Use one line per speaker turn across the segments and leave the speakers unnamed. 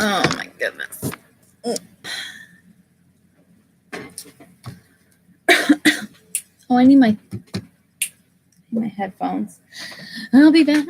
Oh my goodness. Oh, I need my headphones. I'll be back.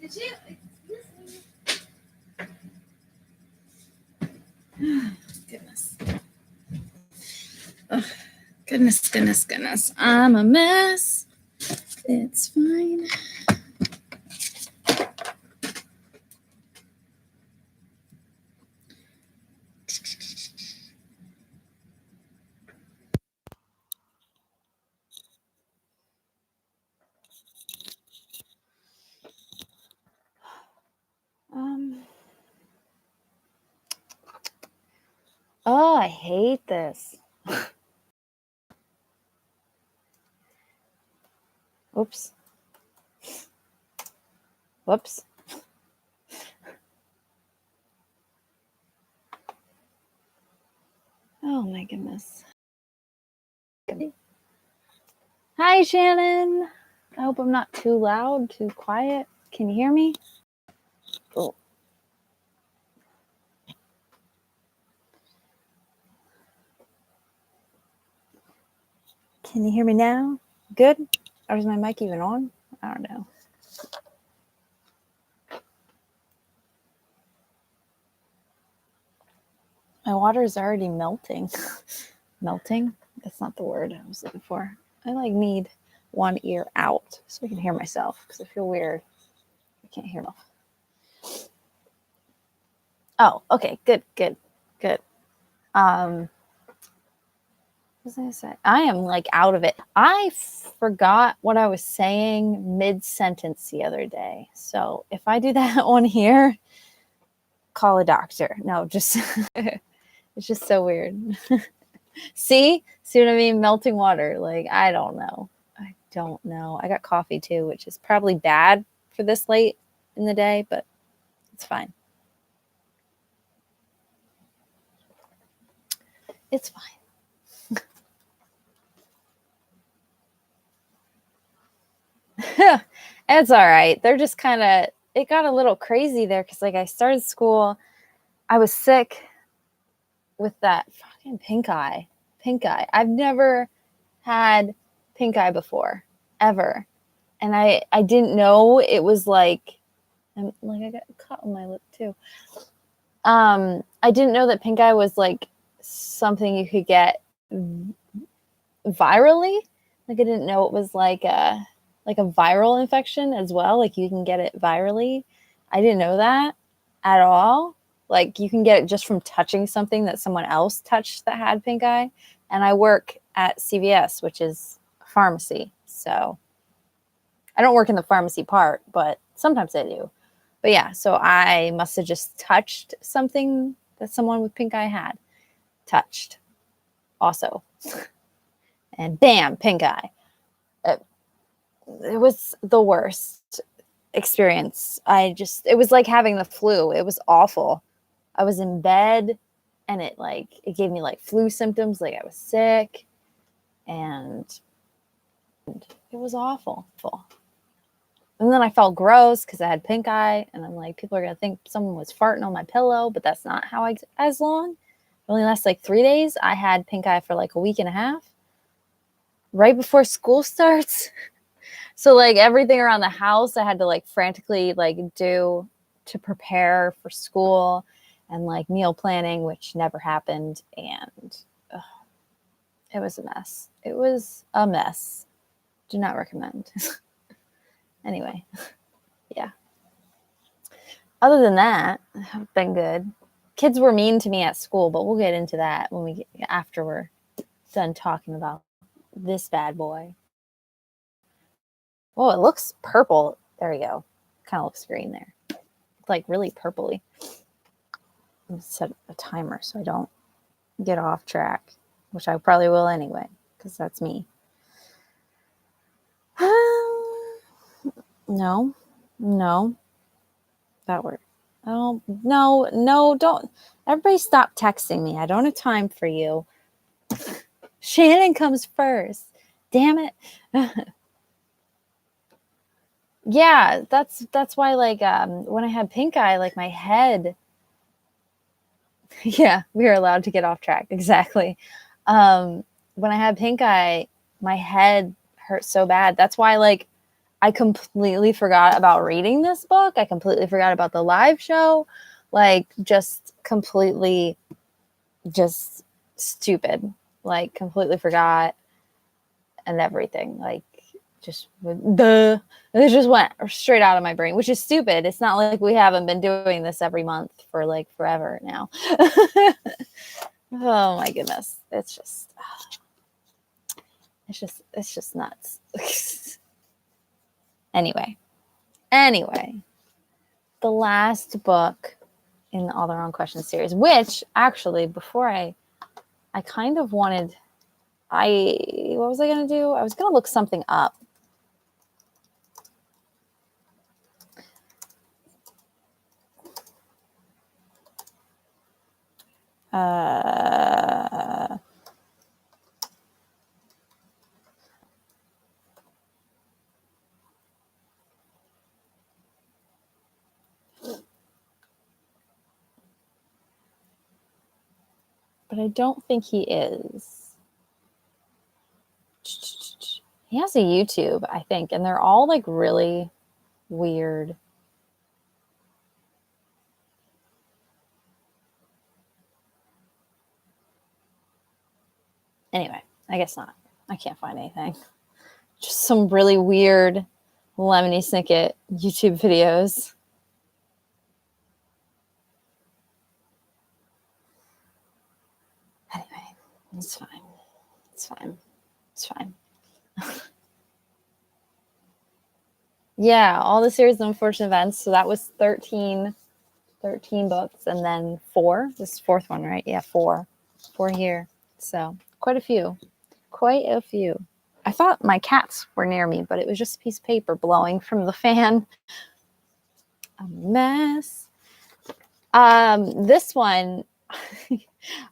Did you? Goodness. Oh, goodness. I'm a mess. It's fine. Oh, I hate this. Oops. Whoops. Oh my goodness. Hi, Shannon. I hope I'm not too loud, too quiet. Can you hear me? Oh. Can you hear me now? Good? Or is my mic even on? I don't know. My water is already melting. Melting? That's not the word I was looking for. I need one ear out so I can hear myself because I feel weird. I can't hear myself. Oh, okay. Good. What was I gonna say? I am out of it. I forgot what I was saying mid-sentence the other day. So if I do that on here, call a doctor. No, just it's just so weird. See what I mean? Melting water. I don't know. I got coffee too, which is probably bad for this late in the day, but it's fine. It's fine. It's all right. They're just it got a little crazy there because I started school. I was sick with that fucking pink eye. I've never had pink eye before, ever. And I didn't know it was I got cut on my lip too. I didn't know that pink eye was something you could get virally. I didn't know it was a viral infection as well. You can get it virally. I didn't know that at all. You can get it just from touching something that someone else touched that had pink eye. And I work at CVS, which is a pharmacy. So I don't work in the pharmacy part, but sometimes I do. But yeah, so I must have just touched something that someone with pink eye had touched also. And bam, pink eye. It was the worst experience. It was like having the flu. It was awful. I was in bed and it gave me flu symptoms. I was sick and it was awful. And then I felt gross because I had pink eye and I'm people are going to think someone was farting on my pillow, but that's not how as long. It only lasts 3 days. I had pink eye for a week and a half right before school starts. So everything around the house I had to frantically do to prepare for school and meal planning, which never happened. And it was a mess. It was a mess. Do not recommend. Anyway, yeah. Other than that, I've been good. kids were mean to me at school, but we'll get into that after we're done talking about this bad boy. Oh, it looks purple. There you go. Kind of looks green there. Like really purpley. I'm gonna set a timer so I don't get off track, which I probably will anyway, because that's me. No. That worked. Oh, no, don't. Everybody stop texting me. I don't have time for you. Shannon comes first. Damn it. Yeah, that's why, like, when I had pink eye, like, my head. Yeah, we are allowed to get off track. Exactly. When I had pink eye, my head hurt so bad. That's why, like, I completely forgot about reading this book. I completely forgot about the live show. Like, just completely, just stupid. Like, completely forgot and everything. Like, just it just went straight out of my brain, which is stupid. It's not like we haven't been doing this every month for like forever now. Oh my goodness. It's just nuts. Anyway, the last book in the All the Wrong Questions series, which actually, before I kind of wanted, what was I going to do? I was going to look something up. But I don't think he is. He has a YouTube, I think, and they're all like really weird. Anyway, I guess not. I can't find anything. Just some really weird Lemony Snicket YouTube videos. Anyway, it's fine. It's fine. It's fine. Yeah, all the series of unfortunate events. So that was 13 books, and then 4. This is the 4th one, right? Yeah, 4 here. So quite a few. I thought my cats were near me, but it was just a piece of paper blowing from the fan. A mess. This one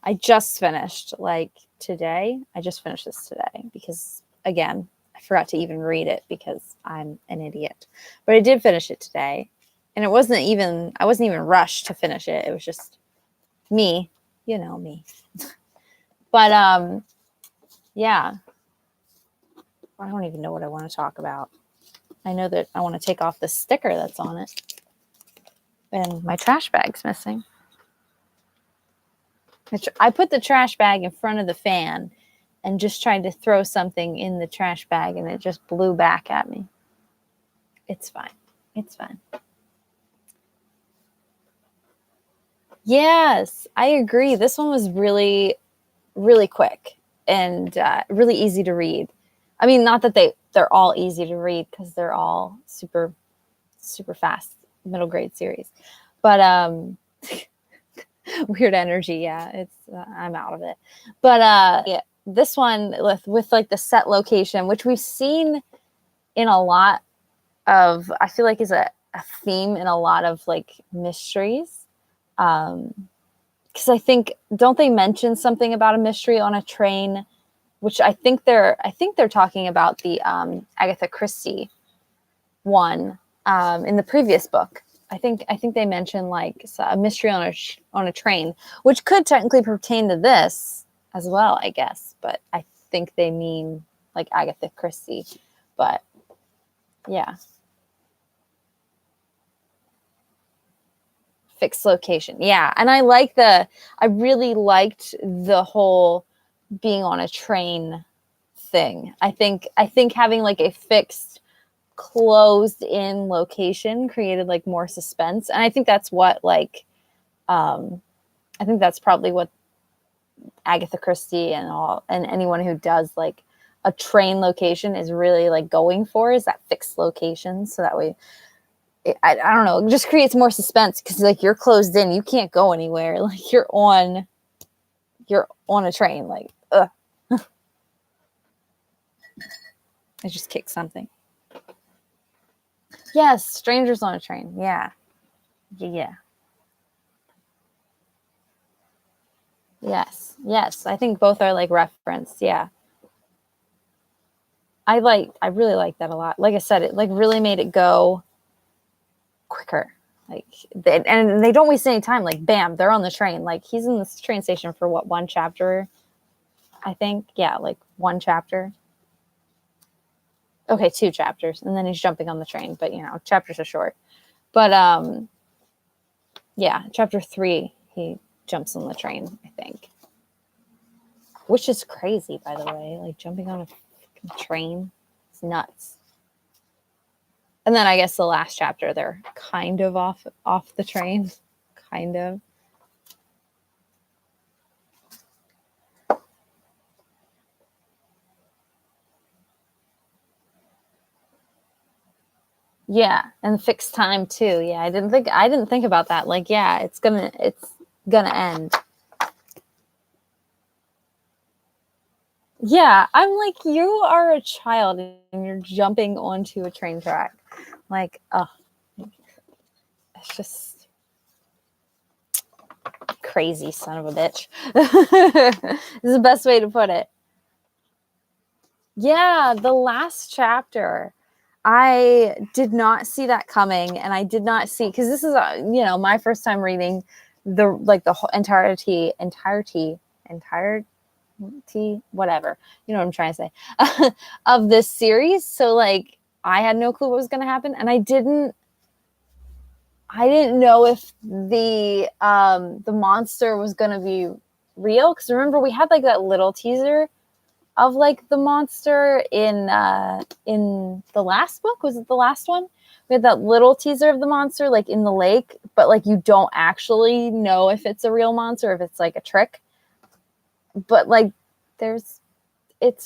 I just finished like today. I just finished this today because, again, I forgot to even read it because I'm an idiot. But I did finish it today. And I wasn't even rushed to finish it. It was just me, me. But yeah. I don't even know what I want to talk about. I know that I want to take off the sticker that's on it. And my trash bag's missing. I put the trash bag in front of the fan and just tried to throw something in the trash bag, and it just blew back at me. It's fine. It's fine. Yes, I agree. This one was really, really quick and really easy to read. I mean, not that they're all easy to read because they're all super, super fast middle grade series. But weird energy, yeah. It's I'm out of it. But yeah, this one with like the set location, which we've seen in a lot of, I feel like is a theme in a lot of like mysteries. Because I think, don't they mention something about a mystery on a train, which I think they're talking about the Agatha Christie one in the previous book. I think they mentioned like a mystery on a train, which could technically pertain to this as well, I guess. But I think they mean like Agatha Christie. But yeah. Fixed location. Yeah. And I really liked the whole being on a train thing. I think having like a fixed closed in location created like more suspense. And I think that's what like I think that's probably what Agatha Christie and anyone who does like a train location is really like going for, is that fixed location. So that way, I don't know, it just creates more suspense because like you're closed in, you can't go anywhere. Like you're on a train. Like, ugh. I just kicked something. Yes, Strangers on a Train. Yeah. Yeah. Yes. Yes. I think both are like referenced. Yeah. I really like that a lot. Like I said, it like really made it go quicker. Like and they don't waste any time. Like bam, they're on the train. Like he's in this train station for what, one chapter, I think. Yeah, like one chapter. Okay, 2 chapters, and then he's jumping on the train. But you know, chapters are short. But yeah, chapter 3, he jumps on the train, I think. Which is crazy, by the way. Like jumping on a train, it's nuts. And then I guess the last chapter, they're kind of off the train, kind of. Yeah, and fixed time too. Yeah, I didn't think about that. Like, yeah, it's gonna end. Yeah, I'm like, you are a child and you're jumping onto a train track. Like, oh, it's just crazy, son of a bitch. This is the best way to put it. Yeah, the last chapter. I did not see that coming, and I did not see, because this is my first time reading the whole entirety, whatever, you know what I'm trying to say, of this series. So like I had no clue what was going to happen, and I didn't know if the monster was going to be real, because remember we had like that little teaser of like the monster in the last book. Was it the last one? We had that little teaser of the monster like in the lake, but like you don't actually know if it's a real monster or if it's like a trick. But like it's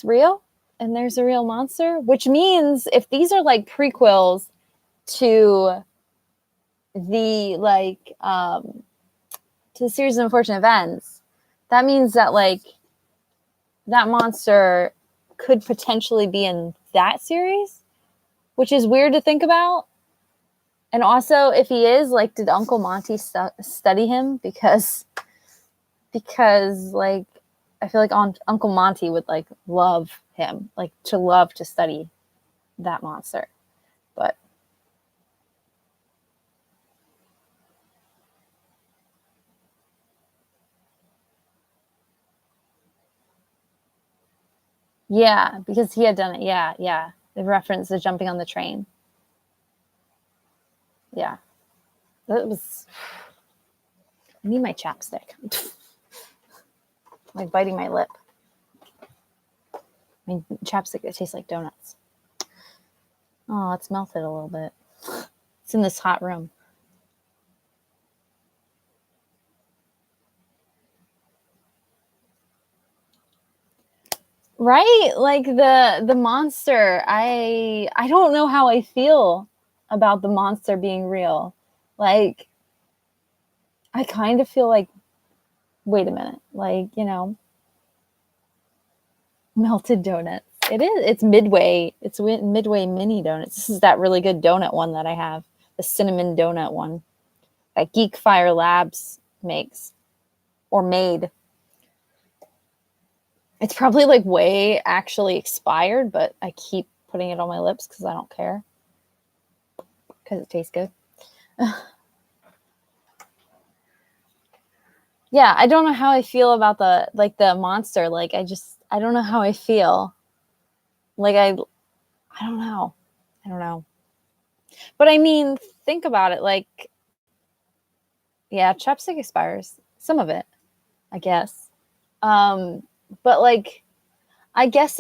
real, and there's a real monster, which means if these are like prequels to the to the series of unfortunate events, that means that like that monster could potentially be in that series, which is weird to think about. And also, if he is, like, did Uncle Monty study him? Because like, I feel like Uncle Monty would like love him, like to study that monster. But yeah, because he had done it. Yeah, yeah. The reference to jumping on the train. Yeah. That was. I need my chapstick. I'm like biting my lip. My chapstick that tastes like donuts. Oh, it's melted a little bit. It's in this hot room. Right? Like the monster. I don't know how I feel about the monster being real. Like I kind of feel like, wait a minute. Like, melted donuts. It is. It's Midway. It's Midway mini donuts. This is that really good donut one that I have. The cinnamon donut one that Geek Fire Labs makes or made. It's probably like way actually expired, but I keep putting it on my lips because I don't care. Because it tastes good. Yeah, I don't know how I feel about the monster. Like I don't know how I feel. Like I don't know. I don't know. But I mean, think about it. Like, yeah, chapstick expires. Some of it, I guess. But like, I guess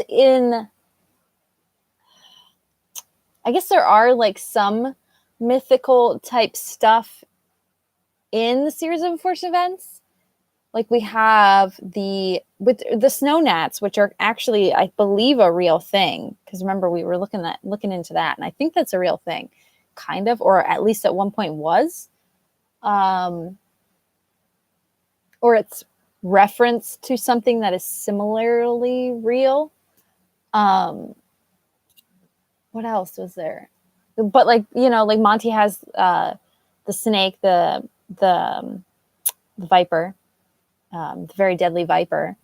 there are like some mythical type stuff in the series of unfortunate events. Like we have with the snow gnats, which are actually, I believe, a real thing. Because remember, we were looking into that, and I think that's a real thing, kind of, or at least at one point was, or it's reference to something that is similarly real. What else was there? But like like Monty has the snake, the viper, the very deadly viper.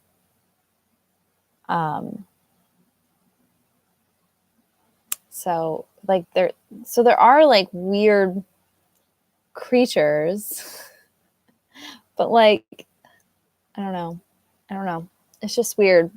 So like there are like weird creatures, but like I don't know. It's just weird.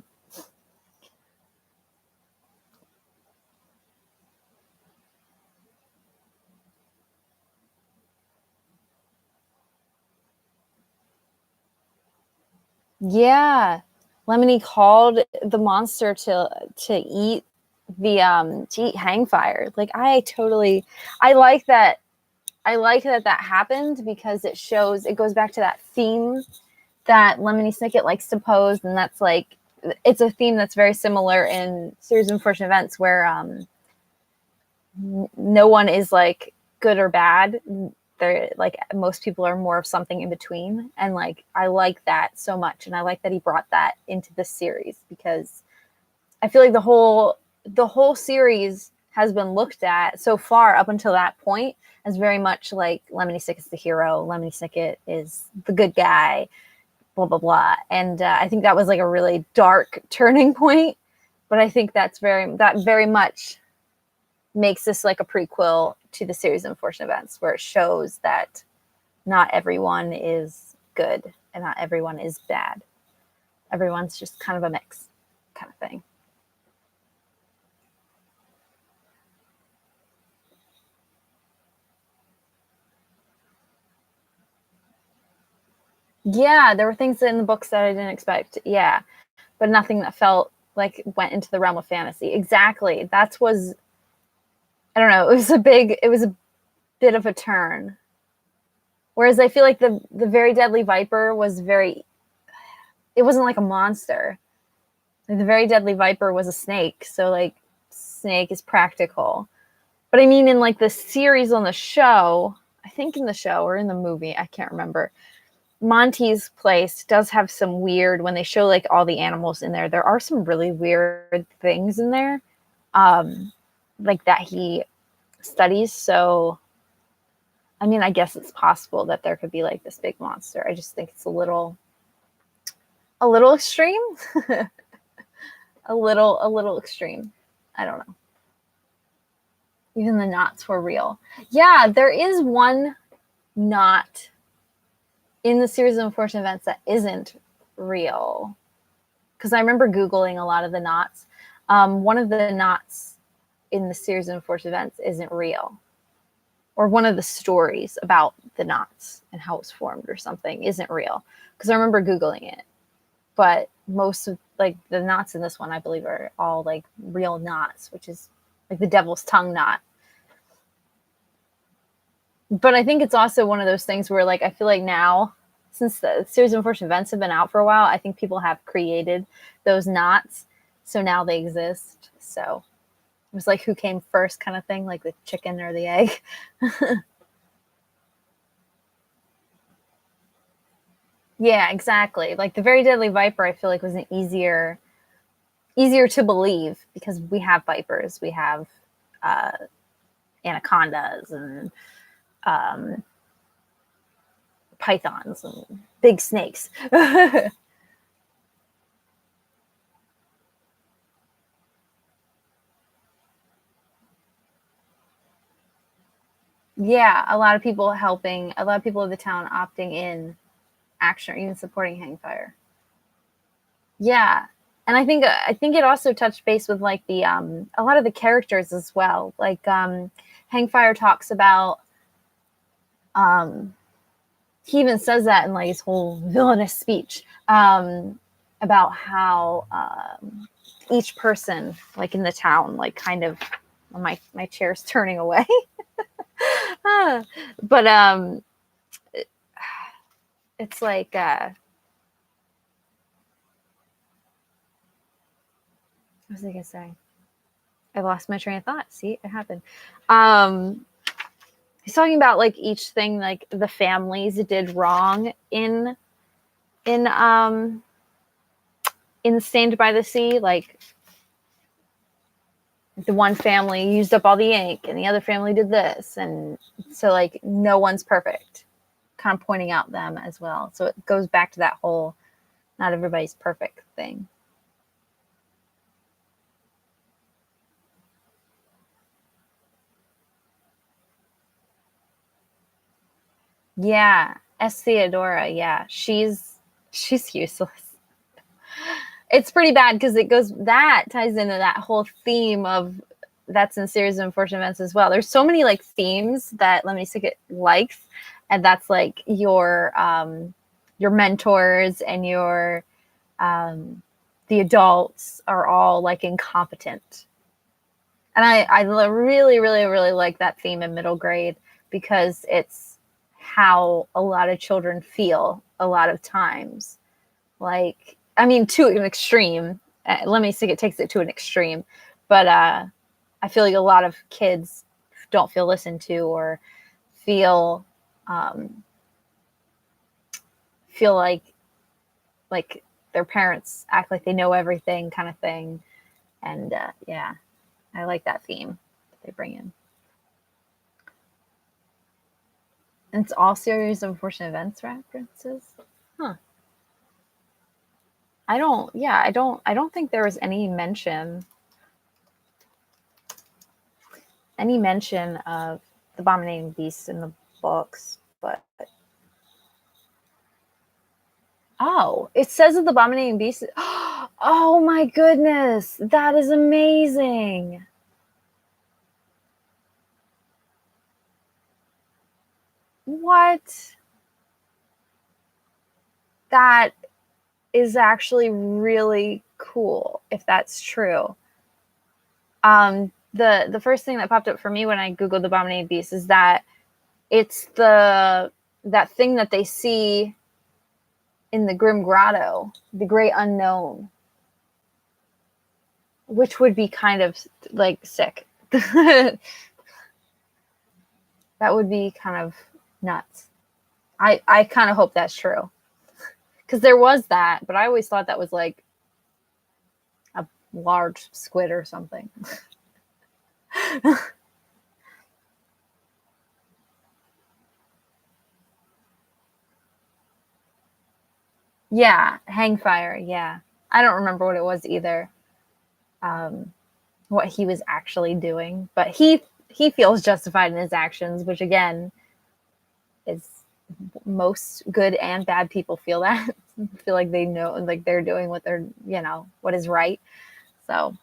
Yeah, Lemony called the monster to eat to eat Hangfire. Like I like that. I like that happened because it goes back to that theme that Lemony Snicket likes to pose, and that's like it's a theme that's very similar in Series of Unfortunate Events where no one is like good or bad. They're like most people are more of something in between, and like I like that so much, and I like that he brought that into this series because I feel like the whole series has been looked at so far up until that point as very much like Lemony Snicket's the hero, Lemony Snicket is the good guy, blah blah blah, and I think that was like a really dark turning point. But I think that very much makes this like a prequel to the series of Unfortunate Events, where it shows that not everyone is good and not everyone is bad. Everyone's just kind of a mix kind of thing. Yeah, there were things in the books that I didn't expect. Yeah, but nothing that felt like went into the realm of fantasy. Exactly. That was I don't know, it was a bit of a turn. Whereas I feel like the very deadly viper was it wasn't like a monster. Like the very deadly viper was a snake, so like snake is practical. But I mean in like the series on the show, I think in the show or in the movie, I can't remember. Monty's place does have some weird when they show like all the animals in there. There are some really weird things in there, like that he studies. So, I mean, I guess it's possible that there could be like this big monster. I just think it's a little extreme, a little extreme. I don't know. Even the knots were real. Yeah, there is one knot in the series of unfortunate events that isn't real. Because I remember Googling a lot of the knots. One of the knots in the series of unfortunate events isn't real. Or one of the stories about the knots and how it was formed or something isn't real. Because I remember Googling it. But most of like the knots in this one, I believe, are all like real knots, which is like the devil's tongue knot. But I think it's also one of those things where like I feel like now, since the series of unfortunate events have been out for a while, I think people have created those knots, so now they exist. So it was like who came first kind of thing, like the chicken or the egg. Yeah, exactly. Like the very deadly viper, I feel like was an easier to believe because we have vipers, we have uh, anacondas and um, pythons and big snakes. Yeah, a lot of people helping, a lot of people of the town opting in action or even supporting Hangfire. Yeah. And I think it also touched base with like the a lot of the characters as well. Like Hangfire talks about um he even says that in like his whole villainous speech about how each person like in the town like kind of my chair's turning away. But it's like was I gonna say? I lost my train of thought. See, it happened. He's talking about like each thing like the families did wrong in in Stained by the Sea. Like the one family used up all the ink and the other family did this, and so like no one's perfect, kind of pointing out them as well. So it goes back to that whole not everybody's perfect thing. Yeah, S. Theodora. Yeah, she's useless. It's pretty bad because it goes that ties into that whole theme of that's in Series of Unfortunate Events as well. There's so many like themes that Lemony Snicket likes, and that's like your mentors and your the adults are all like incompetent. And I really, really, really like that theme in middle grade because it's how a lot of children feel a lot of times. Like, I mean, to an extreme. Let me see, it takes it to an extreme. But I feel like a lot of kids don't feel listened to or feel feel like their parents act like they know everything, kind of thing. And yeah, I like that theme that they bring in. And it's all Series of Unfortunate Events references. Huh. I don't think there was any mention of the Abominating Beast in the books, but oh, it says that the Abominating Beast. Oh my goodness, that is amazing! What? That is actually really cool if that's true. The first thing that popped up for me when I googled the Abominating Beast is that it's that thing that they see in the Grim Grotto, the Great Unknown, which would be kind of like sick. That would be kind of nuts. I kind of hope that's true because there was that, but I always thought that was like a large squid or something. Yeah, Hangfire. Yeah, I don't remember what it was either. What he was actually doing, but he feels justified in his actions, which again is most good and bad people feel that feel like they know like they're doing what they're what is right. So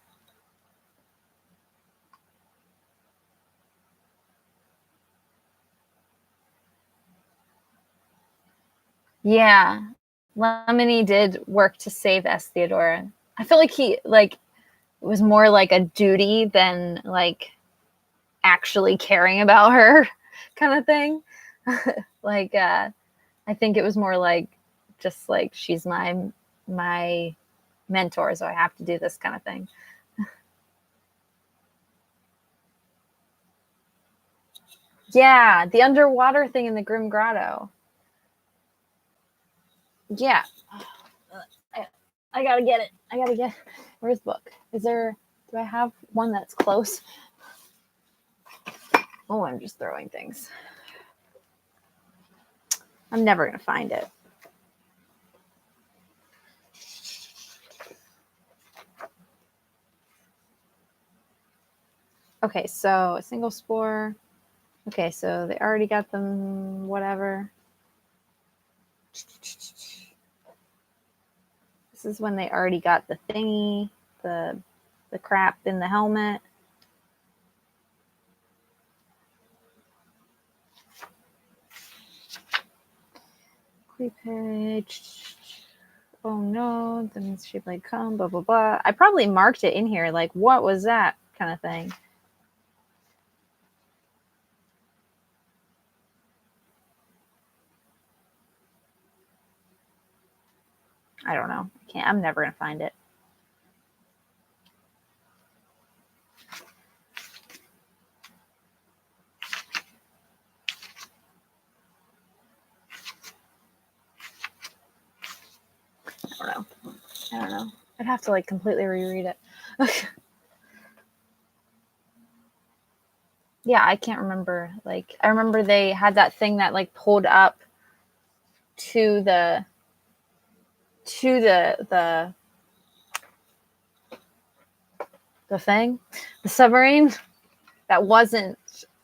yeah, Lemony did work to save S. Theodora. I feel like he like it was more like a duty than like actually caring about her kind of thing. Like I think it was more like just like she's my mentor, so I have to do this kind of thing. Yeah, the underwater thing in the Grim Grotto. Yeah. I gotta get it. I gotta get. Where's the book? Is there? Do I have one that's close? Oh, I'm just throwing things. I'm never gonna find it. Okay, so a single spore. Okay, so they already got them. Whatever. This is when they already got the thingy, the crap in the helmet. Page. Oh no, that means she like come, blah blah blah. I probably marked it in here, like what was that kind of thing. I don't know. I'm never gonna find it. don't know. I'd have to like completely reread it. Yeah, I can't remember. Like, I remember they had that thing that like pulled up to the thing, the submarine. That wasn't.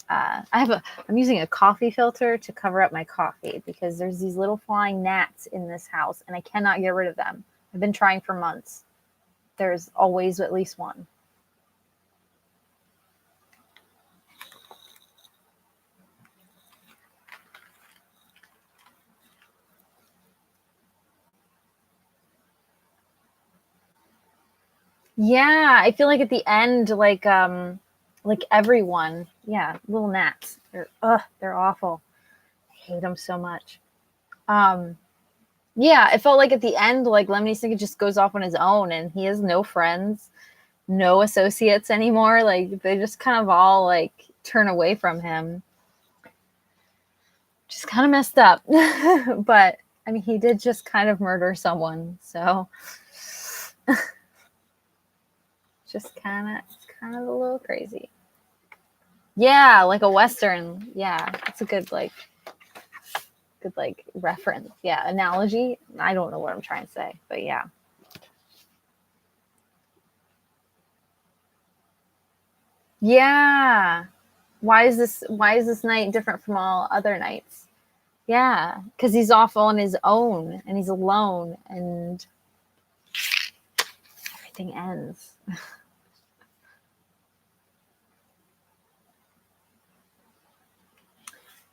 I'm using a coffee filter to cover up my coffee because there's these little flying gnats in this house, and I cannot get rid of them. I've been trying for months. There's always at least one. Yeah, I feel like at the end, like everyone, yeah, little gnats. They're awful. I hate them so much. Yeah, it felt like at the end, like Lemony Snicket just goes off on his own, and he has no friends, no associates anymore. Like they just kind of all like turn away from him. Just kind of messed up. But I mean, he did just kind of murder someone, so just kind of a little crazy. Yeah, like a Western. Yeah, it's a good like reference. Yeah, analogy. I don't know what I'm trying to say, but yeah. Yeah. Why is this night different from all other nights? Yeah, because he's off on his own and he's alone and everything ends.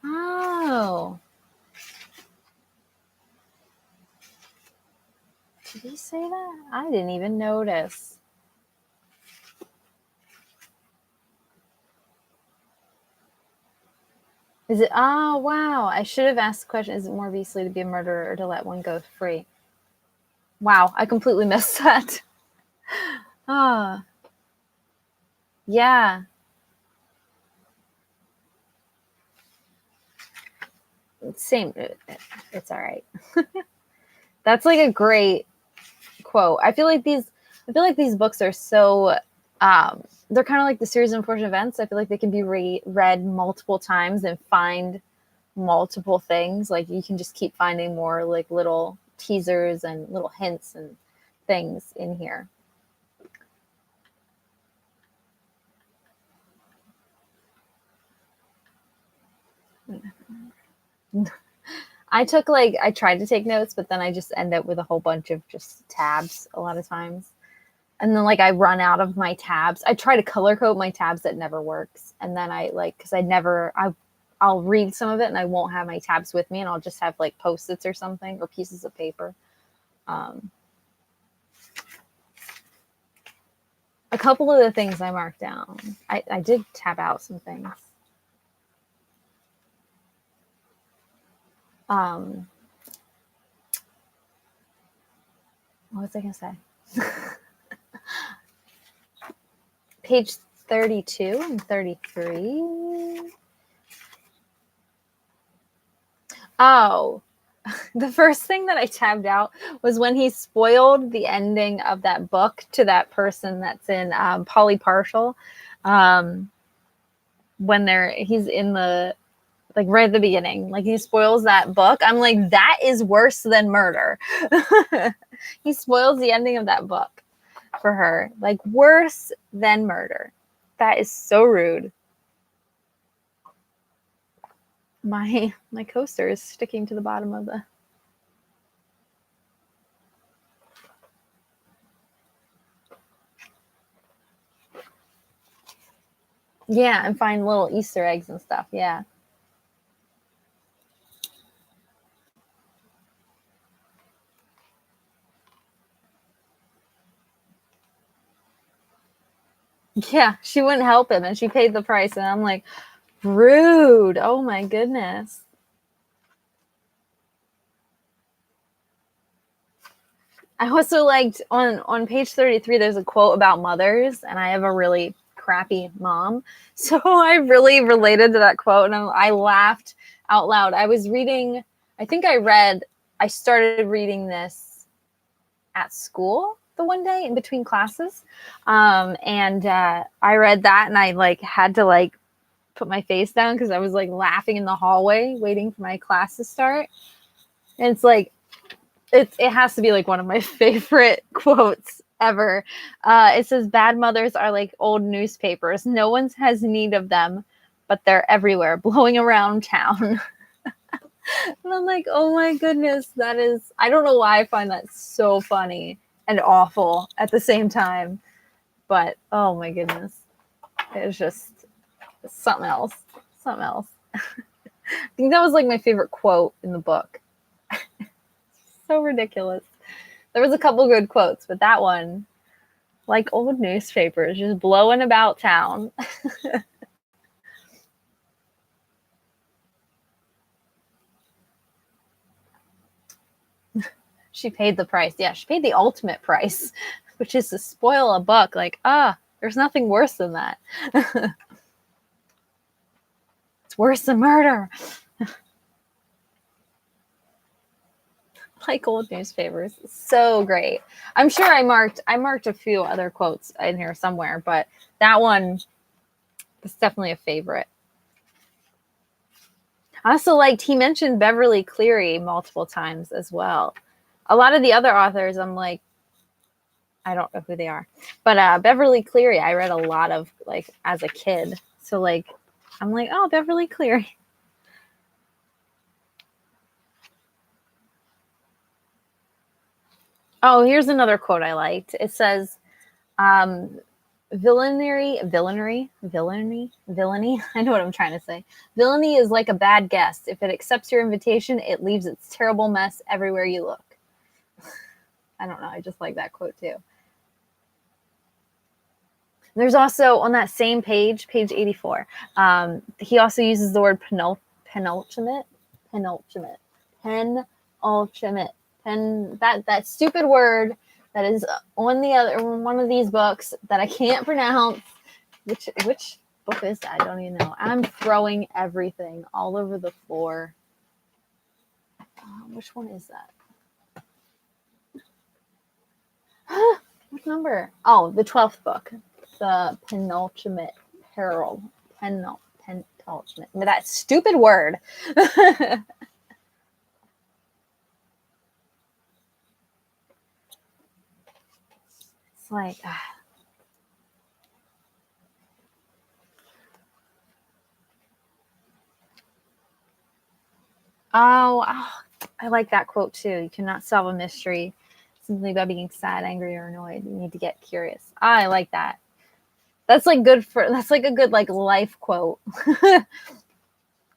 Oh. Did he say that? I didn't even notice. Is it? Oh, wow. I should have asked the question, is it more beastly to be a murderer or to let one go free? Wow, I completely missed that. Ah. Yeah. Same. It's all right. That's like a great quote. I feel like these books are so they're kind of like the series of unfortunate events. I feel like they can be read multiple times and find multiple things. Like you can just keep finding more like little teasers and little hints and things in here. I tried to take notes, but then I just end up with a whole bunch of just tabs a lot of times. And then like I run out of my tabs. I try to color code my tabs, that never works. And then I'll read some of it and I won't have my tabs with me, and I'll just have like Post-its or something or pieces of paper. A couple of the things I marked down. I did tab out some things. What was I gonna say? Page 32 and 33. Oh, the first thing that I tabbed out was when he spoiled the ending of that book to that person that's in Polly Partial. When he's in the, like right at the beginning, like he spoils that book. I'm like, that is worse than murder. He spoils the ending of that book for her. Like worse than murder. That is so rude. My coaster is sticking to the bottom of the. Yeah, and find little Easter eggs and stuff. Yeah. Yeah, she wouldn't help him and she paid the price. And I'm like, rude. Oh my goodness. I also liked on page 33, there's a quote about mothers, and I have a really crappy mom. So I really related to that quote, and I laughed out loud. I was reading, I started reading this at school the one day in between classes. And I read that and I like had to like put my face down because I was like laughing in the hallway waiting for my class to start. And it's like, it has to be like one of my favorite quotes ever. It says, "Bad mothers are like old newspapers. No one has need of them, but they're everywhere, blowing around town." And I'm like, oh my goodness, that is, I don't know why I find that so funny and awful at the same time. But oh my goodness, it's just something else. Something else. I think that was like my favorite quote in the book. So ridiculous. There was a couple good quotes, but that one, like old newspapers, just blowing about town. She paid the price. Yeah, she paid the ultimate price, which is to spoil a book. Like, there's nothing worse than that. It's worse than murder. Like old newspapers. So great. I'm sure I marked a few other quotes in here somewhere, but that one is definitely a favorite. I also liked, he mentioned Beverly Cleary multiple times as well. A lot of the other authors, I'm like, I don't know who they are, but Beverly Cleary, I read a lot of like as a kid. So like, I'm like, oh, Beverly Cleary. Oh, here's another quote I liked. It says, villainy. I know what I'm trying to say. Villainy is like a bad guest. If it accepts your invitation, it leaves its terrible mess everywhere you look. I don't know. I just like that quote too. There's also on that same page 84. He also uses the word penultimate, that stupid word that is on the other one of these books that I can't pronounce. Which book is that? I don't even know. I'm throwing everything all over the floor. Which one is that? What number? Oh, the 12th book. The penultimate peril. Penultimate. That stupid word. It's like, I like that quote too. You cannot solve a mystery simply by being sad, angry, or annoyed. You need to get curious. I like that. That's like that's like a good like life quote.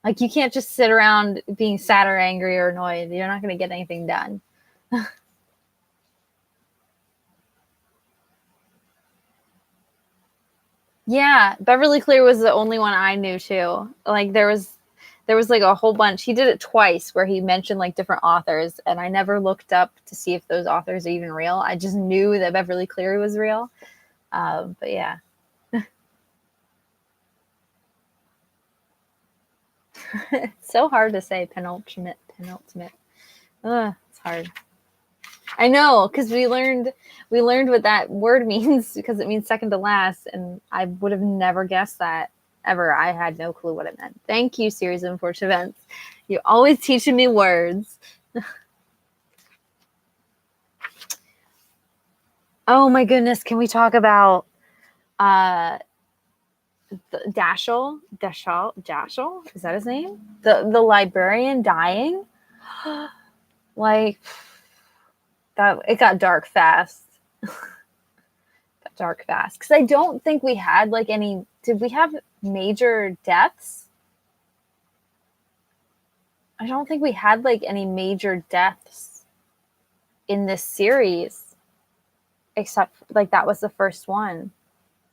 Like you can't just sit around being sad or angry or annoyed. You're not going to get anything done. Yeah, Beverly Clear was the only one I knew too. Like there was like a whole bunch. He did it twice where he mentioned like different authors, and I never looked up to see if those authors are even real. I just knew that Beverly Cleary was real. But yeah. It's so hard to say penultimate. It's hard. I know, because we learned what that word means because it means second to last, and I would have never guessed that ever. I had no clue what it meant. Thank you, Series of Unfortunate Events. You're always teaching me words. Oh my goodness, can we talk about Dashiell? Is that his name? The librarian dying? Like that, it got dark fast. Because I don't think we had like any. Did we have major deaths? I don't think we had like any major deaths in this series, except like that was the first one.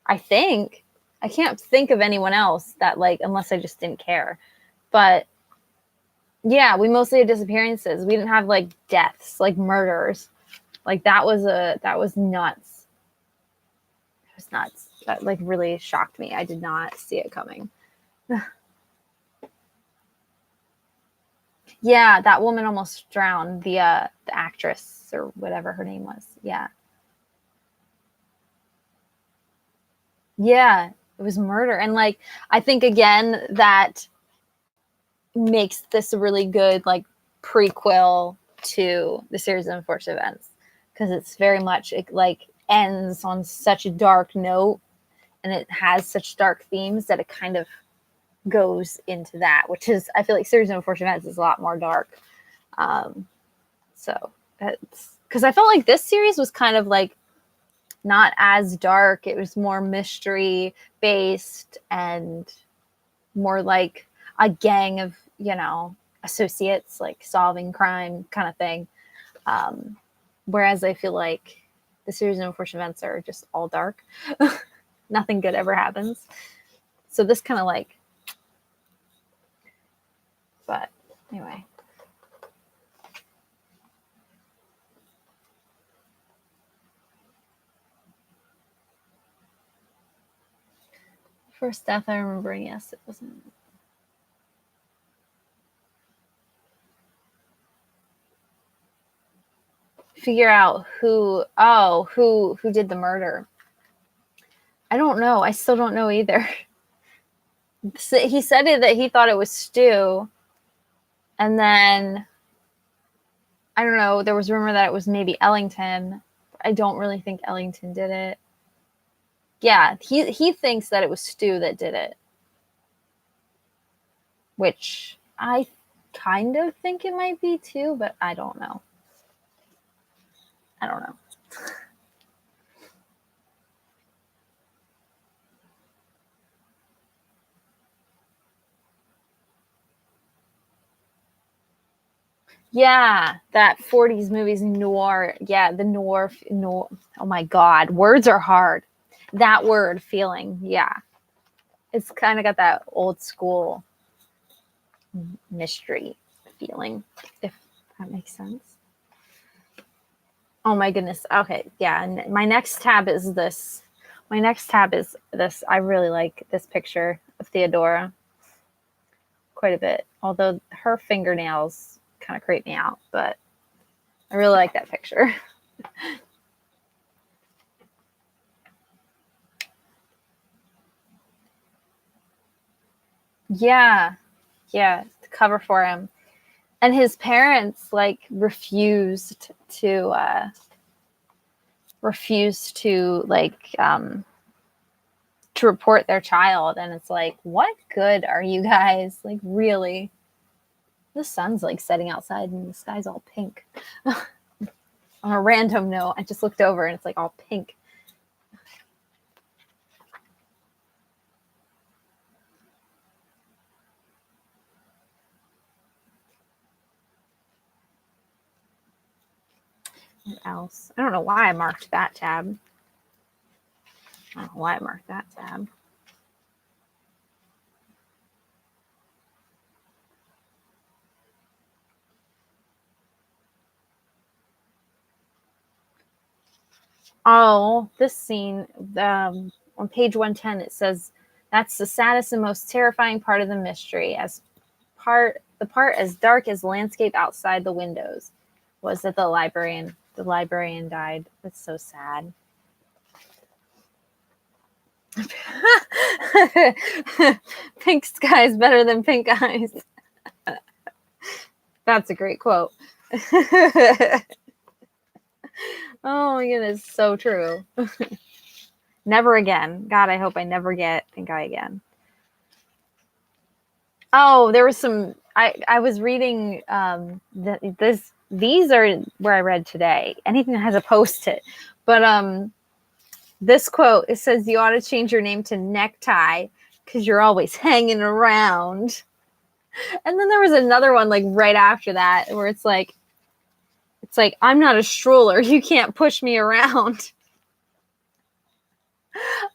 I think. I can't think of anyone else that like, unless I just didn't care. But yeah, we mostly had disappearances. We didn't have like deaths, like murders. Like that was nuts. It was nuts. That like really shocked me. I did not see it coming. Yeah, that woman almost drowned. The actress or whatever her name was. Yeah. Yeah, it was murder. And like I think again that makes this a really good like prequel to the series of unfortunate events because it's very much it like ends on such a dark note and it has such dark themes that it kind of goes into that, which is I feel like series of unfortunate events is a lot more dark. Um, so it's because I felt like this series was kind of like not as dark. It was more mystery based and more like a gang of, associates, like solving crime kind of thing. Um, Whereas I feel like the series of unfortunate events are just all dark. Nothing good ever happens. So this kind of like, but anyway. First death I remember, yes, it wasn't. Figure out who did the murder. I don't know. I still don't know either. He said it that he thought it was Stu, and then I don't know. There was rumor that it was maybe Ellington. I don't really think Ellington did it. Yeah, he thinks that it was Stu that did it, which I kind of think it might be too, but I don't know. I don't know. Yeah, that 40s movies noir. Yeah, the noir. Oh my God, words are hard. That word feeling. Yeah, it's kind of got that old school mystery feeling, if that makes sense. Oh my goodness. Okay, yeah. And my next tab is this. My next tab is this. I really like this picture of Theodora quite a bit. Although her fingernails kind of creep me out, but I really like that picture. Yeah, yeah. The cover for him, and his parents like refused to to report their child, and it's like, what good are you guys? Like, really? The sun's like setting outside, and the sky's all pink. On a random note, I just looked over, and it's like all pink. What else? I don't know why I marked that tab. I don't know why I marked that tab. Oh, this scene, on page 110, it says that's the saddest and most terrifying part of the mystery. The part as dark as landscape outside the windows was that the librarian died. That's so sad. Pink sky is better than pink eyes. That's a great quote. Oh my goodness, so true. Never again. God, I hope I never get pink eye again. Oh, there was some. I was reading these are where I read today. Anything that has a post-it, but this quote, it says you ought to change your name to Necktie because you're always hanging around. And then there was another one like right after that where it's like I'm not a stroller. You can't push me around.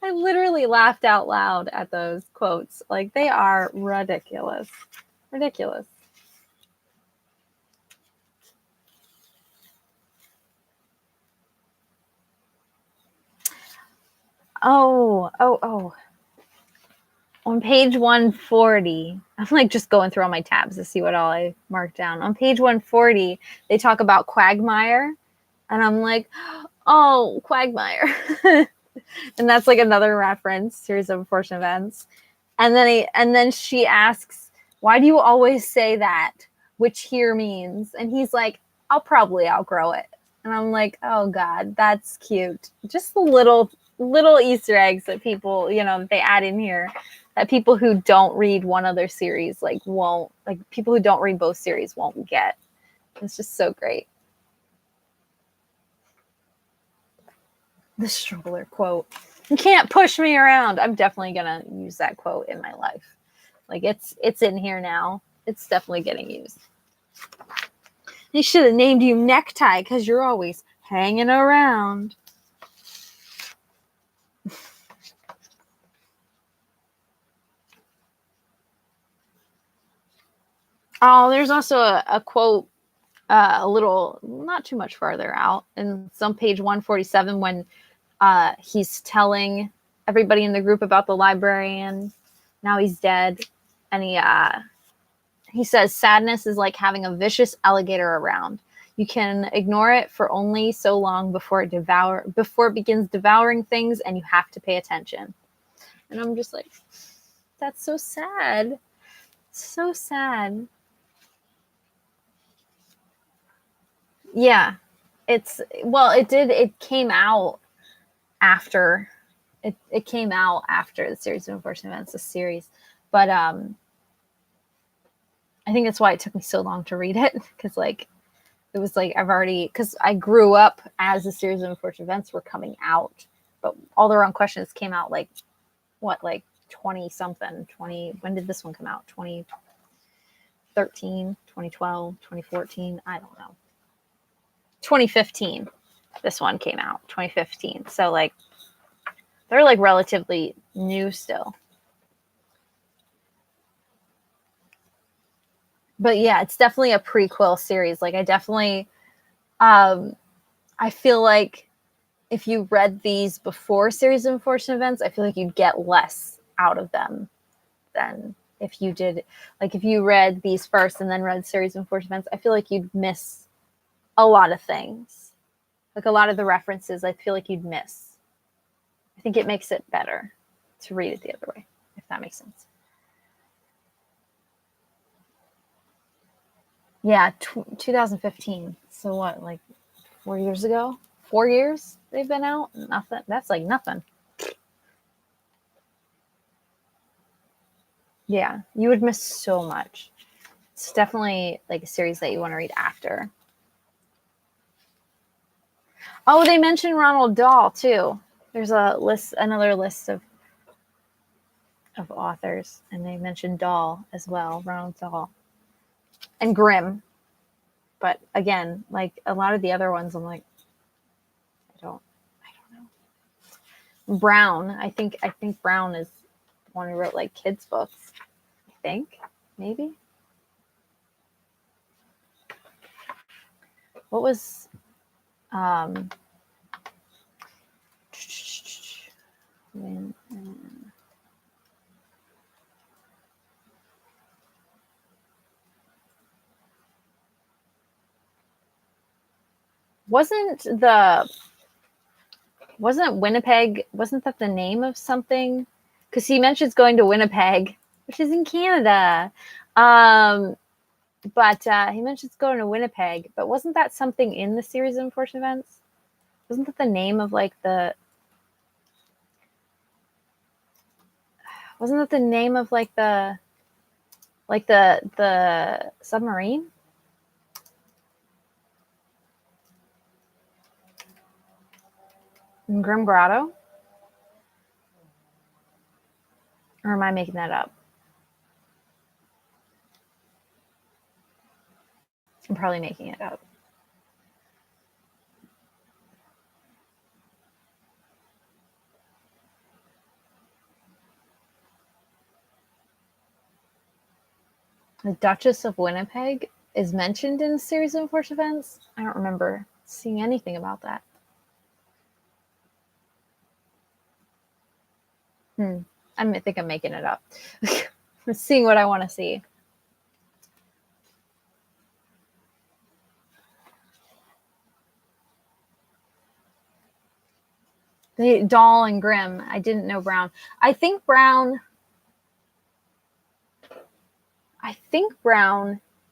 I literally laughed out loud at those quotes. Like they are ridiculous. Ridiculous. Oh. on page 140, I'm like just going through all my tabs to see what all I marked down. On page 140, they talk about Quagmire, and I'm like, oh, Quagmire. And that's like another reference, series of unfortunate events. And then she asks, why do you always say that? Which here means, and he's like, I'll probably outgrow it. And I'm like, oh God, that's cute. Just the little Easter eggs that people, they add in here that people who don't read one other series won't, like people who don't read both series won't get. It's just so great. The stroller quote. You can't push me around. I'm definitely gonna use that quote in my life. Like it's in here now. It's definitely getting used. They should have named you Necktie because you're always hanging around. Oh, there's also a quote a little, not too much farther out, and it's on page 147 when he's telling everybody in the group about the librarian. Now he's dead, and he says, sadness is like having a vicious alligator around. You can ignore it for only so long before it begins devouring things, and you have to pay attention. And I'm just like, that's so sad. So sad. Yeah. It came out after it came out after the series of unfortunate events, the series. But I think that's why it took me so long to read it, because it was like because I grew up as the series of unfortunate events were coming out, but All the Wrong Questions came out like 20 something. When did this one come out? 2013, 2012, 2014, I don't know. 2015 this one came out, 2015. So they're relatively new still. But yeah, it's definitely a prequel series. I definitely I feel like if you read these before series of unfortunate events, I feel like you'd get less out of them than if you did, if you read these first and then read series of unfortunate events. I feel like you'd miss a lot of things. A lot of the references, I feel like you'd miss. I think it makes it better to read it the other way, if that makes sense. Yeah, 2015. So what, 4 years ago? 4 years they've been out? Nothing. That's nothing. Yeah, you would miss so much. It's definitely a series that you want to read after. Oh, they mentioned Ronald Dahl too. There's another list of authors, and they mentioned Dahl as well, Ronald Dahl, and Grimm. But again, a lot of the other ones, I'm like, I don't know. Brown, I think Brown is the one who wrote kids books. I think maybe. What was wasn't Winnipeg, wasn't that the name of something? Because he mentions going to Winnipeg, which is in Canada. But he mentions going to Winnipeg, but wasn't that something in the series of unfortunate events? Wasn't that the name of wasn't that the name of the submarine? In Grim Grotto? Or am I making that up? I'm probably making it up. The Duchess of Winnipeg is mentioned in a series of unfortunate events. I don't remember seeing anything about that. I think I'm making it up. I'm seeing what I want to see. Dahl and Grimm. I didn't know Brown. I think Brown,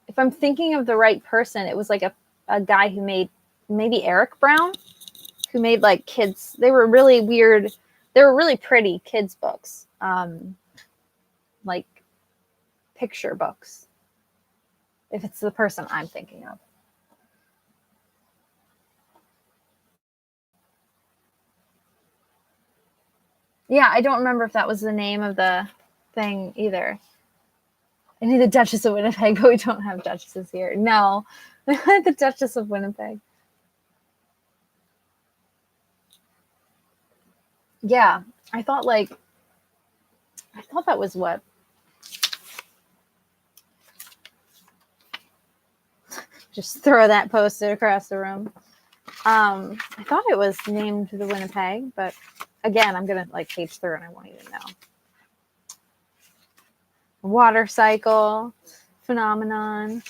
if I'm thinking of the right person, it was like a guy who made, maybe Eric Brown, who made like kids. They were really weird. They were really pretty kids books. Like picture books. If it's the person I'm thinking of. Yeah, I don't remember if that was the name of the thing either. I need the Duchess of Winnipeg, but we don't have Duchesses here. No, the Duchess of Winnipeg. Yeah, I thought that was what. Just throw that poster across the room. I thought it was named the Winnipeg, but again, I'm gonna like page through and I won't even know. Water cycle, phenomenon.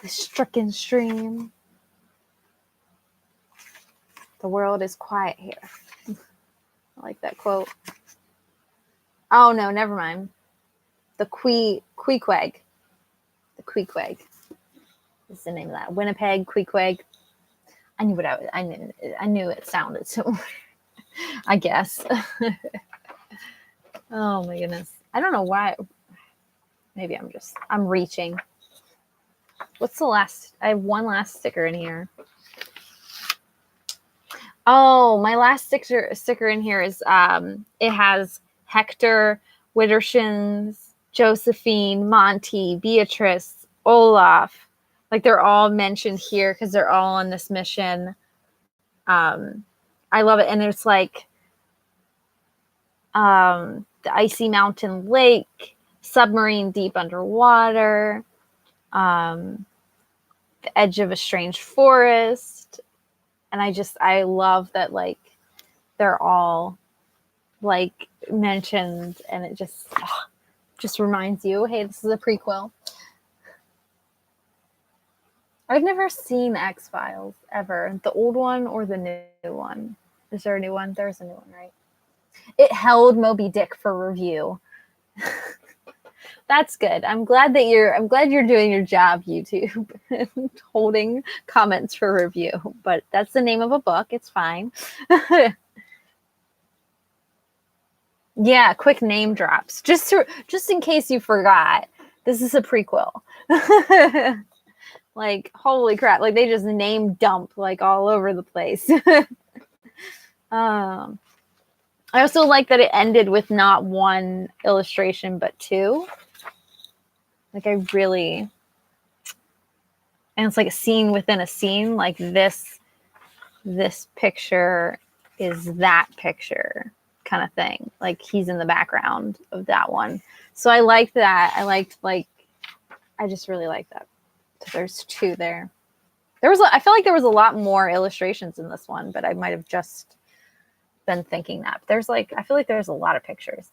The stricken stream. The world is quiet here. I like that quote. Oh no, never mind. The Queequeg. The Queequeg is the name of that. Winnipeg, Queequeg. I knew what I knew it sounded similar. I guess. Oh my goodness. I don't know why. Maybe I'm reaching. What's the last? I have one last sticker in here. Oh, my last sticker in here is it has Hector, Widdershins, Josephine, Monty, Beatrice, Olaf. Like they're all mentioned here because they're all on this mission. I love it. And it's like the icy mountain lake, submarine deep underwater, the edge of a strange forest. And I love that like they're all like mentioned, and it just reminds you, hey, this is a prequel. I've never seen X-Files ever, the old one or the new one. Is there a new one? There's a new one, right? It held Moby Dick for review. That's good. I'm glad you're doing your job, YouTube, holding comments for review. But that's the name of a book. It's fine. Yeah, quick name drops. Just in case you forgot. This is a prequel. Like, holy crap. Like they just name dump like all over the place. I also like that it ended with not one illustration, but two. Like and it's like a scene within a scene. Like this picture is that picture kind of thing. Like he's in the background of that one. So I liked that. I just really like that. So there's two there. I feel like there was a lot more illustrations in this one, but I might have just been thinking that. But I feel like there's a lot of pictures.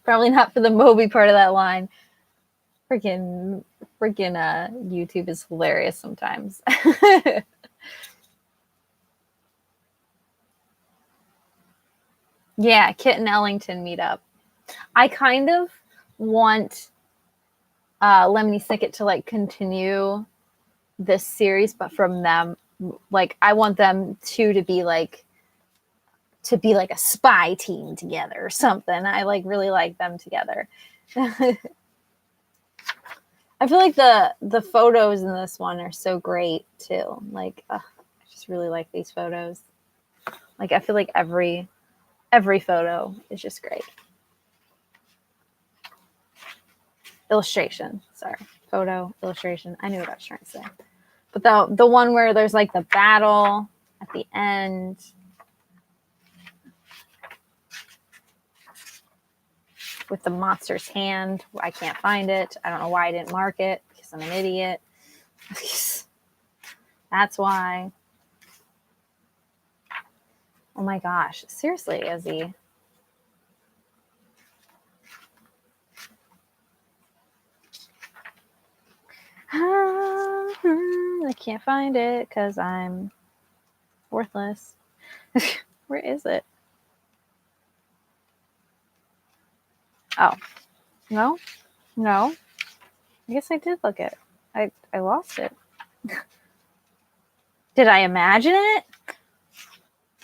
Probably not for the Moby part of that line. Freaking YouTube is hilarious sometimes. Yeah, Kit and Ellington meet up. I kind of want Lemony Snicket to like continue this series, but from them, like I want them two to be like a spy team together or something. I like really like them together. I feel like the photos in this one are so great too. Like I just really like these photos. Like I feel like every photo is just great. Illustration, sorry, photo, illustration. I knew what I was trying to say. But the one where there's like the battle at the end. With the monster's hand. I can't find it. I don't know why I didn't mark it because I'm an idiot. That's why. Oh my gosh. Seriously, Izzy. I can't find it because I'm worthless. Where is it? Oh, no. I guess I did look it. I lost it. Did I imagine it?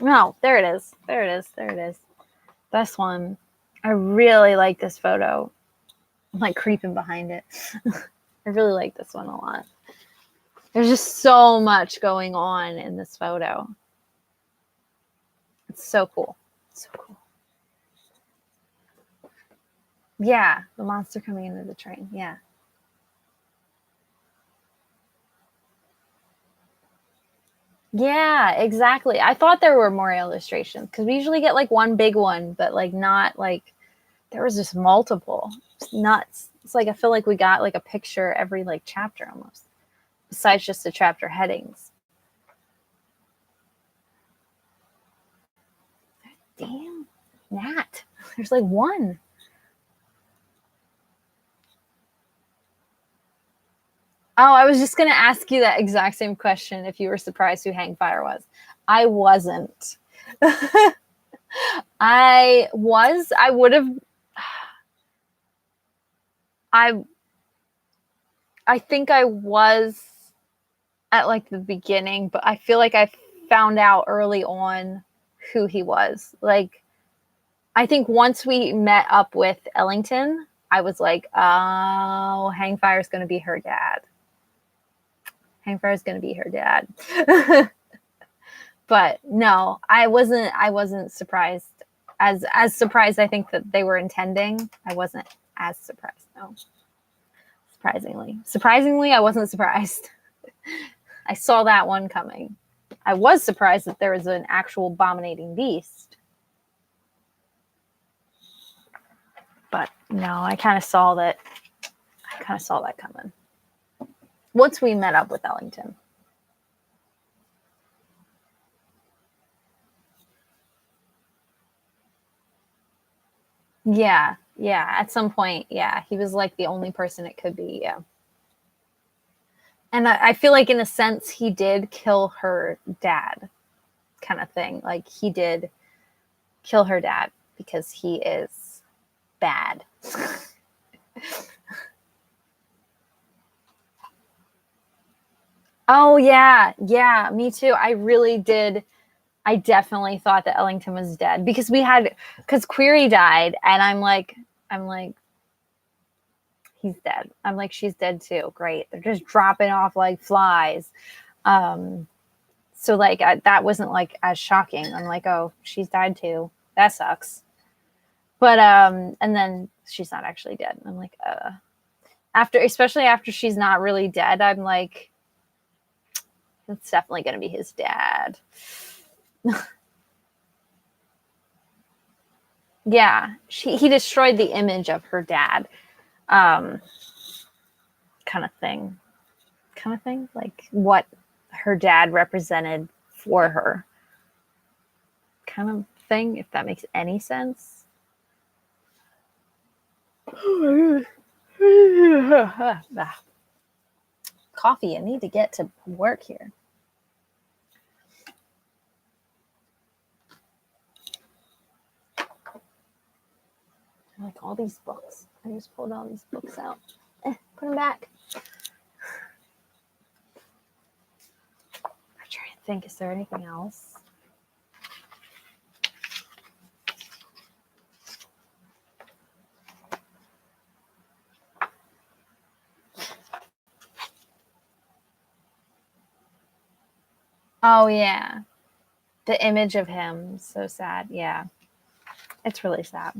No, there it is. This one. I really like this photo. I'm like creeping behind it. I really like this one a lot. There's just so much going on in this photo. It's so cool. Yeah, the monster coming into the train. Yeah. Yeah, exactly. I thought there were more illustrations because we usually get like one big one, but like not like there was just multiple. It's nuts. It's like I feel like we got like a picture every like chapter almost, besides just the chapter headings. Damn, Nat. There's like one. Oh, I was just going to ask you that exact same question if you were surprised who Hangfire was. I wasn't. I would have. I think I was at like the beginning, but I feel like I found out early on who he was. Like, I think once we met up with Ellington, I was like, oh, Hangfire's going to be her dad. Hangfire's going to be her dad. But no, I wasn't surprised. As surprised I think that they were intending. I wasn't as surprised. No. Surprisingly, I wasn't surprised. I saw that one coming. I was surprised that there was an actual abominating beast. But no, I kind of saw that coming. Once we met up with Ellington. Yeah. At some point, yeah. He was like the only person it could be, yeah. And I feel like in a sense he did kill her dad kind of thing. Like he did kill her dad because he is bad. Oh yeah, me too. I really did. I definitely thought that Ellington was dead because Query died, and I'm like, he's dead. I'm like, she's dead too. Great. They're just dropping off like flies. So like that wasn't like as shocking. I'm like, oh, she's died too. That sucks. But and then she's not actually dead. I'm like, especially after she's not really dead, I'm like, it's definitely gonna be his dad. Yeah, he destroyed the image of her dad, kind of thing, like what her dad represented for her, kind of thing. If that makes any sense. Coffee. I need to get to work here. I like all these books. I just pulled all these books out. Put them back. I'm trying to think. Is there anything else? Oh yeah, the image of him. So sad. Yeah, it's really sad.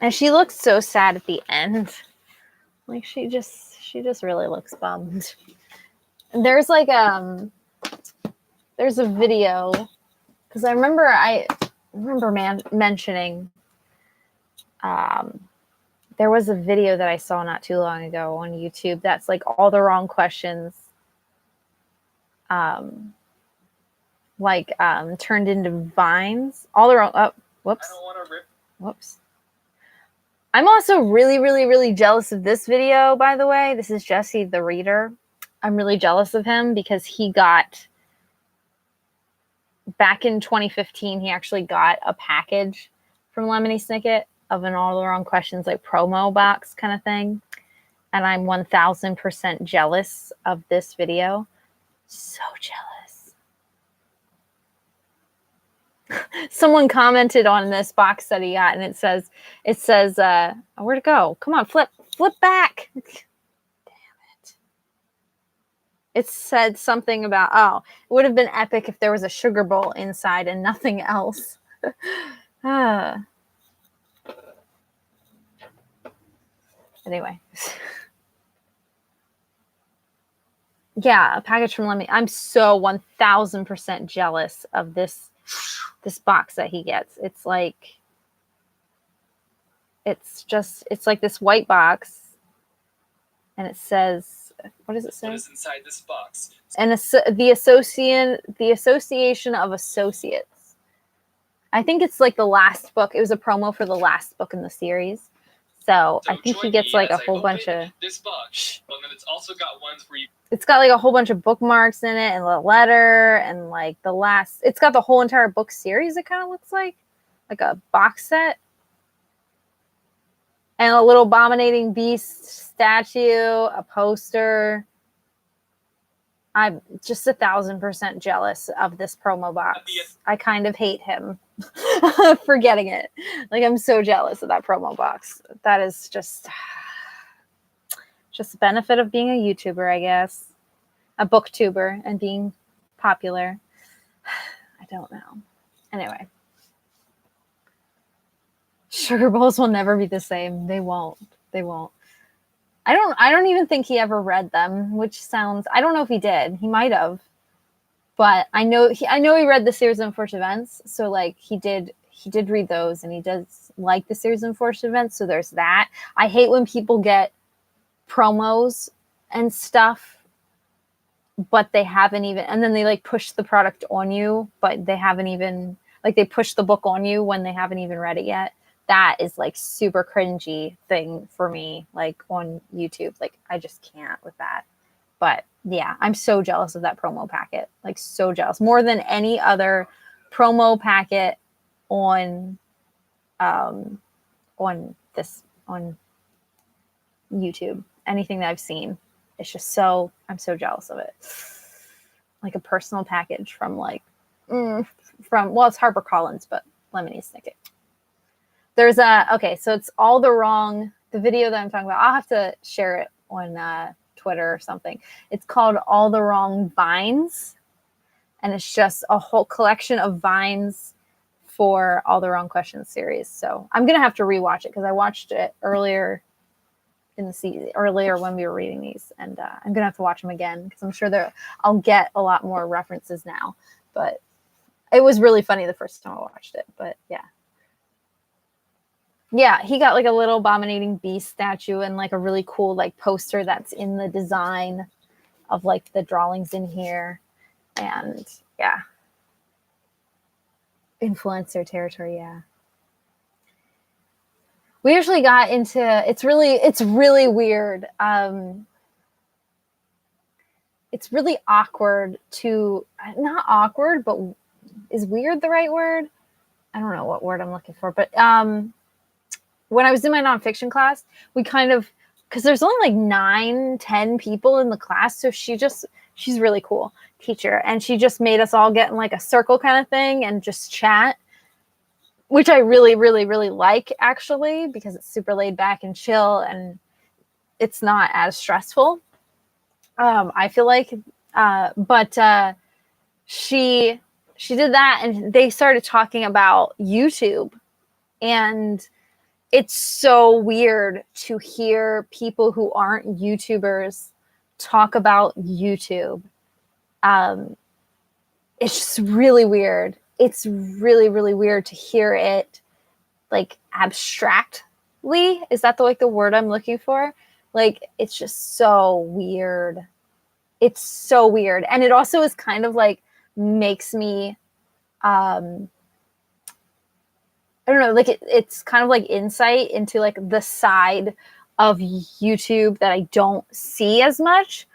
And she looks so sad at the end. Like she just really looks bummed. There's like there's a video because I remember mentioning there was a video that I saw not too long ago on YouTube that's like all the wrong questions turned into vines. All the wrong whoops. I don't want to rip. Whoops. I'm also really, really, really jealous of this video, by the way. This is Jesse the Reader. I'm really jealous of him because he got, back in 2015, he actually got a package from Lemony Snicket of an All the Wrong Questions like promo box kind of thing. And I'm 1000% jealous of this video. So jealous. Someone commented on this box that he got, and it says, where'd it go? Come on, flip back. Damn it. It said something about, it would have been epic if there was a sugar bowl inside and nothing else. Anyway. Yeah, a package from Lemmy. I'm so 1000% jealous of this box that he gets. It's like, it's like this white box, and it says, what does it say? What is inside this box? And the Association of Associates. I think it's like the last book. It was a promo for the last book in the series. So I think he gets like a whole bunch of this box. But then it's also got ones where it's got like a whole bunch of bookmarks in it and a letter and like it's got the whole entire book series. It kind of looks like a box set and a little Abominating Beast statue, a poster. I'm just 1000% jealous of this promo box. I kind of hate him for getting it. Like, I'm so jealous of that promo box. That is just the benefit of being a YouTuber, I guess. A booktuber and being popular. I don't know. Anyway. Sugar bowls will never be the same. They won't. I don't even think he ever read them, which sounds, I don't know if he did. He might have. But I know he read the series of Unforced Events. So like he did read those, and he does like the series of Unforced Events. So there's that. I hate when people get promos and stuff, but they haven't even, and then they like push the product on you, but they haven't even, like, they push the book on you when they haven't even read it yet. That is like super cringy thing for me, like on YouTube. Like, I just can't with that. But yeah, I'm so jealous of that promo packet. Like, so jealous. More than any other promo packet on YouTube. Anything that I've seen. It's just I'm so jealous of it. Like a personal package from it's HarperCollins, but Lemony Snicket. There's so it's All the Wrong, the video that I'm talking about. I'll have to share it on Twitter or something. It's called All the Wrong Vines, and it's just a whole collection of vines for All the Wrong Questions series. So I'm gonna have to rewatch it because I watched it earlier in the season, earlier when we were reading these, and I'm gonna have to watch them again because I'm sure I'll get a lot more references now. But it was really funny the first time I watched it. But yeah, he got like a little Abominating Beast statue and like a really cool like poster that's in the design of like the drawings in here. And yeah, influencer territory. Yeah, we usually got into, it's really weird. It's really awkward to, not awkward, but is weird the right word? I don't know what word I'm looking for, but when I was in my nonfiction class, we kind of, because there's only like 9-10 people in the class, so she's really cool teacher, and she just made us all get in like a circle kind of thing and just chat, which I really, really, really like, actually, because it's super laid back and chill, and it's not as stressful. I feel like, but she did that, and they started talking about YouTube, and it's so weird to hear people who aren't YouTubers talk about YouTube. It's just really weird. It's really, really weird to hear it like abstract Is that the word I'm looking for? Like, it's just so weird. It's so weird. And it also is kind of like makes me I don't know, like it's kind of like insight into like the side of YouTube that I don't see as much.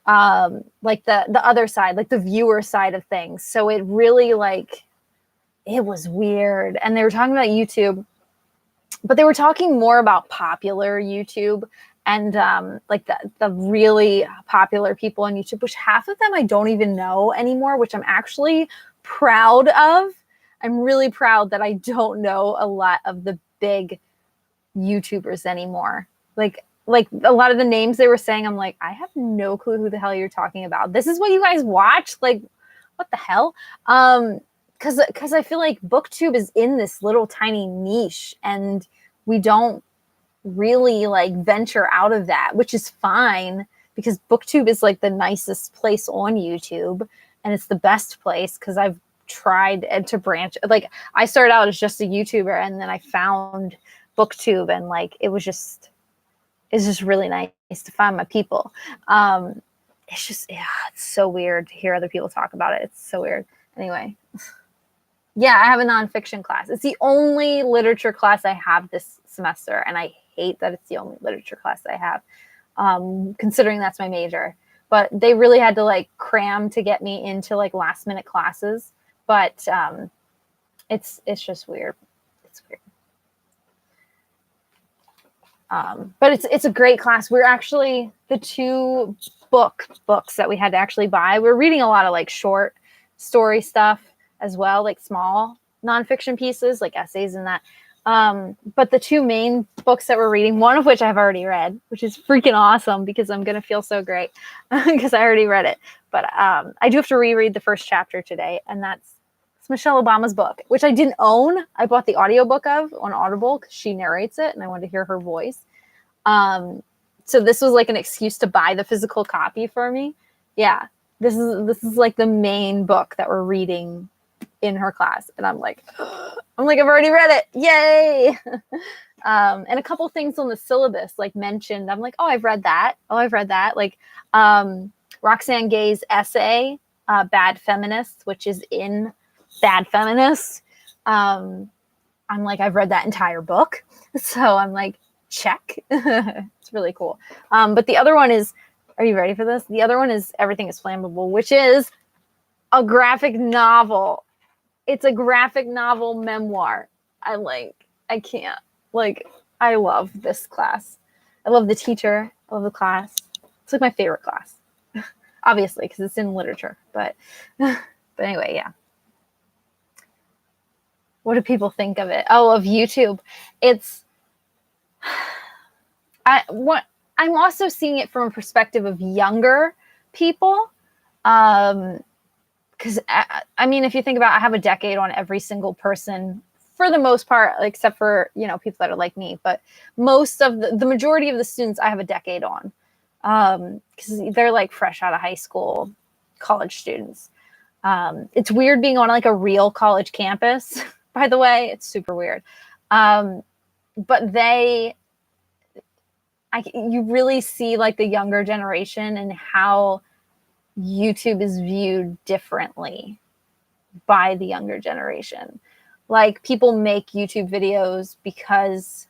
Like the other side, like the viewer side of things. So it really like it was weird. And they were talking about YouTube, but they were talking more about popular YouTube and like the really popular people on YouTube, which half of them I don't even know anymore, which I'm actually proud of. I'm really proud that I don't know a lot of the big YouTubers anymore. Like a lot of the names they were saying, I'm like, I have no clue who the hell you're talking about. This is what you guys watch? Like, what the hell? Because I feel like BookTube is in this little tiny niche, and we don't really like venture out of that, which is fine because BookTube is like the nicest place on YouTube, and it's the best place because I've tried to branch. Like I started out as just a YouTuber, and then I found BookTube, and like it's just really nice to find my people. It's just it's so weird to hear other people talk about it. It's so weird. Anyway, yeah, I have a nonfiction class. It's the only literature class I have this semester, and I hate that it's the only literature class I have, considering that's my major. But they really had to like cram to get me into like last minute classes. But it's just weird. It's weird. But it's a great class. We're actually the two books that we had to actually buy. We're reading a lot of like short story stuff as well, like small nonfiction pieces, like essays and that. But the two main books that we're reading, one of which I've already read, which is freaking awesome because I'm gonna feel so great because I already read it. But I do have to reread the first chapter today, and that's Michelle Obama's book, which I didn't own. I bought the audiobook of on Audible because she narrates it and I wanted to hear her voice. So this was like an excuse to buy the physical copy for me. Yeah, this is like the main book that we're reading in her class, and I'm like I've already read it, yay. And a couple things on the syllabus like mentioned, I'm like, I've read that, like Roxane Gay's essay, Bad Feminists, which is in Bad Feminists. I'm like, I've read that entire book, so I'm like, check. It's really cool. But the other one is, are you ready for this? The other one is Everything is Flammable, which is a graphic novel. It's a graphic novel memoir. I can't. Like, I love this class. I love the teacher. I love the class. It's like my favorite class, obviously, because it's in literature. But anyway, yeah. What do people think of it? Oh, of YouTube. I'm also seeing it from a perspective of younger people. Because I mean, if you think about it, I have a decade on every single person for the most part, except for, people that are like me. But most of the majority of the students I have a decade on, because they're like fresh out of high school, college students. It's weird being on like a real college campus, by the way. It's super weird. But you really see like the younger generation and how YouTube is viewed differently by the younger generation. Like, people make YouTube videos because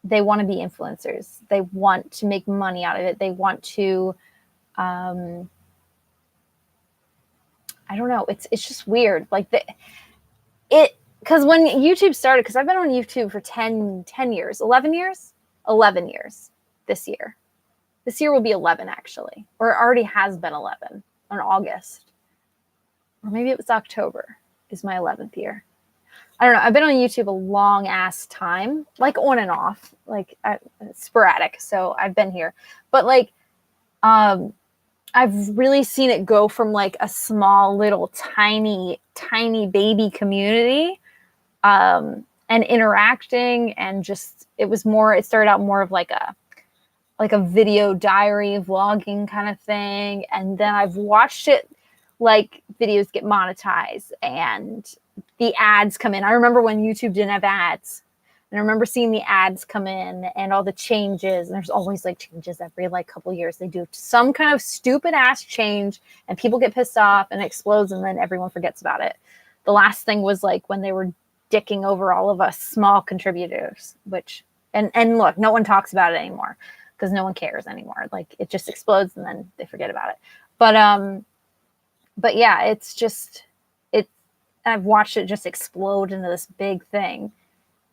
they want to be influencers. They want to make money out of it. They want to, I don't know. It's just weird. Like because when YouTube started, because I've been on YouTube for 10 years, 11 years, 11 years this year. This year will be 11, actually, or it already has been 11 on August. Or maybe it was October is my 11th year. I don't know. I've been on YouTube a long ass time, like on and off, like sporadic. So I've been here, but like, I've really seen it go from like a small little tiny baby community, and interacting, and just, it started out more of like a video diary vlogging kind of thing. And then I've watched it, like, videos get monetized and the ads come in. I remember when YouTube didn't have ads. And I remember seeing the ads come in and all the changes. And there's always like changes every like couple years. They do some kind of stupid ass change and people get pissed off and it explodes and then everyone forgets about it. The last thing was like when they were dicking over all of us small contributors, which, and look, no one talks about it anymore because no one cares anymore. Like it just explodes and then they forget about it. But yeah, it's just, I've watched it just explode into this big thing.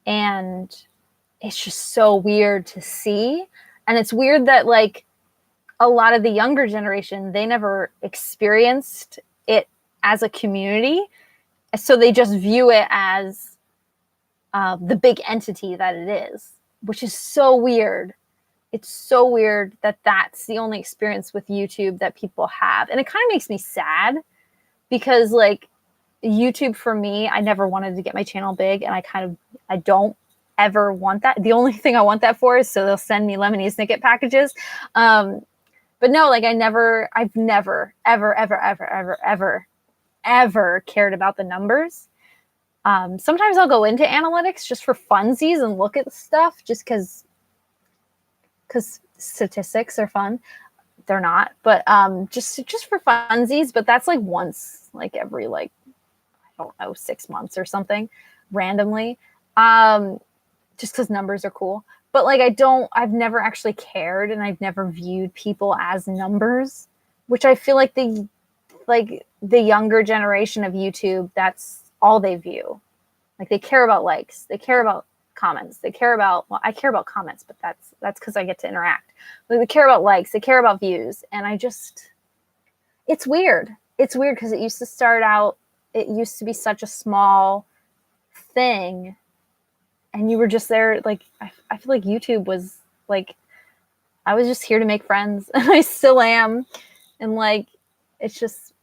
And it's just so weird to see. And it's weird that like a lot of the younger generation, they never experienced it as a community. So they just view it as the big entity that it is, which is so weird. It's so weird that that's the only experience with YouTube that people have. And it kind of makes me sad because like YouTube for me, I never wanted to get my channel big and I don't ever want that. The only thing I want that for is so they'll send me Lemony Snicket packages. But no, like I've never, ever cared about the numbers. Sometimes I'll go into analytics just for funsies and look at stuff just because statistics are fun. They're not, but just for funsies. But that's like once, like every like, I don't know, 6 months or something randomly. Just because numbers are cool. But like I've never actually cared and I've never viewed people as numbers, which I feel like the younger generation of YouTube, that's all they view. Like they care about likes, they care about comments, they care about, well, I care about comments, but that's because I get to interact. Like they care about likes, they care about views. And it's weird. It's weird because it used to be such a small thing. And you were just there, like, I feel like YouTube was, like, I was just here to make friends, and I still am. And, like, it's just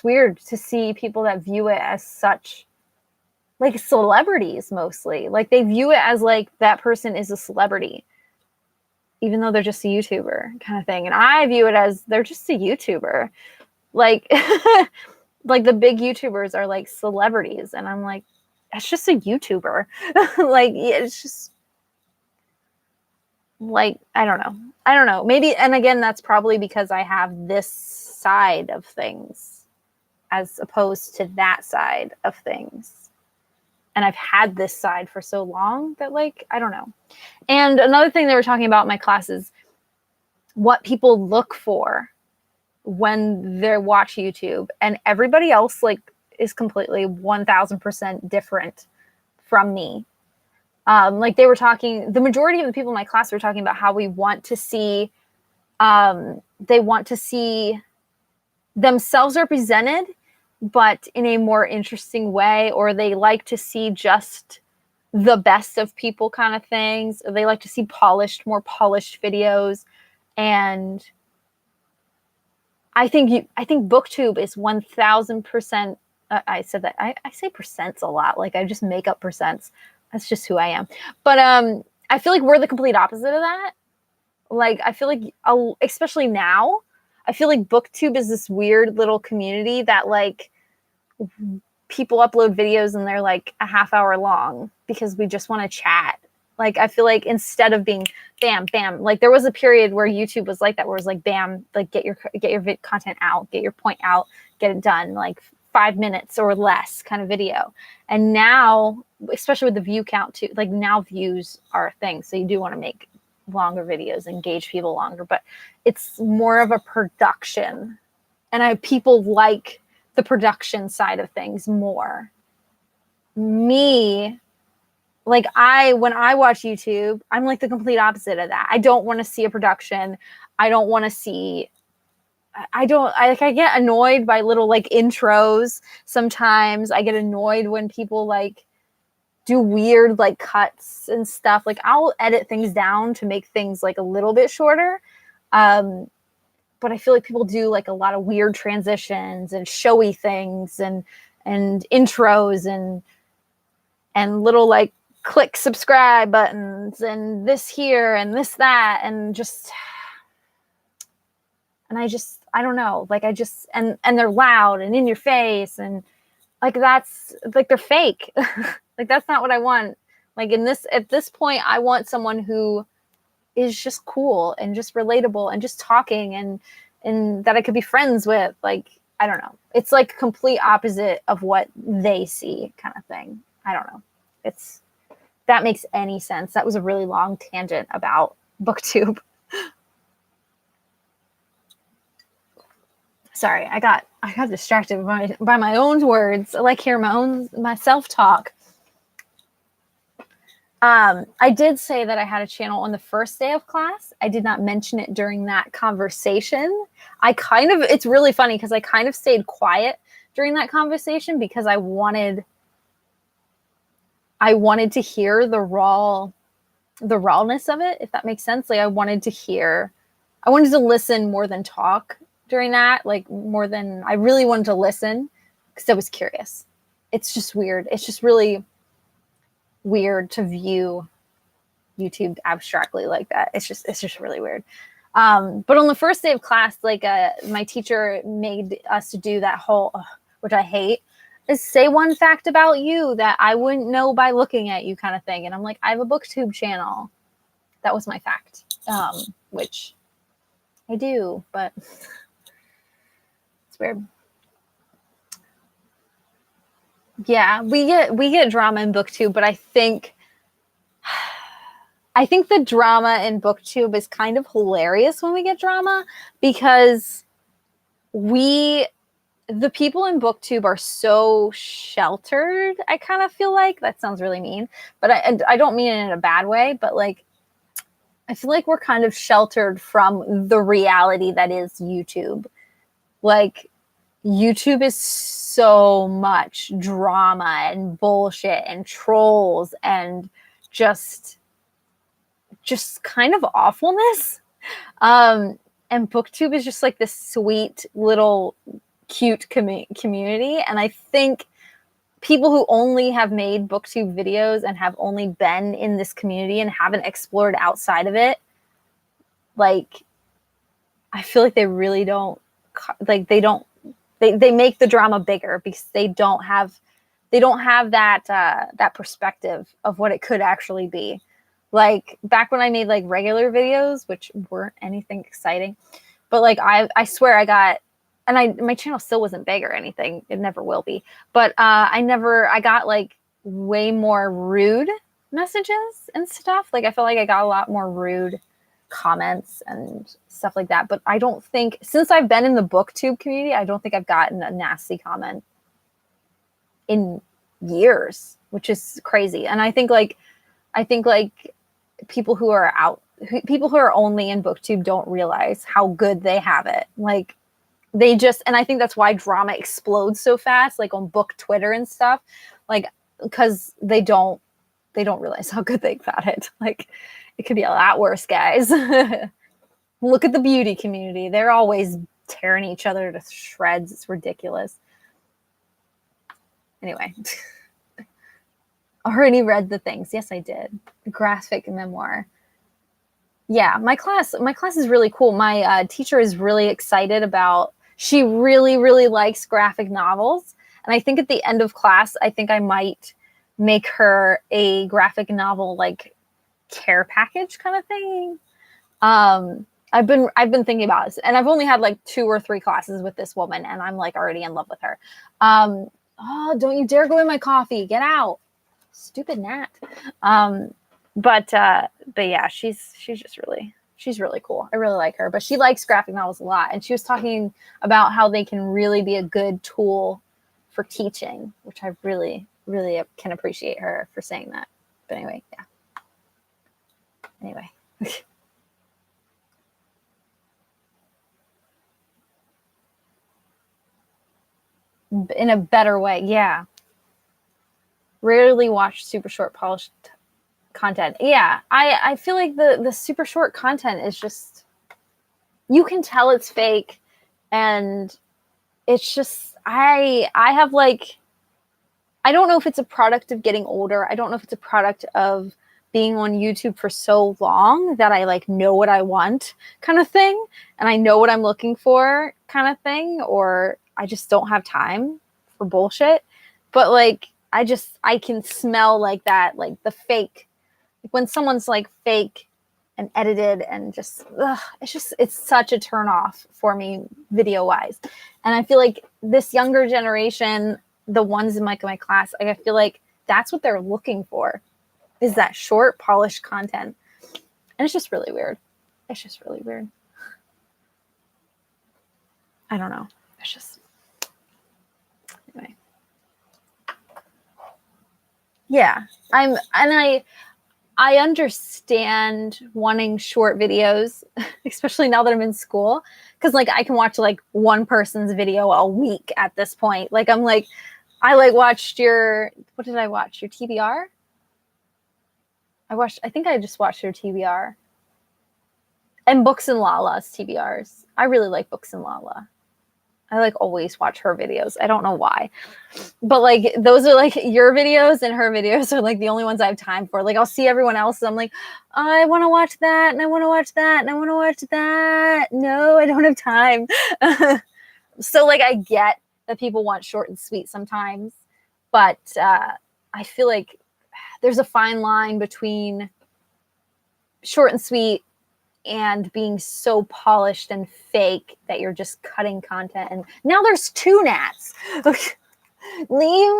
weird to see people that view it as such, like, celebrities, mostly. Like, they view it as, like, that person is a celebrity, even though they're just a YouTuber kind of thing. And I view it as they're just a YouTuber. Like, like, the big YouTubers are, like, celebrities. And I'm like, that's just a YouTuber. Like, it's just like, I don't know. Maybe, and again, that's probably because I have this side of things as opposed to that side of things. And I've had this side for so long that, like, I don't know. And another thing they were talking about in my class is what people look for when they watch YouTube. And everybody else, like, is completely 1000% different from me. Like they were talking, the majority of the people in my class were talking about how we want to see, they want to see themselves represented, but in a more interesting way, or they like to see just the best of people kind of things. They like to see more polished videos. And I think BookTube is 1000%. I said that I say percents a lot. Like I just make up percents. That's just who I am. But I feel like we're the complete opposite of that. Like I feel like, especially now, I feel like BookTube is this weird little community that like people upload videos and they're like a half hour long because we just want to chat. Like I feel like instead of being bam, bam, like there was a period where YouTube was like that, where it was like bam, like get your content out, get your point out, get it done, like 5 minutes or less kind of video. And now, especially with the view count too, like now views are a thing. So you do want to make longer videos, engage people longer, but it's more of a production. And people like the production side of things more. Me, like when I watch YouTube, I'm like the complete opposite of that. I don't want to see a production. I don't want to see, I get annoyed by little like intros. Sometimes I get annoyed when people like do weird like cuts and stuff. Like I'll edit things down to make things like a little bit shorter. But I feel like people do like a lot of weird transitions and showy things and intros and little like click subscribe buttons and this here and this, that, and I don't know, like and they're loud and in your face and like that's like they're fake. Like that's not what I want Like at this point, I want someone who is just cool and just relatable and just talking and that I could be friends with. Like, I don't know. It's like complete opposite of what they see kind of thing. I don't know. It's that makes any sense. That was a really long tangent about BookTube. Sorry, I got distracted by my own words. I like hear my self-talk. I did say that I had a channel on the first day of class. I did not mention it during that conversation. It's really funny because I kind of stayed quiet during that conversation because I wanted to hear the rawness of it, if that makes sense. Like I wanted to listen more than talk during that, like more than I really wanted to listen because I was curious. It's just weird. It's just really weird to view YouTube abstractly like that. It's just really weird. But on the first day of class, like my teacher made us to do that whole, which I hate, is say one fact about you that I wouldn't know by looking at you kind of thing. And I'm like, I have a BookTube channel. That was my fact, which I do, but it's weird. Yeah, we get drama in BookTube, but I think the drama in BookTube is kind of hilarious when we get drama because the people in BookTube are so sheltered. I kind of feel like that sounds really mean, but I don't mean it in a bad way, but like I feel like we're kind of sheltered from the reality that is YouTube. Like YouTube is so much drama and bullshit and trolls and just kind of awfulness. And BookTube is just like this sweet little cute community. And I think people who only have made BookTube videos and have only been in this community and haven't explored outside of it, like, I feel like they really don't, like, they make the drama bigger because they don't have that perspective of what it could actually be. Like back when I made like regular videos, which weren't anything exciting, but like I swear I got, and my channel still wasn't big or anything. It never will be. But I got like way more rude messages and stuff. Like I felt like I got a lot more rude comments and stuff like that. But I don't think, since I've been in the BookTube community, I don't think I've gotten a nasty comment in years, which is crazy. And I think like people who are only in BookTube don't realize how good they have it. Like and I think that's why drama explodes so fast, like on book Twitter and stuff, like, because they don't realize how good they got it. Like it could be a lot worse, guys. Look at the beauty community. They're always tearing each other to shreds. It's ridiculous. Anyway. Already read the things. Yes, I did. Graphic memoir. Yeah, my class is really cool. My teacher is really excited about, she really, really likes graphic novels. And I think at the end of class, I think I might make her a graphic novel, like, care package kind of thing. I've been thinking about this, and I've only had like 2 or 3 classes with this woman, and I'm like already in love with her. Oh, don't you dare go in my coffee. Get out. Stupid gnat. But yeah, she's really cool. I really like her, but she likes graphic novels a lot. And she was talking about how they can really be a good tool for teaching, which I really, really can appreciate her for saying that. But anyway, yeah. Anyway. In a better way. Yeah. Rarely watch super short polished content. Yeah, I feel like the super short content is just, you can tell it's fake, and it's just, I have like, I don't know if it's a product of getting older. I don't know if it's a product of being on YouTube for so long that I like know what I want kind of thing, and I know what I'm looking for kind of thing, or I just don't have time for bullshit. But like, I can smell like that, like the fake, like when someone's like fake and edited and just, it's such a turn off for me video wise. And I feel like this younger generation, the ones in my class, like, I feel like that's what they're looking for, is that short, polished content. And it's just really weird. It's just really weird. I don't know. It's just, anyway. Yeah. I understand wanting short videos, especially now that I'm in school, because like I can watch like one person's video a week at this point. Like I'm like, I like watched what did I watch? Your TBR? I think I just watched your TBR. And Books and Lala's TBRs. I really like Books and Lala. I like always watch her videos. I don't know why. But like those are like your videos, and her videos are like the only ones I have time for. Like I'll see everyone else and I'm like, oh, I want to watch that, and I want to watch that, and I want to watch that. No, I don't have time. So like I get that people want short and sweet sometimes, but I feel like there's a fine line between short and sweet and being so polished and fake that you're just cutting content. And now there's two Nats. leave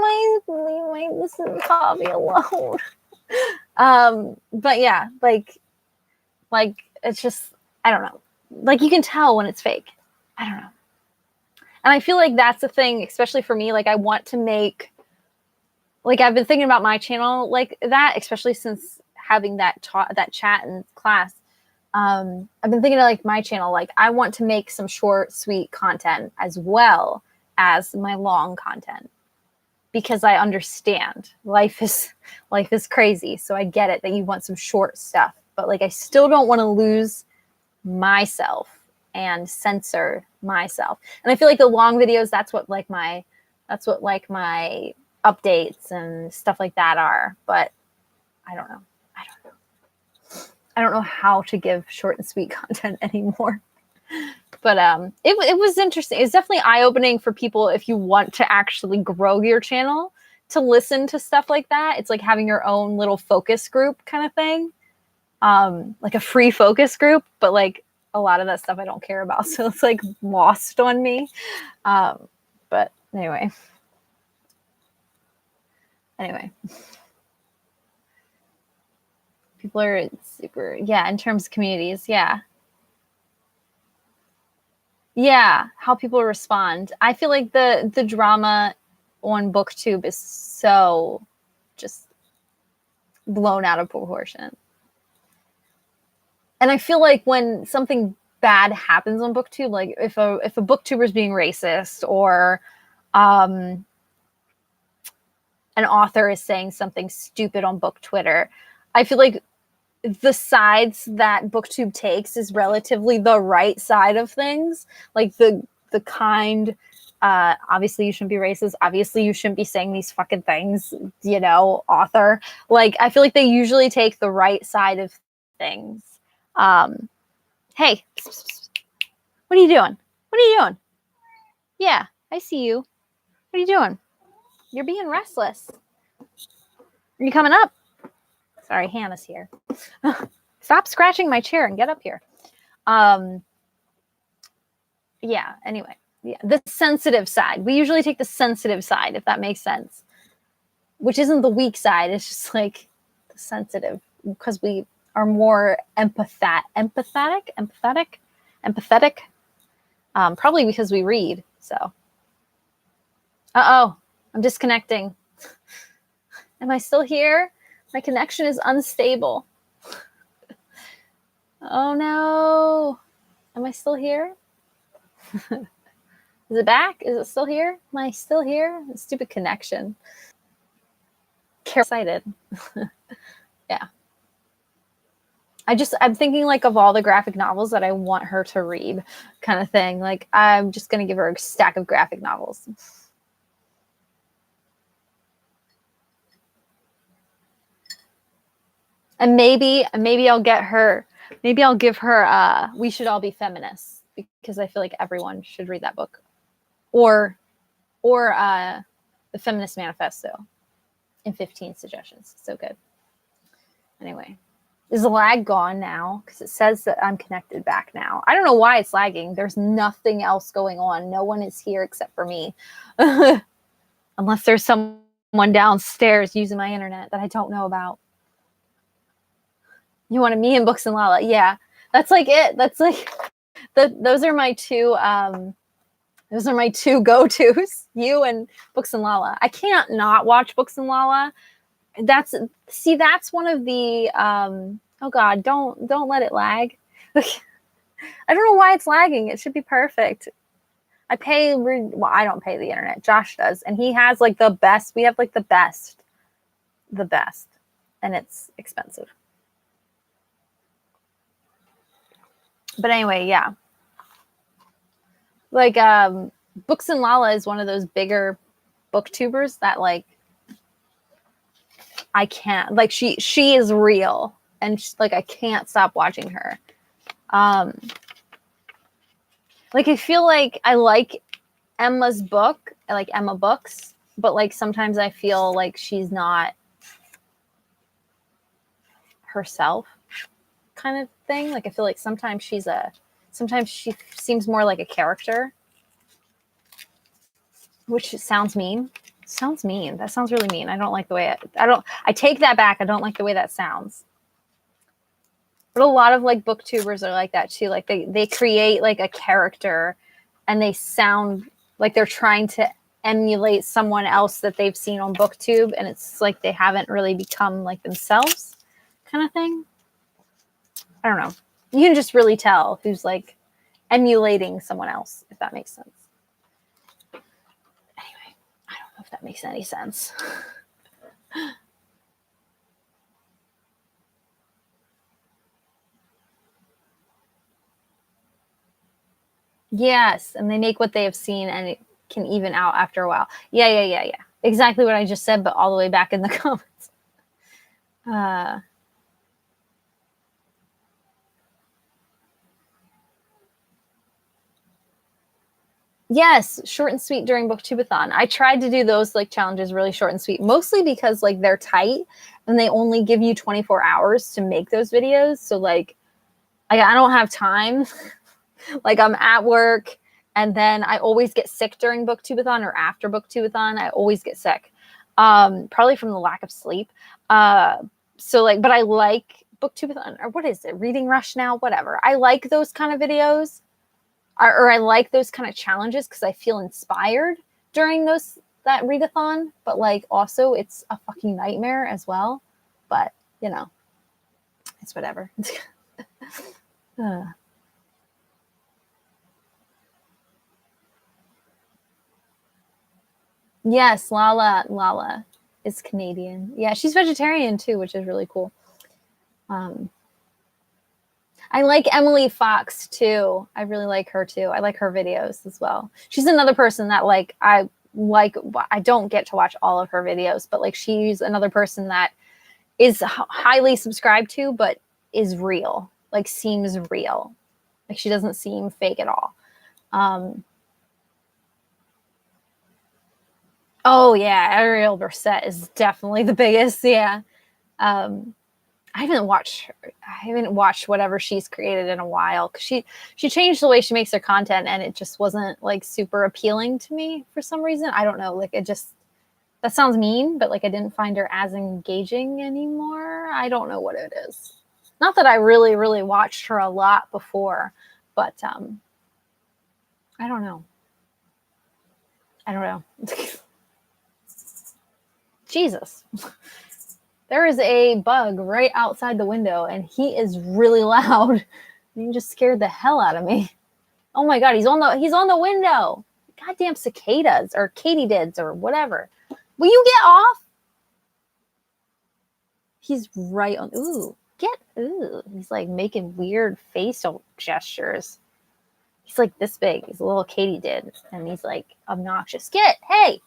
my listen hobby alone. But yeah, like it's just, I don't know. Like you can tell when it's fake. I don't know. And I feel like that's the thing, especially for me. Like I want to make, like I've been thinking about my channel like that, especially since having that chat in class. I've been thinking of like my channel, like I want to make some short, sweet content as well as my long content, because I understand life is crazy. So I get it that you want some short stuff, but like I still don't want to lose myself and censor myself. And I feel like the long videos, that's what my updates and stuff like that are. But I don't know. I don't know how to give short and sweet content anymore. But it was interesting. It's definitely eye-opening for people if you want to actually grow your channel, to listen to stuff like that. It's like having your own little focus group kind of thing. Like a free focus group, but like a lot of that stuff I don't care about. So it's like lost on me. But anyway. People are super, yeah, in terms of communities, yeah. Yeah, how people respond. I feel like the drama on BookTube is so just blown out of proportion. And I feel like when something bad happens on BookTube, like if a BookTuber is being racist, or an author is saying something stupid on Book Twitter, I feel like the sides that BookTube takes is relatively the right side of things. Like the kind, obviously you shouldn't be racist. Obviously you shouldn't be saying these fucking things, you know, author. Like, I feel like they usually take the right side of things. Hey, what are you doing? What are you doing? Yeah, I see you. What are you doing? You're being restless. Are you coming up? Sorry, Hannah's here. Stop scratching my chair and get up here. Yeah, anyway. Yeah, the sensitive side. We usually take the sensitive side, if that makes sense. Which isn't the weak side. It's just like the sensitive, because we are more empathetic. Probably because we read. So. Uh-oh, I'm disconnecting. Am I still here? My connection is unstable. Oh no. Am I still here? Is it back? Is it still here? Am I still here? Stupid connection. Excited. Yeah. I'm thinking like of all the graphic novels that I want her to read, kind of thing. Like I'm just going to give her a stack of graphic novels. And maybe I'll get her, maybe I'll give her We Should All Be Feminists, because I feel like everyone should read that book. Or The Feminist Manifesto. in 15 suggestions. So good. Anyway, is the lag gone now? Because it says that I'm connected back now. I don't know why it's lagging. There's nothing else going on. No one is here except for me. Unless there's someone downstairs using my internet that I don't know about. You wanted me and Books and Lala. Yeah, that's like it. That's like those are my two go-tos. You and Books and Lala. I can't not watch Books and Lala. That's one of the oh god, don't let it lag. I don't know why it's lagging. It should be perfect. I don't pay the internet. Josh does, and he has like the best. We have like the best, and it's expensive. But anyway, yeah. Like Books and Lala is one of those bigger booktubers that like I can't, like she is real, and like I can't stop watching her. Like I feel like I like Emma's book, I like Emma Books, but like sometimes I feel like she's not herself kind of thing. Like I feel like sometimes she seems more like a character, which sounds mean. Sounds mean. That sounds really mean. I don't like the way I take that back. I don't like the way that sounds. But a lot of like booktubers are like that too. Like they create like a character and they sound like they're trying to emulate someone else that they've seen on BookTube, and it's like they haven't really become like themselves kind of thing. I don't know. You can just really tell who's like emulating someone else, if that makes sense. Anyway, I don't know if that makes any sense. Yes, and they make what they have seen, and it can even out after a while. Yeah. Exactly what I just said, but all the way back in the comments. Yes, short and sweet during Booktubeathon. I tried to do those like challenges really short and sweet, mostly because like they're tight and they only give you 24 hours to make those videos. So like I don't have time. Like I'm at work, and then I always get sick during Booktubeathon or after Booktubeathon. I always get sick, probably from the lack of sleep. So like, but I like Booktubeathon, or what is it? Reading Rush now, whatever. I like those kind of videos. Or I like those kind of challenges because I feel inspired during that readathon, but like also it's a fucking nightmare as well. But you know, it's whatever. Yes, Lala is Canadian. Yeah, she's vegetarian too, which is really cool. I like Emily Fox too. I really like her too. I like her videos as well. She's another person that like I don't get to watch all of her videos, but like she's another person that is highly subscribed to, but is real, like seems real. Like she doesn't seem fake at all. Oh yeah, Ariel Brissett is definitely the biggest. Yeah. I haven't watched whatever she's created in a while, because she changed the way she makes her content, and it just wasn't like super appealing to me for some reason. I don't know, like that sounds mean, but like I didn't find her as engaging anymore. I don't know what it is. Not that I really, really watched her a lot before, but I don't know. Jesus. There is a bug right outside the window, and he is really loud. He just scared the hell out of me. Oh my god, he's on the window. Goddamn cicadas or katydids or whatever. Will you get off? He's right on. He's like making weird facial gestures. He's like this big. He's a little katydid, and he's like obnoxious. Hey.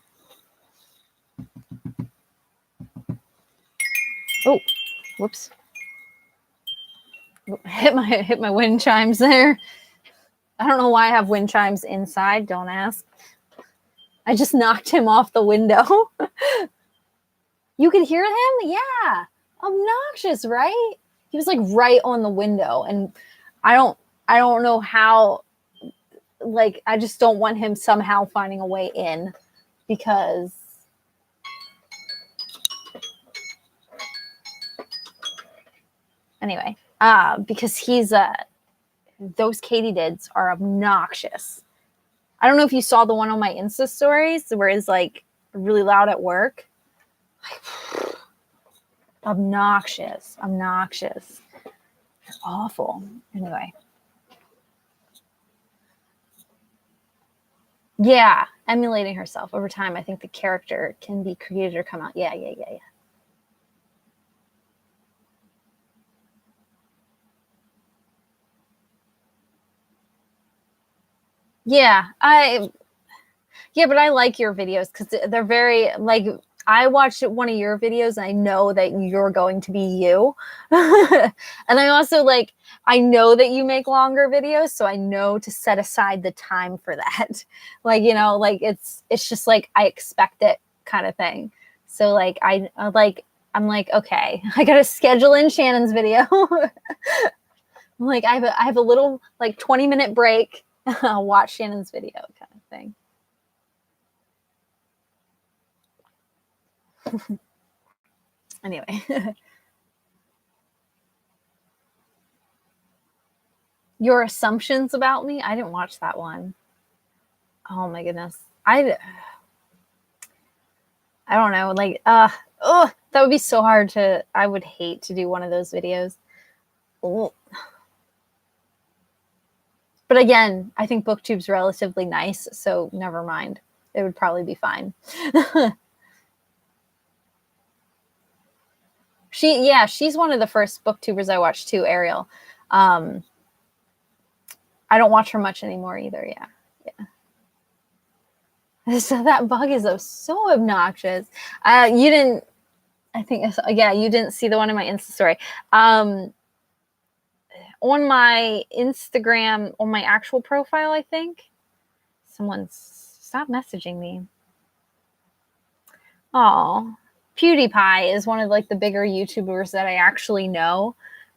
Oh, whoops. Hit my wind chimes there. I don't know why I have wind chimes inside. Don't ask. I just knocked him off the window. You could hear him? Yeah. Obnoxious, right? He was like right on the window, and I don't know how, like, I just don't want him somehow finding a way in, because anyway, because he's those katydids are obnoxious. I don't know if you saw the one on my Insta stories where it's like really loud at work. Obnoxious. Awful. Anyway. Yeah, emulating herself over time. I think the character can be created or come out. Yeah. Yeah, but I like your videos because they're very, like, I watched one of your videos and I know that you're going to be you. And I also, like, I know that you make longer videos, so I know to set aside the time for that. Like, you know, like it's just like I expect it kind of thing. So like I'm like, okay, I gotta schedule in Shannon's video. Like I have a little like 20-minute break. I'll watch Shannon's video kind of thing. Anyway. Your Assumptions About Me? I didn't watch that one. Oh my goodness. I don't know. Like, that would be so hard to, I would hate to do one of those videos. Ugh. But again, I think BookTube's relatively nice, so never mind. It would probably be fine. She's one of the first booktubers I watched too, Ariel. I don't watch her much anymore either. Yeah. So that bug is so obnoxious. You didn't, I think, yeah, you didn't see the one in my Insta story. On my Instagram, on my actual profile, I think stop messaging me. Oh, PewDiePie is one of like the bigger YouTubers that I actually know.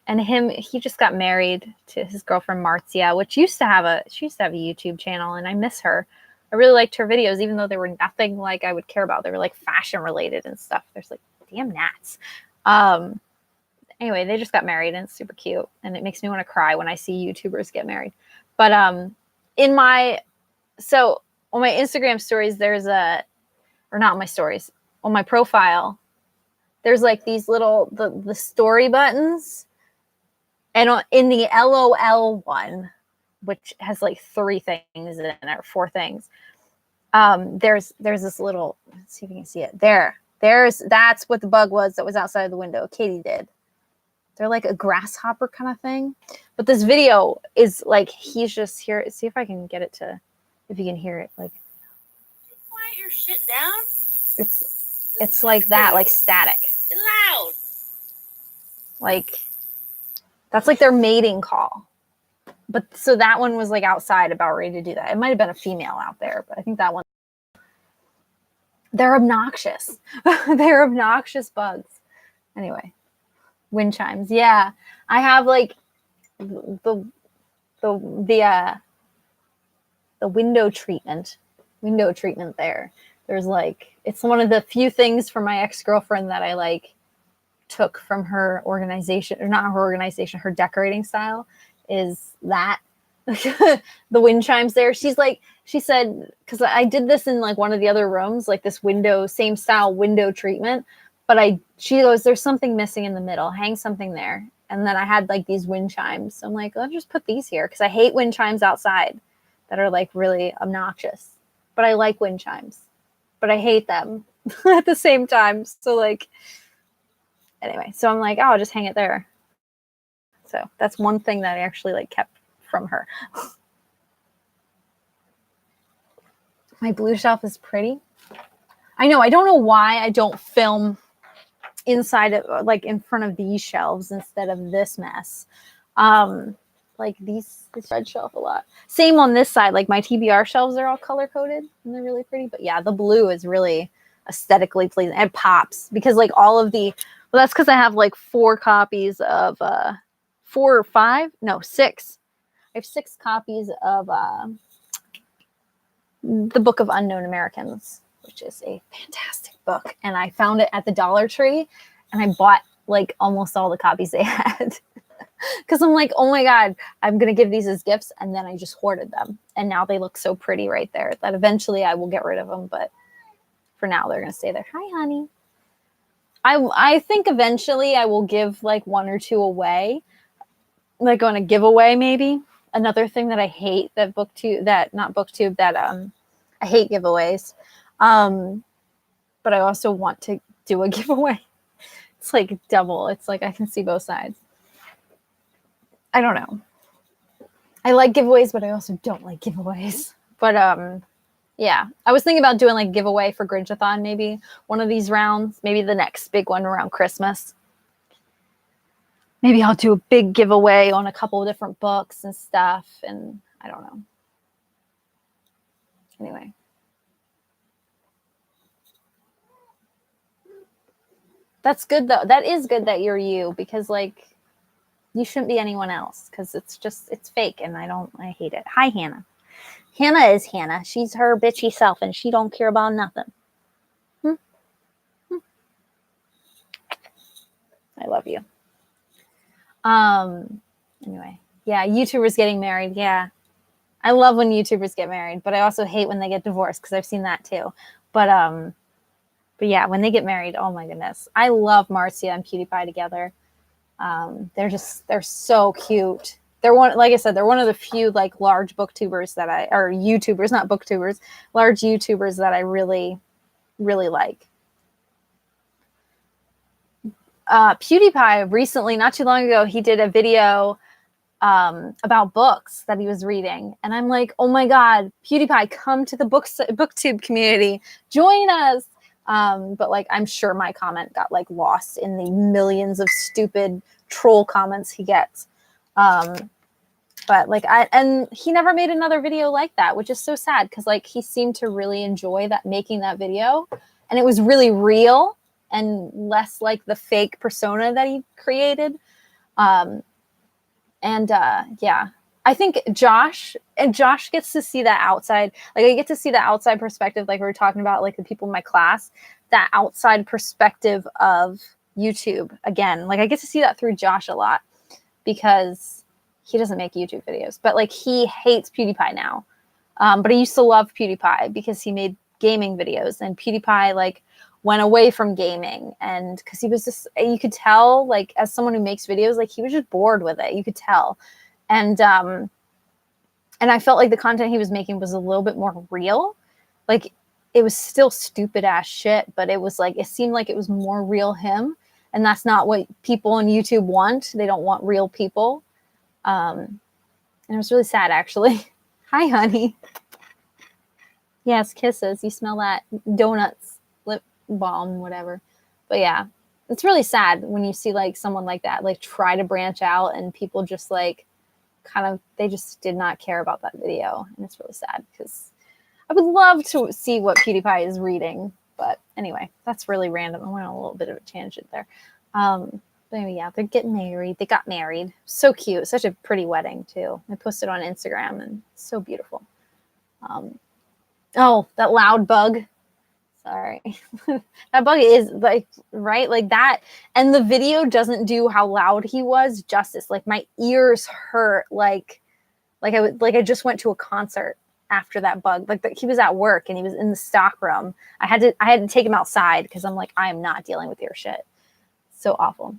And he just got married to his girlfriend Marzia, which she used to have a YouTube channel, and I miss her. I really liked her videos, even though they were nothing like I would care about. They were like fashion related and stuff. There's like, damn gnats. Anyway, they just got married and it's super cute. And it makes me want to cry when I see YouTubers get married. But on my Instagram stories, or not my stories, on my profile, there's like these little, the story buttons. And in the LOL one, which has like 3 things in it, or 4 things, there's this little, let's see if you can see it. That's what the bug was that was outside of the window. Katydid. They're like a grasshopper kind of thing. But this video is like, he's just here. See if I can get it to, if you can hear it. Like,
quiet your shit down.
It's like that, like static.
It's loud.
Like, that's like their mating call. But so that one was like outside, about ready to do that. It might have been a female out there, but I think that one. They're obnoxious. They're obnoxious bugs. Anyway, wind chimes. Yeah, I have like the window treatment. There. There's like, it's one of the few things from my ex-girlfriend that I like took from her organization, or not her organization, her decorating style, is that the wind chimes there. She said, because I did this in like one of the other rooms, like this window, same style window treatment, but she goes, there's something missing in the middle, hang something there. And then I had like these wind chimes. So I'm like, I'll just put these here, because I hate wind chimes outside that are like really obnoxious, but I like wind chimes, but I hate them at the same time. So like, anyway, so I'm like, oh, I'll just hang it there. So that's one thing that I actually like kept from her. My blue shelf is pretty. I know. I don't know why I don't film inside of, like, in front of these shelves instead of this mess. Like this red shelf a lot. Same on this side. Like my TBR shelves are all color coded and they're really pretty. But yeah, the blue is really aesthetically pleasing. It pops because like all of the, well, that's because I have like 4 copies of 4 or 5, no 6. I have 6 copies of the Book of Unknown Americans, which is a fantastic book. And I found it at the Dollar Tree and I bought like almost all the copies they had. Because I'm like, oh my God, I'm going to give these as gifts. And then I just hoarded them. And now they look so pretty right there that eventually I will get rid of them. But for now, they're going to stay there. Hi, honey. I think eventually I will give like 1 or 2 away, like on a giveaway maybe. Another thing that I hate that I hate giveaways. But I also want to do a giveaway. It's like double. It's like I can see both sides. I don't know. I like giveaways, but I also don't like giveaways. But yeah, I was thinking about doing like a giveaway for Grinchathon, maybe one of these rounds, maybe the next big one around Christmas. Maybe I'll do a big giveaway on a couple of different books and stuff, and I don't know. Anyway. That's good though. That is good that you're you, because like you shouldn't be anyone else, because it's fake and I hate it. Hi, Hannah. Hannah is Hannah. She's her bitchy self and she don't care about nothing. I love you. Anyway, yeah, YouTubers getting married. Yeah. I love when YouTubers get married, but I also hate when they get divorced because I've seen that too. But yeah, when they get married, oh my goodness. I love Marcia and PewDiePie together. They're so cute. Like I said, they're one of the few like large booktubers or YouTubers, not booktubers, large YouTubers that I really, really like. PewDiePie recently, not too long ago, he did a video about books that he was reading. And I'm like, oh my God, PewDiePie, come to the booktube community, join us. But like, I'm sure my comment got like lost in the millions of stupid troll comments he gets. But like, and he never made another video like that, which is so sad. Cause like he seemed to really enjoy making that video, and it was really real and less like the fake persona that he created. Yeah, I think Josh gets to see that outside. Like I get to see the outside perspective, like we were talking about, like the people in my class, that outside perspective of YouTube again. Like I get to see that through Josh a lot because he doesn't make YouTube videos, but like he hates PewDiePie now. But he used to love PewDiePie because he made gaming videos, and PewDiePie like went away from gaming, and because he was just, you could tell, like as someone who makes videos, like he was just bored with it. You could tell. And I felt like the content he was making was a little bit more real. Like it was still stupid ass shit, but it was like, it seemed like it was more real him. And that's not what people on YouTube want. They don't want real people. And it was really sad, actually. Hi, honey. Yes, kisses. You smell that? Donuts, lip balm, whatever. But yeah, it's really sad when you see like someone like that, like try to branch out, and people just like they just did not care about that video. And it's really sad because I would love to see what PewDiePie is reading. But anyway, that's really random. I went on a little bit of a tangent there. But anyway, yeah, they're getting married. They got married. So cute. Such a pretty wedding too. I posted on Instagram and so beautiful. Oh, that loud bug. Sorry. That bug is like, right? Like that. And the video doesn't do how loud he was justice. Like my ears hurt. Like I just went to a concert after that bug. Like he was at work and he was in the stock room. I had to take him outside because I'm like, I am not dealing with your shit. So awful.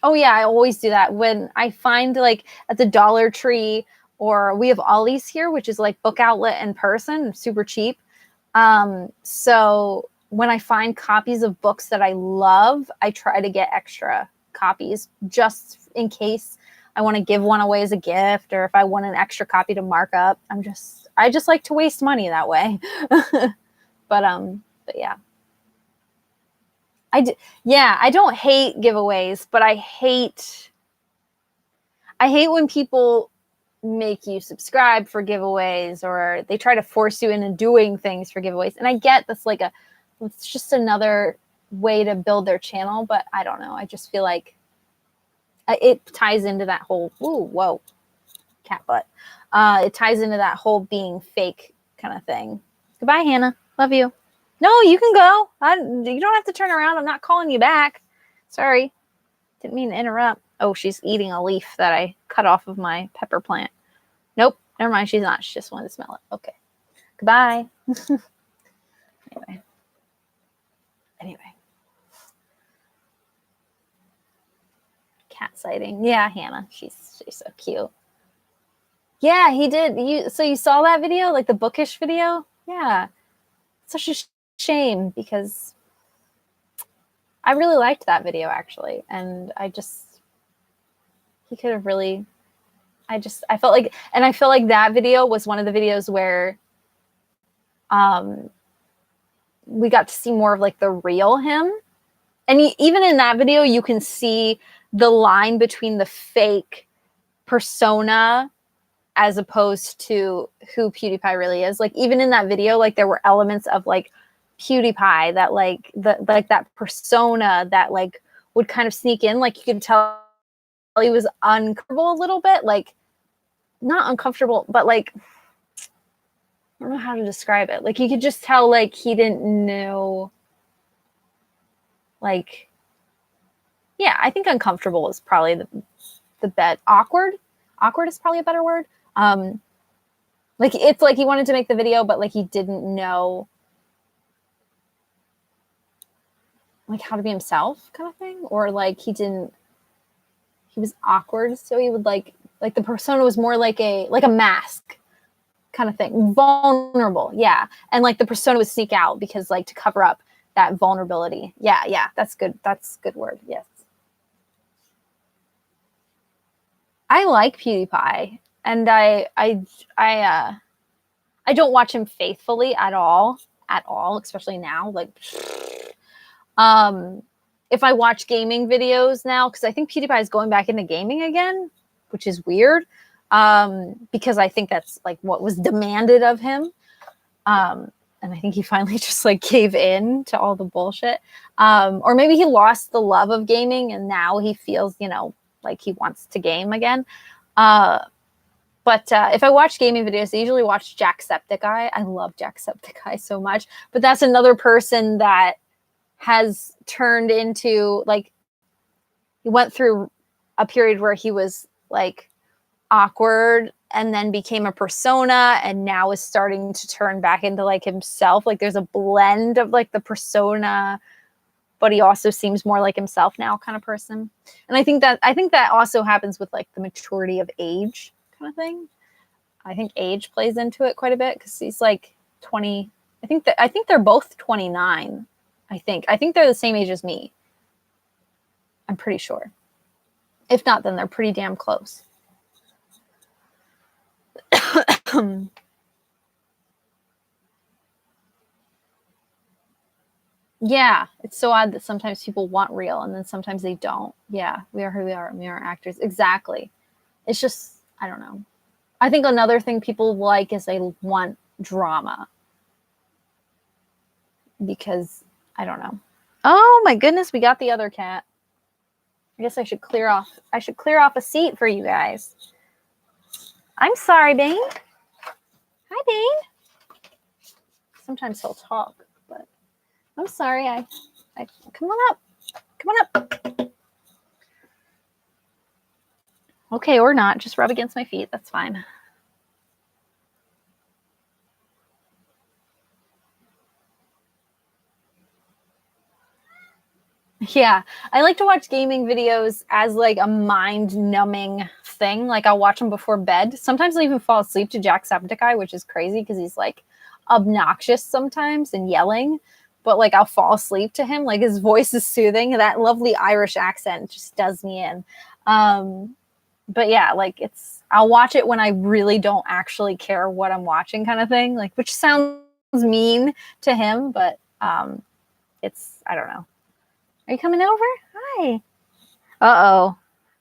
Oh yeah, I always do that when I find like at the Dollar Tree, or we have Ollie's here, which is like book outlet in person, super cheap. So when I find copies of books that I love, I try to get extra copies just in case I want to give one away as a gift, or if I want an extra copy to mark up. I just like to waste money that way. But yeah. I don't hate giveaways, but I hate when people make you subscribe for giveaways, or they try to force you into doing things for giveaways. And I get that's like it's just another way to build their channel, but I don't know. I just feel like it ties into that whole, ooh, whoa, cat butt. It ties into that whole being fake kind of thing. Goodbye, Hannah. Love you. No, you can go. You don't have to turn around. I'm not calling you back. Sorry. Didn't mean to interrupt. Oh, she's eating a leaf that I cut off of my pepper plant. Nope. Never mind. She's not. She just wanted to smell it. Okay. Goodbye. Anyway. Cat sighting. Yeah, Hannah. She's so cute. Yeah, he did. So you saw that video, like the bookish video? Yeah. Such a shame because I really liked that video actually. And he could have really, I felt like, and I feel like that video was one of the videos where we got to see more of like the real him. And even in that video, you can see the line between the fake persona as opposed to who PewDiePie really is. Like even in that video, like there were elements of like PewDiePie that like that persona that like would kind of sneak in. Like you could tell he was uncomfortable a little bit, like not uncomfortable, but like, I don't know how to describe it. Like you could just tell like he didn't know, like, yeah, I think uncomfortable is probably the bet. Awkward is probably a better word. Like it's like he wanted to make the video, but like he didn't know like how to be himself kind of thing. Or like he was awkward. So he would like the persona was more like a mask kind of thing. Vulnerable. Yeah. And like the persona would sneak out because like to cover up that vulnerability. Yeah. That's good. That's a good word. Yes. I like PewDiePie, and I don't watch him faithfully at all, especially now. Like, if I watch gaming videos now, because I think PewDiePie is going back into gaming again, which is weird, because I think that's like what was demanded of him, and I think he finally just like gave in to all the bullshit, or maybe he lost the love of gaming, and now he feels, like he wants to game again. But if I watch gaming videos, I usually watch Jacksepticeye. I love Jacksepticeye so much. But that's another person that has turned into, like, he went through a period where he was, like, awkward and then became a persona and now is starting to turn back into, like, himself. Like, there's a blend of, like, the persona, but he also seems more like himself now kind of person. And I think that also happens with like the maturity of age kind of thing. I think age plays into it quite a bit because he's like 20. I think they're both 29. I think they're the same age as me. I'm pretty sure. If not, then they're pretty damn close. Yeah, it's so odd that sometimes people want real and then sometimes they don't. Yeah, we are who we are. We are actors. Exactly. It's just, I don't know. I think another thing people like is they want drama. Because, I don't know. Oh my goodness, we got the other cat. I guess I should clear off a seat for you guys. I'm sorry, Bane. Hi, Bane. Sometimes he'll talk, but I'm sorry. I come on up. Come on up. Okay, or not. Just rub against my feet. That's fine. Yeah, I like to watch gaming videos as like a mind-numbing thing. Like I'll watch them before bed. Sometimes I'll even fall asleep to Jacksepticeye, which is crazy because he's like obnoxious sometimes and yelling. But like I'll fall asleep to him. Like his voice is soothing. That lovely Irish accent just does me in. But yeah, like I'll watch it when I really don't actually care what I'm watching kind of thing. Like, which sounds mean to him, but I don't know. Are you coming over? Hi. Uh-oh.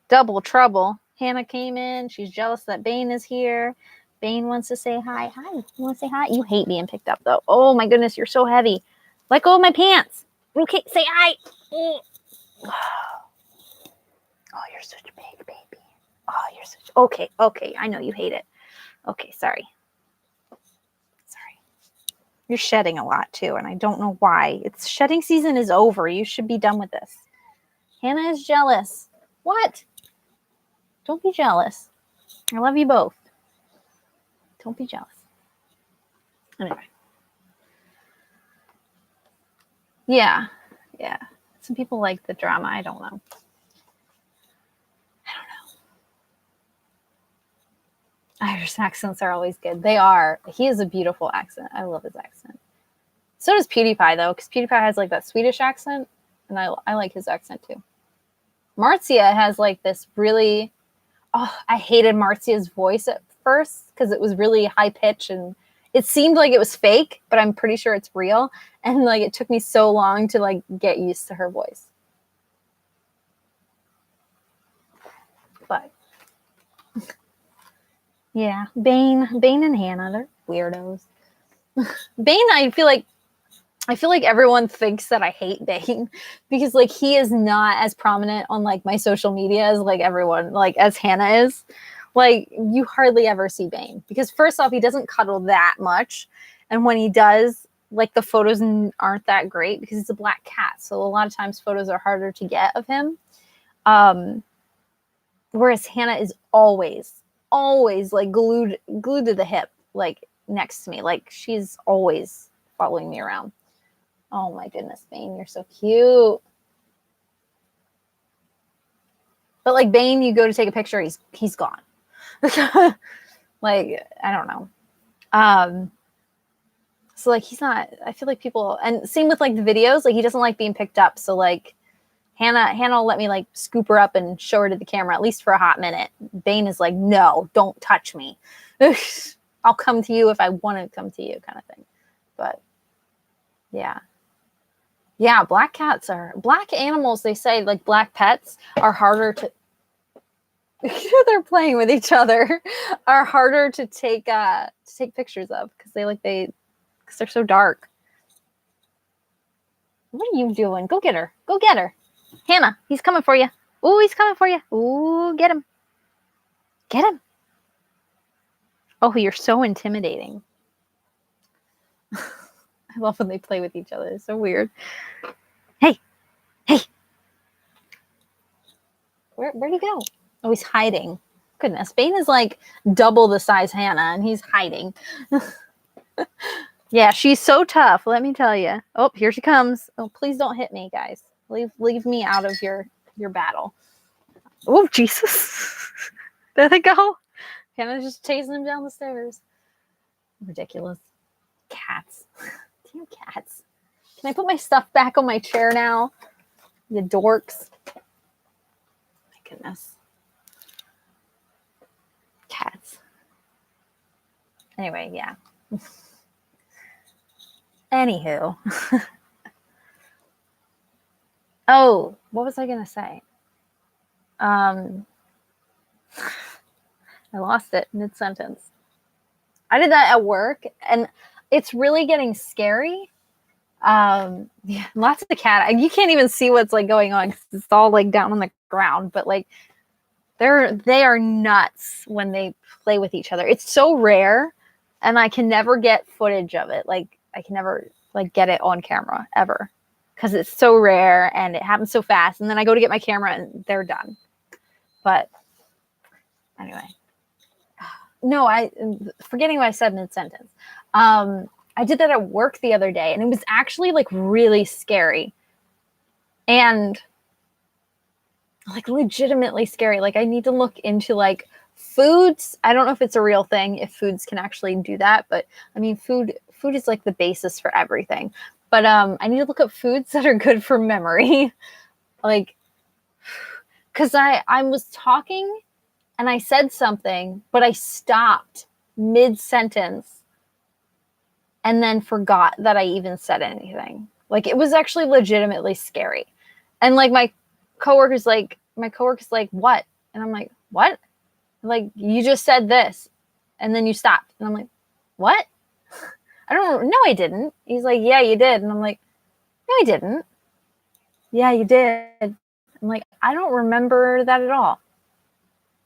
Double trouble. Hannah came in. She's jealous that Bane is here. Bane wants to say hi. Hi. You want to say hi? You hate being picked up, though. Oh, my goodness. You're so heavy. Let go of my pants. Okay. Say hi. Oh, you're such a big baby. Oh, you're such. Okay. Okay. I know you hate it. Okay. Sorry. You're shedding a lot, too, and I don't know why. It's shedding season is over. You should be done with this. Hannah is jealous. What? Don't be jealous. I love you both. Don't be jealous. Anyway. Yeah. Some people like the drama. I don't know. Irish accents are always good. They are. He has a beautiful accent. I love his accent. So does PewDiePie, though, because PewDiePie has like that Swedish accent, and I like his accent, too. Marzia has like this really... Oh, I hated Marzia's voice at first because it was really high pitch and it seemed like it was fake, but I'm pretty sure it's real. And like it took me so long to like get used to her voice. But yeah, Bane and Hannah, they're weirdos. Bane, I feel like everyone thinks that I hate Bane because like he is not as prominent on like my social media as like everyone, like as Hannah is. Like you hardly ever see Bane because first off, he doesn't cuddle that much. And when he does, like the photos aren't that great because he's a black cat. So a lot of times photos are harder to get of him. Whereas Hannah is always like glued to the hip, like next to me. Like she's always following me around. Oh my goodness, Bane, you're so cute. But like Bane, you go to take a picture, he's gone. Like, I don't know. So like he's not, I feel like people, and same with like the videos, like he doesn't like being picked up. So like Hannah will let me like scoop her up and show her to the camera, at least for a hot minute. Bane is like, no, don't touch me. I'll come to you if I want to come to you kind of thing. But yeah, black animals, they say, like black pets are harder to, they're playing with each other, are harder to take pictures of because because they're so dark. What are you doing? Go get her. Hannah, he's coming for you. Ooh, he's coming for you. Ooh, get him. Oh, you're so intimidating. I love when they play with each other. It's so weird. Hey. Where'd he go? Oh, he's hiding. Goodness, Bane is like double the size Hannah, and he's hiding. Yeah, she's so tough, let me tell you. Oh, here she comes. Oh, please don't hit me, guys. Leave me out of your battle. Oh, Jesus. There they go. Hannah's just chasing him down the stairs. Ridiculous. Cats. Damn cats. Can I put my stuff back on my chair now? You dorks. My goodness. Cats. Anyway, yeah. Anywho. Oh, what was I going to say? I lost it mid-sentence. I did that at work, and it's really getting scary. Yeah, lots of cat. You can't even see what's like going on because it's all like down on the ground. But like, they are nuts when they play with each other. It's so rare, and I can never get footage of it. Like, I can never like get it on camera ever because it's so rare and it happens so fast. And then I go to get my camera and they're done. But anyway, no, forgetting what I said mid-sentence. I did that at work the other day, and it was actually like really scary and like legitimately scary. Like I need to look into like foods. I don't know if it's a real thing, if foods can actually do that, but I mean, food is like the basis for everything. But I need to look up foods that are good for memory. Like, because I was talking and I said something, but I stopped mid-sentence and then forgot that I even said anything. Like, it was actually legitimately scary. And like my coworker's like, what? And I'm like, what? Like, you just said this and then you stopped. And I'm like, what? I don't know. I didn't. He's like, yeah, you did. And I'm like, no, I didn't. Yeah, you did. I'm like, I don't remember that at all.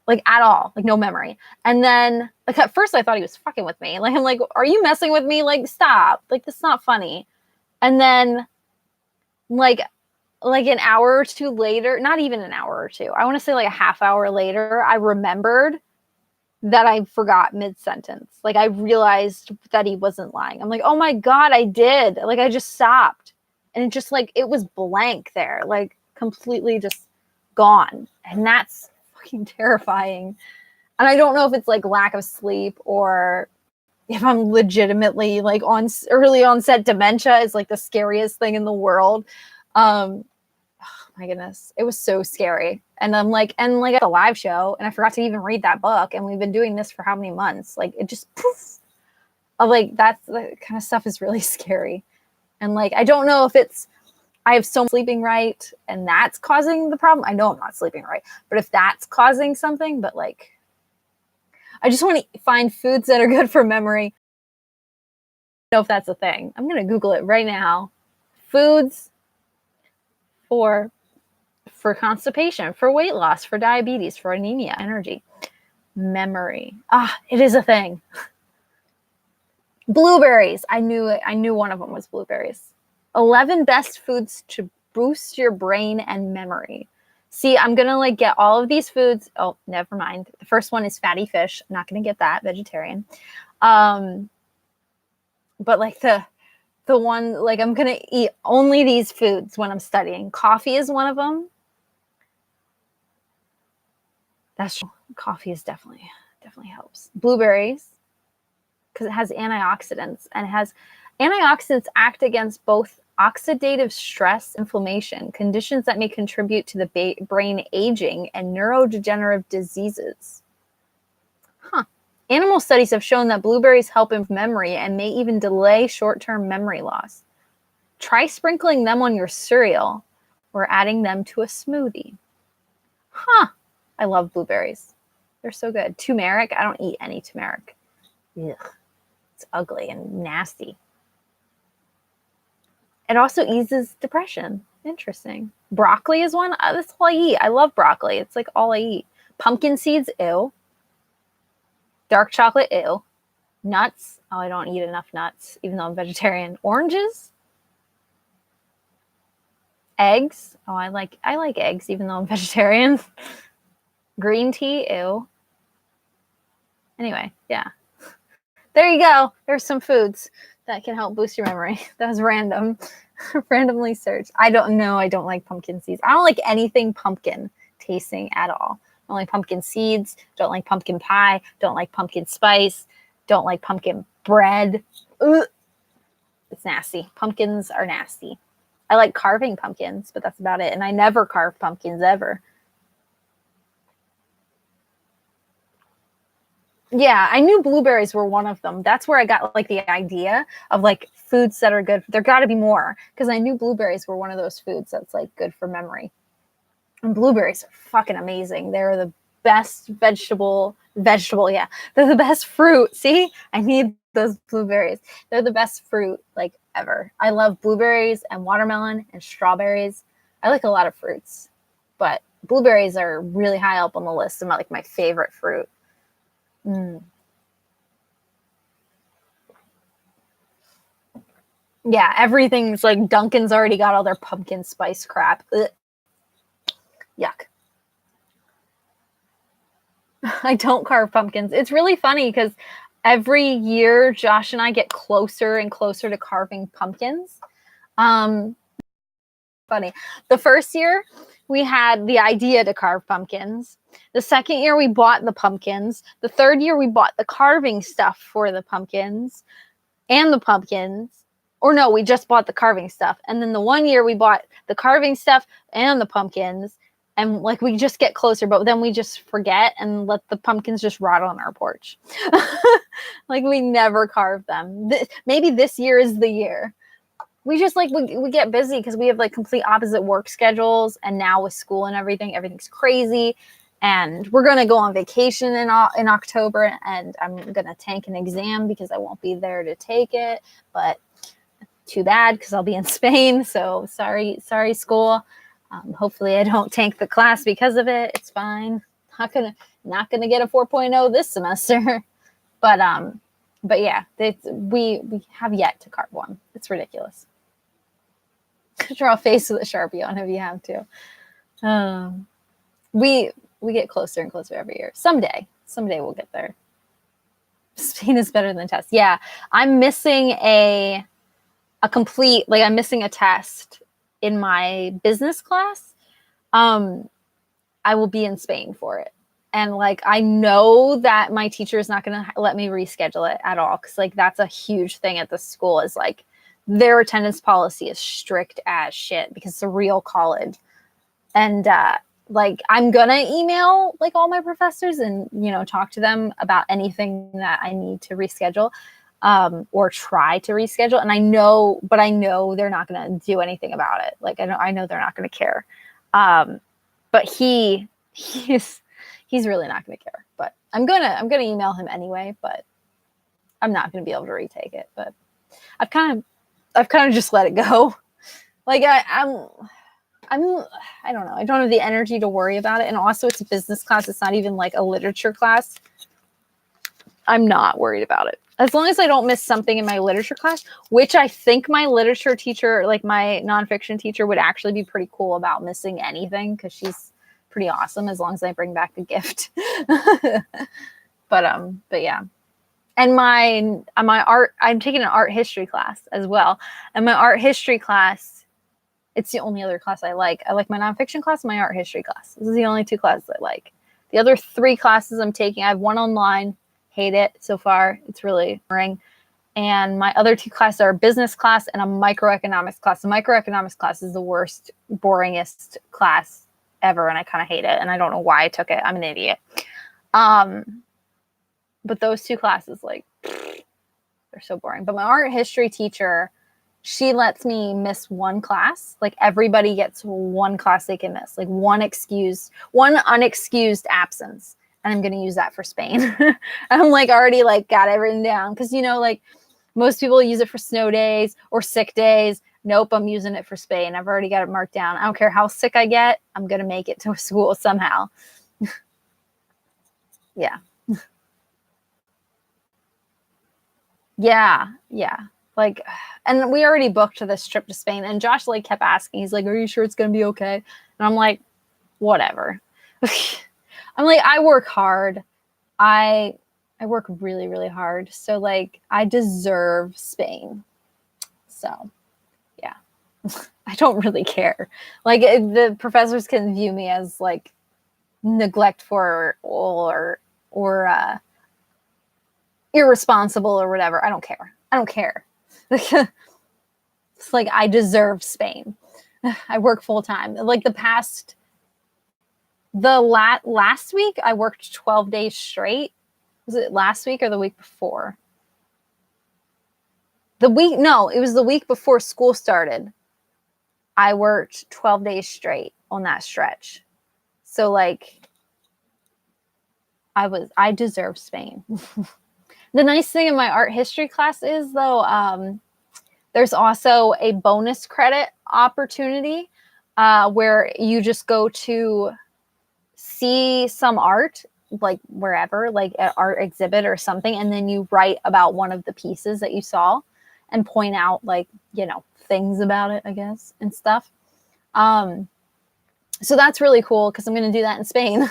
Like, at all. Like, no memory. And then, like, at first I thought he was fucking with me. Like, I'm like, are you messing with me? Like, stop. Like, that's not funny. And then, like an hour or two later, not even an hour or two, I want to say like a half hour later, I remembered that I forgot mid-sentence. Like, I realized that he wasn't lying. I'm like, oh my God, I did. Like, I just stopped. And it just, like, it was blank there. Like, completely just gone. And that's fucking terrifying. And I don't know if it's, like, lack of sleep or if I'm legitimately, like, on early onset dementia is, like, the scariest thing in the world. Oh my goodness. It was so scary. And I'm like, at a live show, and I forgot to even read that book. And we've been doing this for how many months? Like, it just poof. I'm like, that's the kind of stuff is really scary. And like, I don't know if it's, I have so much sleeping right and that's causing the problem. I know I'm not sleeping right, but if that's causing something, but like, I just want to find foods that are good for memory. I don't know if that's a thing. I'm going to Google it right now. Foods for constipation, for weight loss, for diabetes, for anemia, energy, memory. It is a thing. Blueberries. I knew one of them was blueberries. 11 best foods to boost your brain and memory. See, I'm going to like get all of these foods. Oh, never mind. The first one is fatty fish. I'm not going to get that, vegetarian. But like the one, like I'm going to eat only these foods when I'm studying. Coffee is one of them. That's true. Coffee is definitely helps. Blueberries, because it has antioxidants, and antioxidants act against both oxidative stress, inflammation, conditions that may contribute to the brain aging, and neurodegenerative diseases. Animal studies have shown that blueberries help improve memory and may even delay short-term memory loss. Try sprinkling them on your cereal or adding them to a smoothie. I love blueberries. They're so good. Turmeric. I don't eat any turmeric. Ugh. It's ugly and nasty. It also eases depression. Interesting. Broccoli is one. That's all I eat. I love broccoli. It's like all I eat. Pumpkin seeds. Ew. Dark chocolate. Ew. Nuts. Oh, I don't eat enough nuts, even though I'm vegetarian. Oranges. Eggs. Oh, I like eggs, even though I'm vegetarian. Green tea. Ew. Anyway, yeah. There you go. There's some foods that can help boost your memory. That was random. Randomly searched. I don't know. I don't like pumpkin seeds. I don't like anything pumpkin tasting at all. I don't like pumpkin seeds. Don't like pumpkin pie. Don't like pumpkin spice. Don't like pumpkin bread. Ugh. It's nasty. Pumpkins are nasty. I like carving pumpkins, but that's about it. And I never carve pumpkins ever. Yeah, I knew blueberries were one of them. That's where I got like the idea of like foods that are good. There got to be more, because I knew blueberries were one of those foods that's like good for memory. And blueberries are fucking amazing. They're the best vegetable. Yeah, they're the best fruit. See, I need those blueberries. They're the best fruit like ever. I love blueberries and watermelon and strawberries. I like a lot of fruits, but blueberries are really high up on the list of my favorite fruit. Yeah, everything's like Dunkin's already got all their pumpkin spice crap. Ugh. Yuck. I don't carve pumpkins. It's really funny because every year Josh and I get closer and closer to carving pumpkins. Funny. The first year we had the idea to carve pumpkins. The second year we bought the pumpkins. The third year we bought the carving stuff for the pumpkins and the pumpkins. Or no, we just bought the carving stuff. And then the one year we bought the carving stuff and the pumpkins. And like we just get closer, but then we just forget and let the pumpkins just rot on our porch. Like we never carve them. Maybe this year is the year. We just like we get busy because we have like complete opposite work schedules, and now with school and everything, everything's crazy. And we're going to go on vacation in October, and I'm going to tank an exam because I won't be there to take it. But too bad, because I'll be in Spain. So sorry, school. Hopefully I don't tank the class because of it. It's fine. Not gonna get a 4.0 this semester. But yeah, we have yet to carve one. It's ridiculous. Draw a face with a Sharpie on if you have to. We get closer and closer every year. Someday we'll get there. Spain is better than tests. Yeah, I'm missing I'm missing a test in my business class. I will be in Spain for it. And like, I know that my teacher is not going to let me reschedule it at all. Cause like, that's a huge thing at the school, is like their attendance policy is strict as shit because it's a real college. And, like, I'm going to email like all my professors and, talk to them about anything that I need to reschedule. Or try to reschedule. And I know they're not going to do anything about it. Like, I know they're not going to care. But he's really not going to care, but I'm going to email him anyway, but I'm not going to be able to retake it. But I've kind of just let it go. Like I don't know. I don't have the energy to worry about it. And also it's a business class. It's not even like a literature class. I'm not worried about it. As long as I don't miss something in my literature class, which I think my literature teacher, like my nonfiction teacher, would actually be pretty cool about missing anything, because she's pretty awesome as long as I bring back a gift. But yeah. And my art, I'm taking an art history class as well. And my art history class, it's the only other class I like. I like my nonfiction class and my art history class. This is the only two classes I like. The other three classes I'm taking, I have one online. Hate it so far. It's really boring. And my other two classes are a business class and a microeconomics class. The microeconomics class is the worst, boringest class ever, and I kind of hate it. And I don't know why I took it. I'm an idiot. But those two classes, like, they're so boring. But my art history teacher, she lets me miss one class. Like, everybody gets one class they can miss, like one unexcused absence. And I'm going to use that for Spain. I'm like already like got it written down. Cause like most people use it for snow days or sick days. Nope. I'm using it for Spain. I've already got it marked down. I don't care how sick I get. I'm going to make it to a school somehow. Yeah. Yeah. Like, and we already booked this trip to Spain, and Josh like kept asking, he's like, are you sure it's going to be okay? And I'm like, whatever. I'm like, I work hard. I work really, really hard. So like, I deserve Spain. So yeah, I don't really care. Like, the professors can view me as like neglectful or irresponsible or whatever. I don't care. It's like, I deserve Spain. I work full time. Like last week I worked 12 days straight. Was it last week or the week before? It was the week before school started. I worked 12 days straight on that stretch. So like, I deserve Spain. The nice thing in my art history class is though, there's also a bonus credit opportunity where you just go to see some art, like wherever, like an art exhibit or something, and then you write about one of the pieces that you saw and point out like, things about it, I guess, and stuff. So that's really cool, because I'm going to do that in Spain.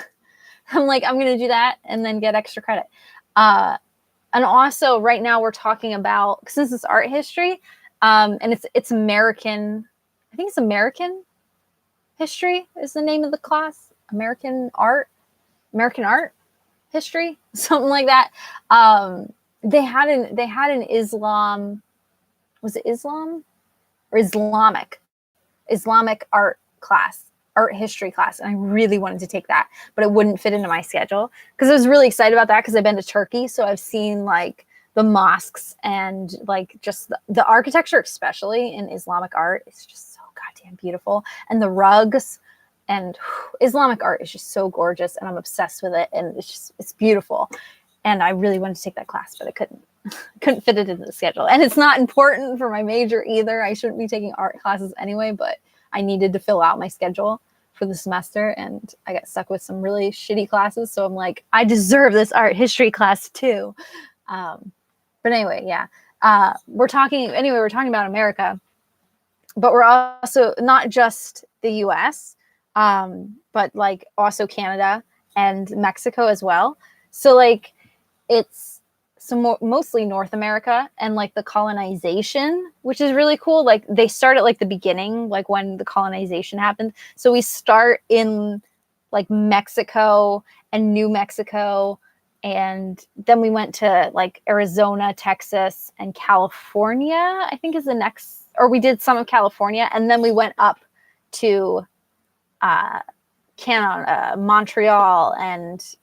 I'm going to do that and then get extra credit. And also right now we're talking about, since it's art history, and it's American, I think it's American history is the name of the class. American art history, something like that. They had an Islam, was it Islam or Islamic art history class. And I really wanted to take that, but it wouldn't fit into my schedule, because I was really excited about that, because I've been to Turkey. So I've seen like the mosques and like just the architecture, especially in Islamic art. It's just so goddamn beautiful. And the rugs, And Islamic art is just so gorgeous, and I'm obsessed with it, and it's beautiful. And I really wanted to take that class, but I couldn't fit it into the schedule. And it's not important for my major either. I shouldn't be taking art classes anyway, but I needed to fill out my schedule for the semester, and I got stuck with some really shitty classes. So I'm like, I deserve this art history class too. But anyway, yeah. We're talking about America, but we're also not just the US, but like also Canada and Mexico as well. So like it's mostly North America, and like the colonization, which is really cool. Like they start at like the beginning, like when the colonization happened. So we start in like Mexico and New Mexico, and then we went to like Arizona, Texas, and California, I think is the next, or we did some of California, and then we went up to Canada, Montreal, and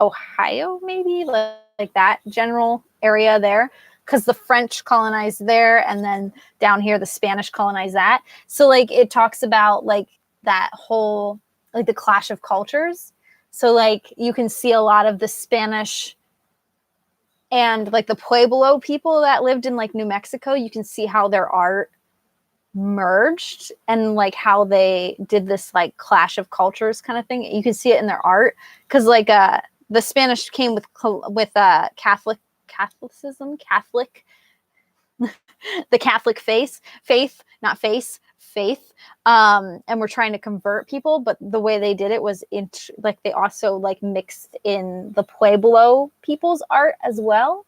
Ohio, maybe like that general area there, because the French colonized there, and then down here the Spanish colonized that. So like it talks about like that whole like the clash of cultures. So like you can see a lot of the Spanish and like the Pueblo people that lived in like New Mexico. You can see how their art merged, and like how they did this like clash of cultures kind of thing. You can see it in their art, because like the Spanish came with Catholicism, the Catholic faith, and we're trying to convert people, but the way they did it was like they also like mixed in the Pueblo people's art as well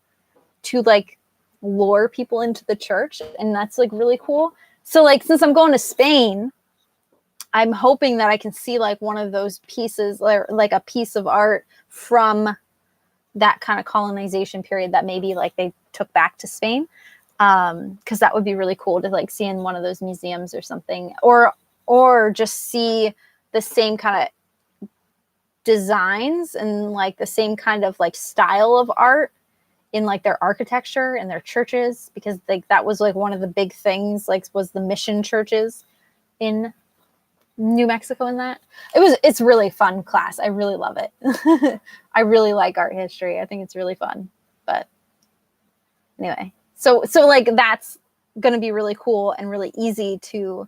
to like lure people into the church, and that's like really cool. So like since I'm going to Spain, I'm hoping that I can see like one of those pieces, or like a piece of art from that kind of colonization period that maybe like they took back to Spain, because that would be really cool to like see in one of those museums or something, or just see the same kind of designs and like the same kind of like style of art in like their architecture and their churches, because like that was like one of the big things, like was the mission churches in New Mexico. In that it's really fun class. I really love it. I really like art history. I think it's really fun. But anyway, so like that's gonna be really cool and really easy to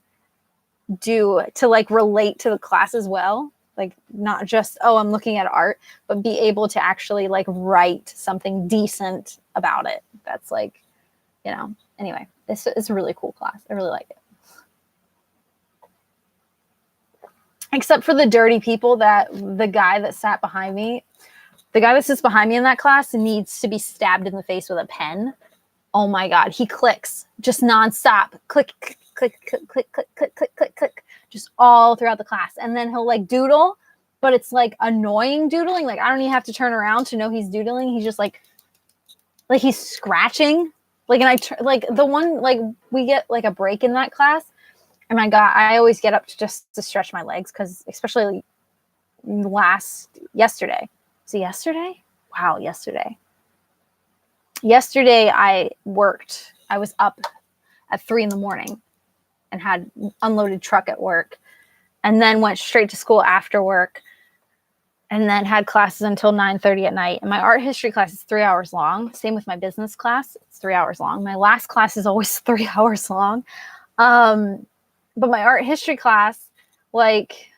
do, to like relate to the class as well. Like not just, oh, I'm looking at art, but be able to actually like write something decent about it. That's like, anyway, it's a really cool class. I really like it. Except for the dirty people, that the guy that sits behind me in that class needs to be stabbed in the face with a pen. Oh my God. He clicks just nonstop. Click, click, click, click, click, click, click, click, click, click, just all throughout the class. And then he'll like doodle, but it's like annoying doodling. Like I don't even have to turn around to know he's doodling. He's just like he's scratching. Like, and like the one, like we get like a break in that class. And I always get up to stretch my legs, because especially yesterday. Was it yesterday? Wow, yesterday. Yesterday I worked. I was up at 3 a.m. and had unloaded truck at work, and then went straight to school after work, and then had classes until 9:30 at night. And my art history class is 3 hours long. Same with my business class. It's 3 hours long. My last class is always 3 hours long. But my art history class, like,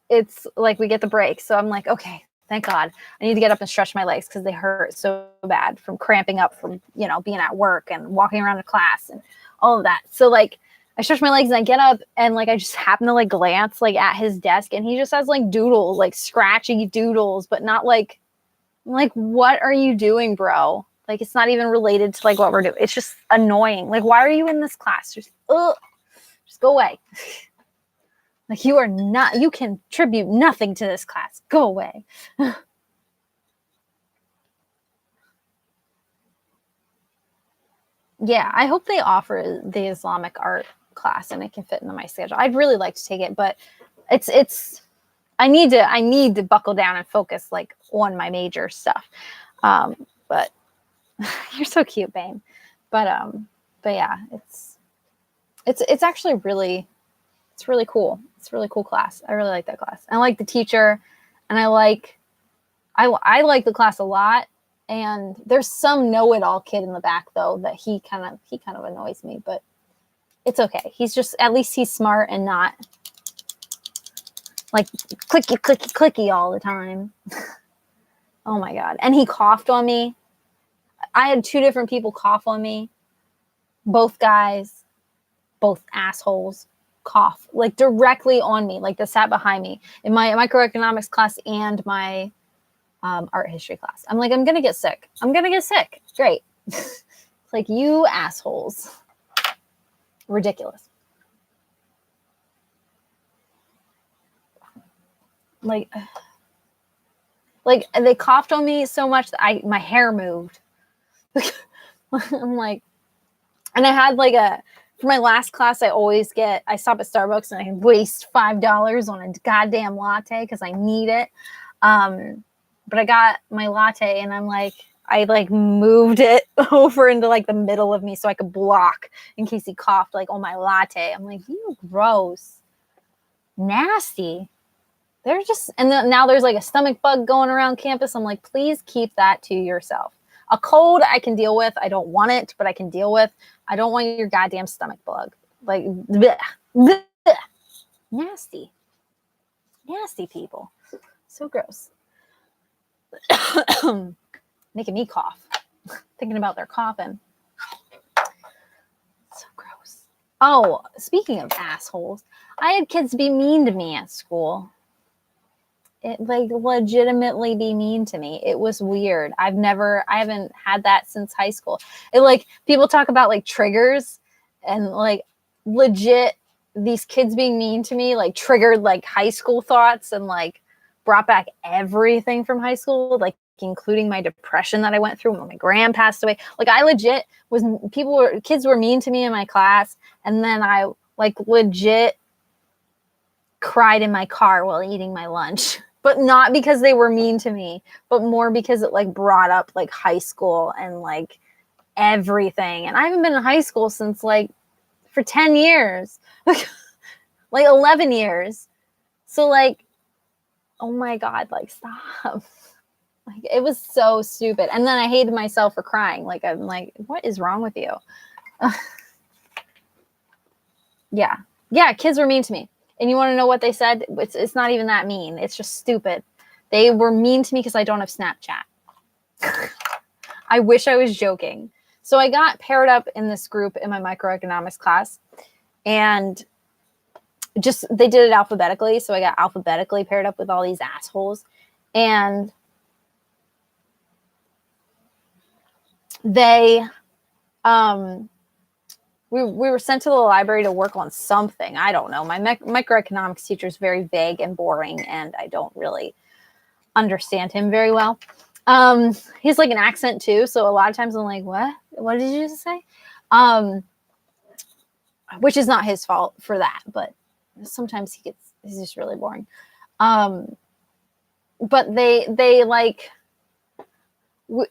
it's like we get the break. So I'm like, okay, thank God. I need to get up and stretch my legs, because they hurt so bad from cramping up from, being at work and walking around the class and all of that. So like I stretch my legs and I get up, and like I just happen to like glance like at his desk, and he just has like doodles, like scratchy doodles, but not like, what are you doing, bro? Like it's not even related to like what we're doing. It's just annoying. Like, why are you in this class? Just go away. Like you contribute nothing to this class. Go away. Yeah, I hope they offer the Islamic art class and it can fit into my schedule. I'd really like to take it, but I need to buckle down and focus like on my major stuff. But you're so cute, babe. But yeah, it's actually really, It's really cool. It's a really cool class. I really like that class. I like the teacher, and I like the class a lot. And there's some know-it-all kid in the back though that he kind of annoys me, but it's okay. He's just, at least he's smart and not like clicky all the time. Oh my God. And he coughed on me. I had 2 different people cough on me. Both guys, both assholes, cough like directly on me, like they sat behind me in my microeconomics class and my art history class. I'm like, I'm gonna get sick. Great. Like, you assholes. Ridiculous. Like they coughed on me so much that my hair moved. I'm like, and I had like for my last class, I stop at Starbucks and I waste $5 on a goddamn latte because I need it. But I got my latte and I moved it over into like the middle of me so I could block in case he coughed like on my latte. I'm like, you gross, nasty. They're just, and then now there's like a stomach bug going around campus. I'm like, please keep that to yourself. A cold I can deal with. I don't want it, but I can deal with. I don't want your goddamn stomach bug. Like, bleh, bleh. Nasty people. So gross. Making me cough. Thinking about their coughing. So gross. Oh, speaking of assholes, I had kids be mean to me at school. It like legitimately be mean to me. It was weird. I haven't had that since high school. It like, people talk about like triggers, and like legit these kids being mean to me like triggered like high school thoughts and like brought back everything from high school, like including my depression that I went through when my grand passed away. Like, I legit kids were mean to me in my class, and then I like legit cried in my car while eating my lunch. But not because they were mean to me, but more because it like brought up like high school and like everything. And I haven't been in high school since like for 10 years, like 11 years. So like, oh my God, like stop. Like, it was so stupid. And then I hated myself for crying. Like, I'm like, what is wrong with you? Yeah. Yeah. Kids were mean to me. And you want to know what they said? It's not even that mean. It's just stupid. They were mean to me because I don't have Snapchat. I wish I was joking. So I got paired up in this group in my microeconomics class, and just, they did it alphabetically. So I got alphabetically paired up with all these assholes. And they, we were sent to the library to work on something. I don't know. My microeconomics teacher is very vague and boring, and I don't really understand him very well. He's like an accent too, so a lot of times I'm like, what did you just say? Which is not his fault for that, but sometimes he's just really boring. But they like,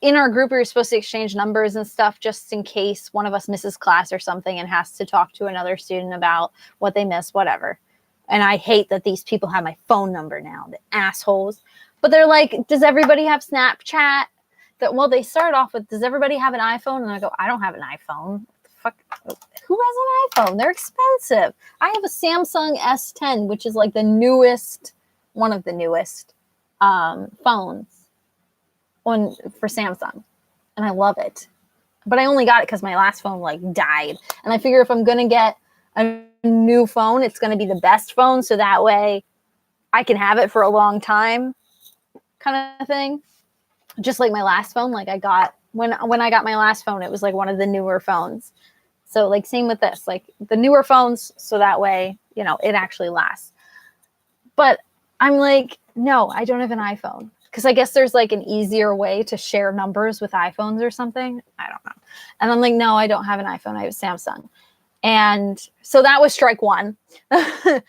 in our group, we were supposed to exchange numbers and stuff just in case one of us misses class or something and has to talk to another student about what they missed, whatever. And I hate that these people have my phone number now, the assholes. But they're like, does everybody have Snapchat? Well, they start off with, does everybody have an iPhone? And I go, I don't have an iPhone. Fuck, who has an iPhone? They're expensive. I have a Samsung S10, which is like the newest, one of the newest phones for Samsung, and I love it. But I only got it because my last phone like died, and I figure if I'm gonna get a new phone, it's gonna be the best phone, so that way I can have it for a long time, kind of thing. Just like my last phone, like I got when I got my last phone, it was like one of the newer phones. So like same with this, like the newer phones, so that way, you know, it actually lasts. But I'm like, no, I don't have an iPhone. Because I guess there's like an easier way to share numbers with iPhones or something. I don't know. And I'm like, no, I don't have an iPhone. I have Samsung. And so that was strike one. And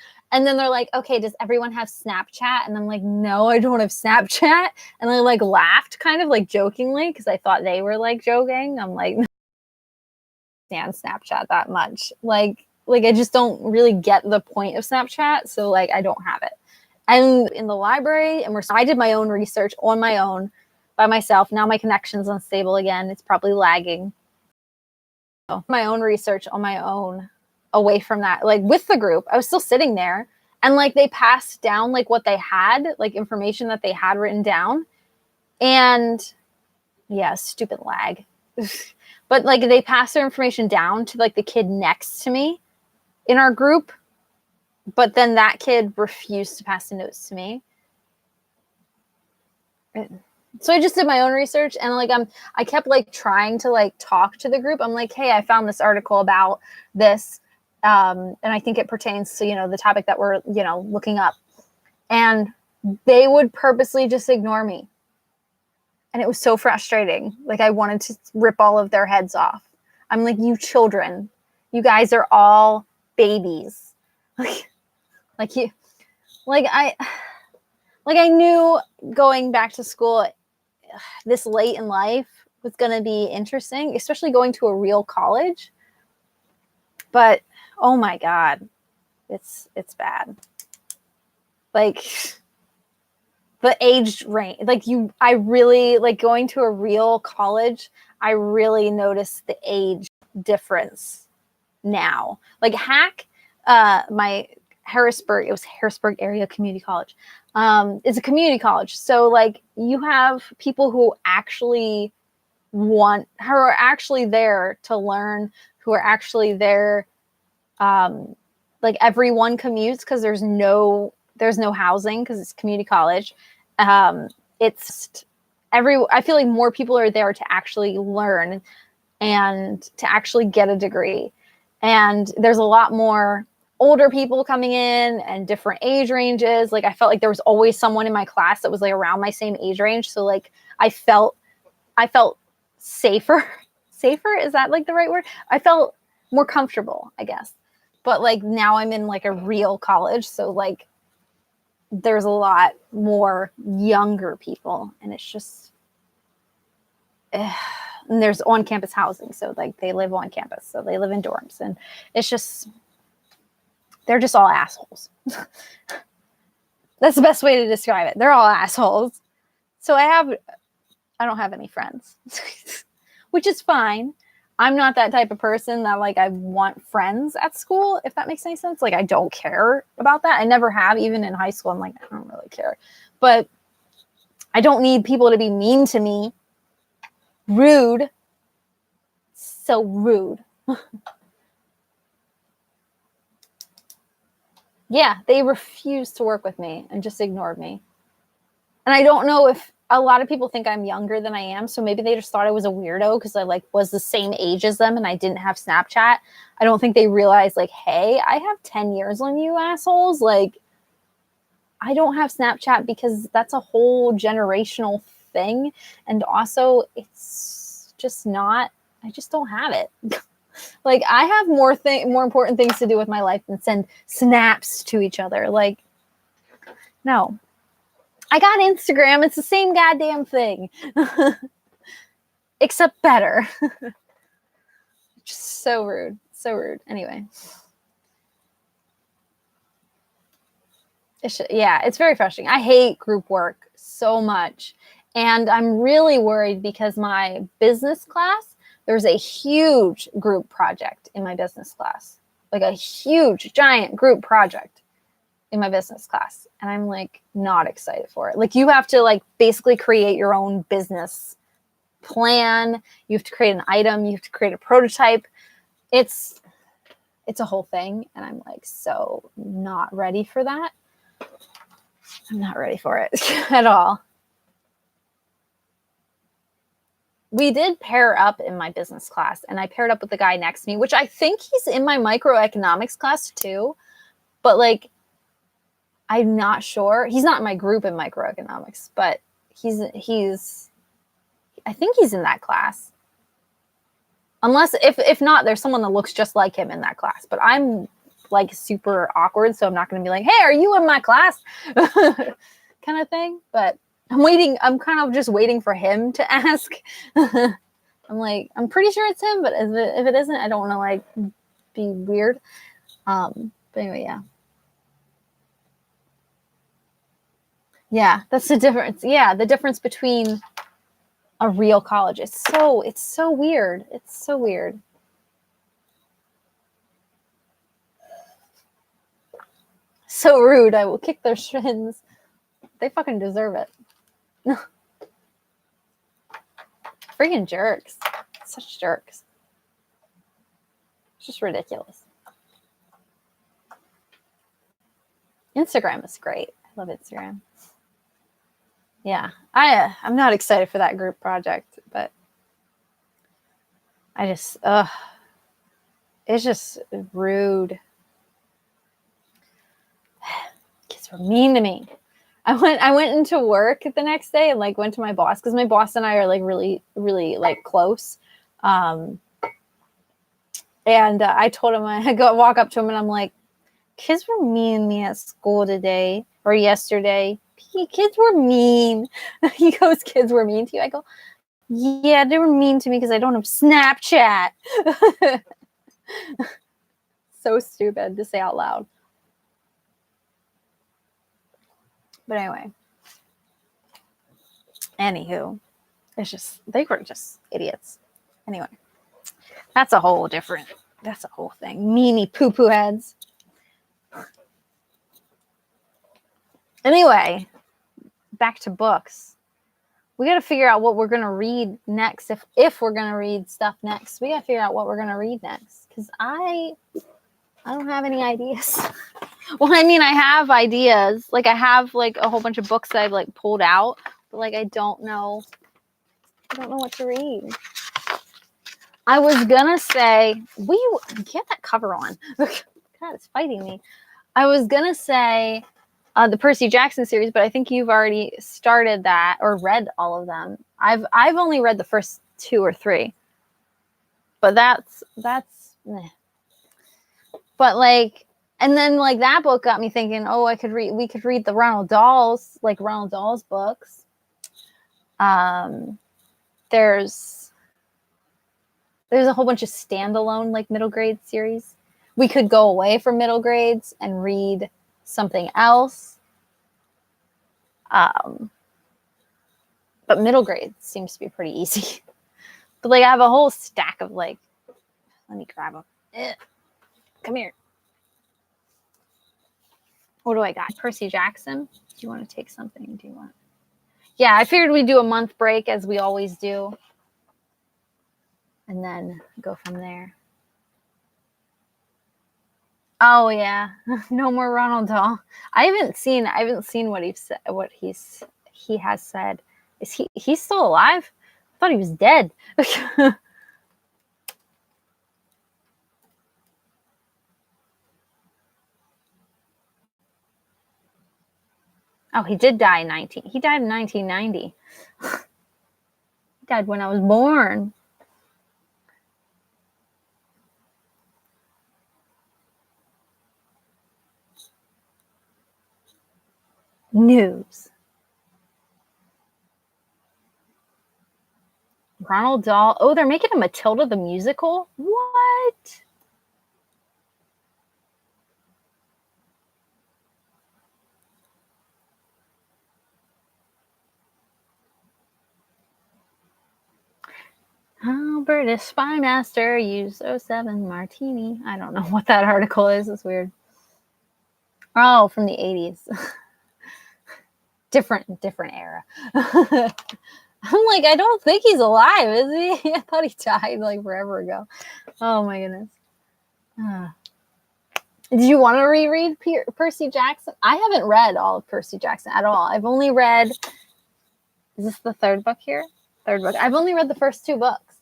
then they're like, okay, does everyone have Snapchat? And I'm like, no, I don't have Snapchat. And they like laughed kind of like jokingly because I thought they were like joking. I'm like, I don't understand Snapchat that much. Like, Like, I just don't really get the point of Snapchat. So like, I don't have it. And in the library, and I did my own research on my own by myself. Now my connection's unstable again. It's probably lagging. So my own research on my own away from that, like with the group, I was still sitting there and like they passed down like what they had, like information that they had written down. And yeah, stupid lag. But like they passed their information down to like the kid next to me in our group. But then that kid refused to pass the notes to me. So I just did my own research and like I kept like trying to like talk to the group. I'm like, hey, I found this article about this. And I think it pertains to, you know, the topic that we're, you know, looking up. And they would purposely just ignore me. And it was so frustrating. Like I wanted to rip all of their heads off. I'm like, you children, you guys are all babies. Like you, like I knew going back to school this late in life was going to be interesting, especially going to a real college. But oh my God, it's bad. Like the age range, like I really like going to a real college. I really noticed the age difference now. Like my Harrisburg, it was Harrisburg Area Community College. It's a community college. So like you have people who are actually there to learn, who are actually there. Like everyone commutes because there's no housing because it's community college. I feel like more people are there to actually learn and to actually get a degree. And there's a lot more older people coming in and different age ranges. Like I felt like there was always someone in my class that was like around my same age range. So like I felt safer. Safer, is that like the right word? I felt more comfortable, I guess. But like now I'm in like a real college, so like there's a lot more younger people, and it's just and there's on-campus housing, so like they live on campus, so they live in dorms, and it's just they're just all assholes. That's the best way to describe it. They're all assholes. So I don't have any friends, which is fine. I'm not that type of person that like I want friends at school, if that makes any sense. Like I don't care about that. I never have, even in high school. I'm like, I don't really care. But I don't need people to be mean to me. Rude. So rude. Yeah, they refused to work with me and just ignored me. And I don't know if a lot of people think I'm younger than I am, so maybe they just thought I was a weirdo because I like was the same age as them and I didn't have Snapchat. I don't think they realized like, hey, I have 10 years on you assholes. Like, I don't have Snapchat because that's a whole generational thing. And also it's just not, I just don't have it. Like I have more important things to do with my life than send snaps to each other. Like, no. I got Instagram. It's the same goddamn thing. Except better. Just so rude. So rude. Anyway. It's very frustrating. I hate group work so much. And I'm really worried because my business class, there's a huge group project in my business class. Like a huge, giant group project in my business class. And I'm like not excited for it. Like you have to like basically create your own business plan. You have to create an item. You have to create a prototype. It's a whole thing. And I'm like, so not ready for that. I'm not ready for it at all. We did pair up in my business class and I paired up with the guy next to me, which I think he's in my microeconomics class too. But like, I'm not sure. He's not in my group in microeconomics, but I think he's in that class. Unless if not, there's someone that looks just like him in that class, but I'm like super awkward. So I'm not going to be like, hey, are you in my class? Kind of thing. But I'm kind of just waiting for him to ask. I'm like, I'm pretty sure it's him, but if it isn't, I don't want to like be weird. But anyway, yeah. Yeah, that's the difference. Yeah, the difference between a real college. It's so weird. It's so weird. So rude. I will kick their shins. They fucking deserve it. Freaking jerks. Such jerks. It's just ridiculous. Instagram is great. I love Instagram. Yeah. I'm not excited for that group project, but I just it's just rude. Kids were mean to me. I went into work the next day and like went to my boss because my boss and I are like really like close. And I told him, I walk up to him and I'm like, kids were mean to me at school today or yesterday. Kids were mean. He goes, kids were mean to you? I go, yeah, they were mean to me because I don't have Snapchat. So stupid to say out loud. But anyway. Anywho, it's just, they were just idiots. Anyway, that's a whole thing. Meanie poo-poo heads. Anyway, back to books. We got to figure out what we're going to read next. If we're going to read stuff next, we got to figure out what we're going to read next. Because I don't have any ideas. Well, I mean, I have ideas. Like, I have, like, a whole bunch of books that I've, like, pulled out. But, like, I don't know what to read. I was going to say, get that cover on. God, it's fighting me. I was going to say the Percy Jackson series, but I think you've already started that or read all of them. I've only read the first 2 or 3. But that's meh. But like, and then like that book got me thinking, oh, we could read the Roald Dahl's books. There's a whole bunch of standalone like middle grade series. We could go away from middle grades and read something else. But middle grade seems to be pretty easy. But like I have a whole stack of like, let me grab them. Come here. What do I got? Percy Jackson. Do you want to take something? Do you want? Yeah, I figured we'd do a month break as we always do. And then go from there. Oh yeah, no more Roald Dahl. I haven't seen what he has said. Is he's still alive? I thought he was dead. Oh, he did die in 1990. He died when I was born. News. Roald Dahl. Oh, they're making a Matilda the musical? What? British spy master used 07 martini. I don't know what that article is. It's weird. Oh, from the 80s. different era. I'm like, I don't think he's alive, is he? I thought he died like forever ago. Oh my goodness. Did you want to reread Percy Jackson? I haven't read all of Percy Jackson at all. I've only read, is this the third book here? Third book. I've only read the first 2 books.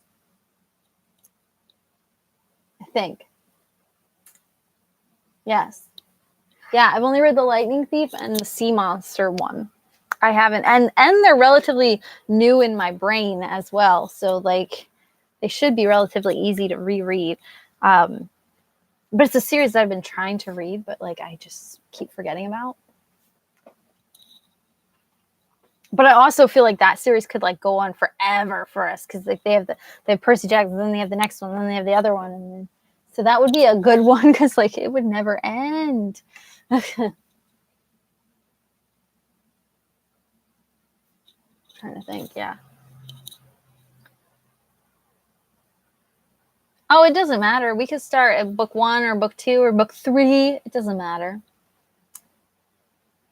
I think. Yes. Yeah, I've only read The Lightning Thief and the Sea Monster one. I haven't. And they're relatively new in my brain as well. So, like, they should be relatively easy to reread. But it's a series that I've been trying to read, but, like, I just keep forgetting about. But I also feel like that series could, like, go on forever for us. Because, like, they have Percy Jackson, then they have the next one, then they have the other one. And So that would be a good one because like it would never end. Trying to think, yeah. Oh, it doesn't matter. We could start at book 1 or book 2 or book 3. It doesn't matter.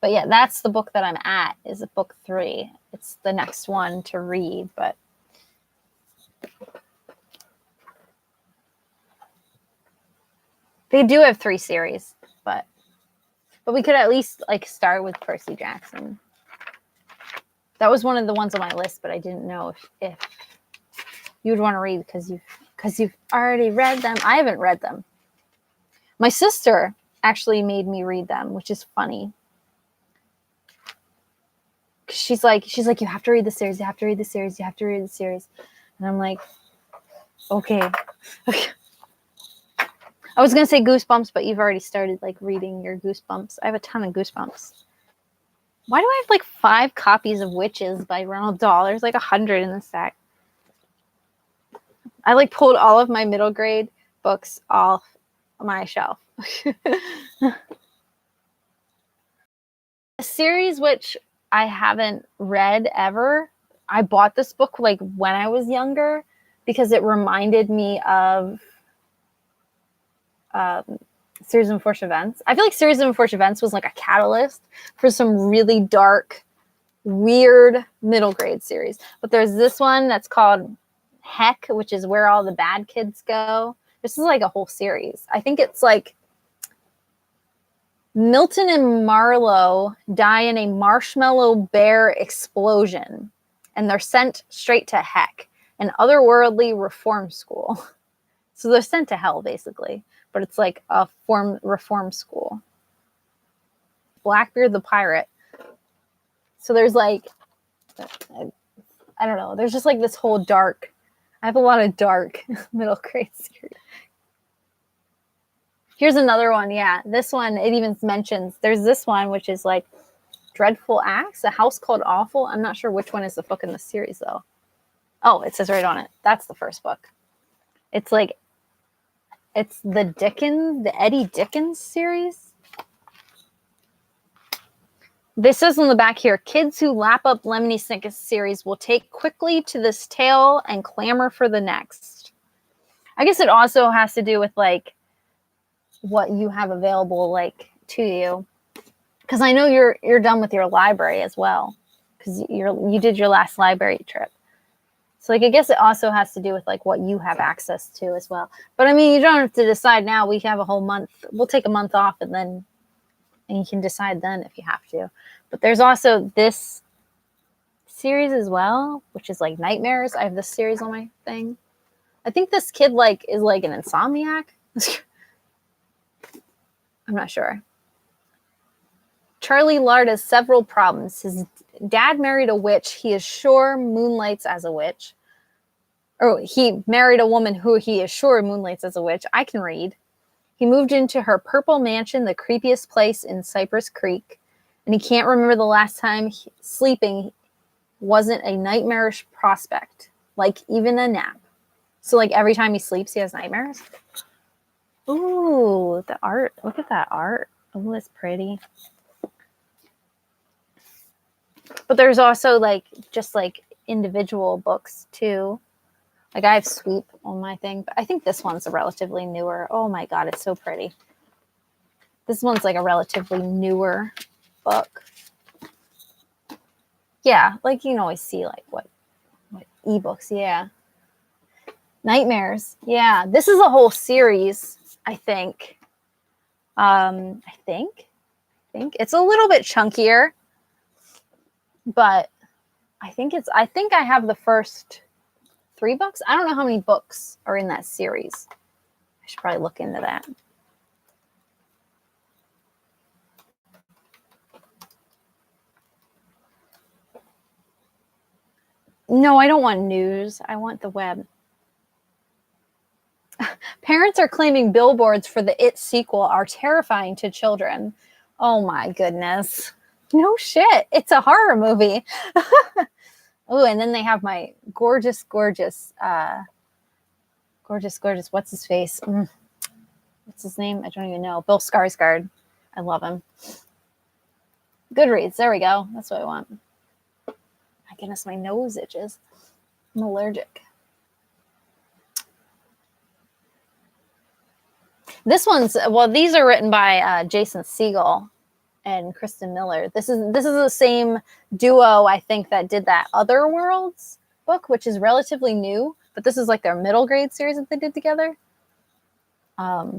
But yeah, that's the book that I'm at, is book 3. It's the next one to read, but they do have 3 series, but we could at least like start with Percy Jackson. That was one of the ones on my list, but I didn't know if you would want to read because you've already read them. I haven't read them. My sister actually made me read them, which is funny. She's like, you have to read the series. You have to read the series. You have to read the series. And I'm like, okay. I was going to say Goosebumps, but you've already started like reading your Goosebumps. I have a ton of Goosebumps. Why do I have like 5 copies of Witches by Roald Dahl? There's like 100 in the stack. I like pulled all of my middle grade books off my shelf. A series which I haven't read ever. I bought this book like when I was younger because it reminded me of Series of Unfortunate Events. I feel like Series of Unfortunate Events was like a catalyst for some really dark, weird middle grade series. But there's this one that's called Heck, which is Where All the Bad Kids Go. This is like a whole series. I think it's like Milton and Marlowe die in a marshmallow bear explosion, and they're sent straight to Heck, an otherworldly reform school. So they're sent to hell, basically, but it's like a reform school. Blackbeard the Pirate. So there's like, I don't know, there's just like this whole dark, I have a lot of dark middle grade series. Here's another one. Yeah, this one, it even mentions, there's this one, which is like Dreadful Acts, A House Called Awful. I'm not sure which one is the book in the series, though. Oh, it says right on it. That's the first book. It's like, it's the Eddie Dickens series. This says on the back here, kids who lap up Lemony Snicket's series will take quickly to this tale and clamor for the next. I guess it also has to do with like what you have available like to you, because I know you're done with your library as well, because you did your last library trip. So like I guess it also has to do with like what you have access to as well. But I mean, you don't have to decide now. We have a whole month. We'll take a month off and you can decide then if you have to. But there's also this series as well, which is like Nightmares. I have this series on my thing. I think this kid like is like an insomniac. I'm not sure. Charlie Lard has several problems. His dad married a witch he is sure moonlights as a witch. Oh, he married a woman who he is sure moonlights as a witch. I can read. He moved into her purple mansion, the creepiest place in Cypress Creek, and he can't remember the last time sleeping wasn't a nightmarish prospect, like even a nap. So like every time he sleeps, he has nightmares. Ooh, the art. Look at that art. Oh, that's pretty. But there's also like just like individual books too. Like I have Sweep on my thing, but I think this one's a relatively newer. Oh my God, it's so pretty. This one's like a relatively newer book. Yeah, like you can always see like what ebooks, yeah. Nightmares. Yeah, this is a whole series, I think. I think it's a little bit chunkier, but I think I have the first 3 books. I don't know how many books are in that series. I should probably look into that. No, I don't want news. I want the web. Parents are claiming billboards for the It sequel are terrifying to children. Oh my goodness. No shit. It's a horror movie. Oh, and then they have my gorgeous, what's his face? What's his name? I don't even know. Bill Skarsgård. I love him. Goodreads. There we go. That's what I want. My goodness, my nose itches. I'm allergic. This one's, well, these are written by Jason Segel and Kristen Miller. This is the same duo, I think, that did that Other Worlds book, which is relatively new, but this is like their middle grade series that they did together. I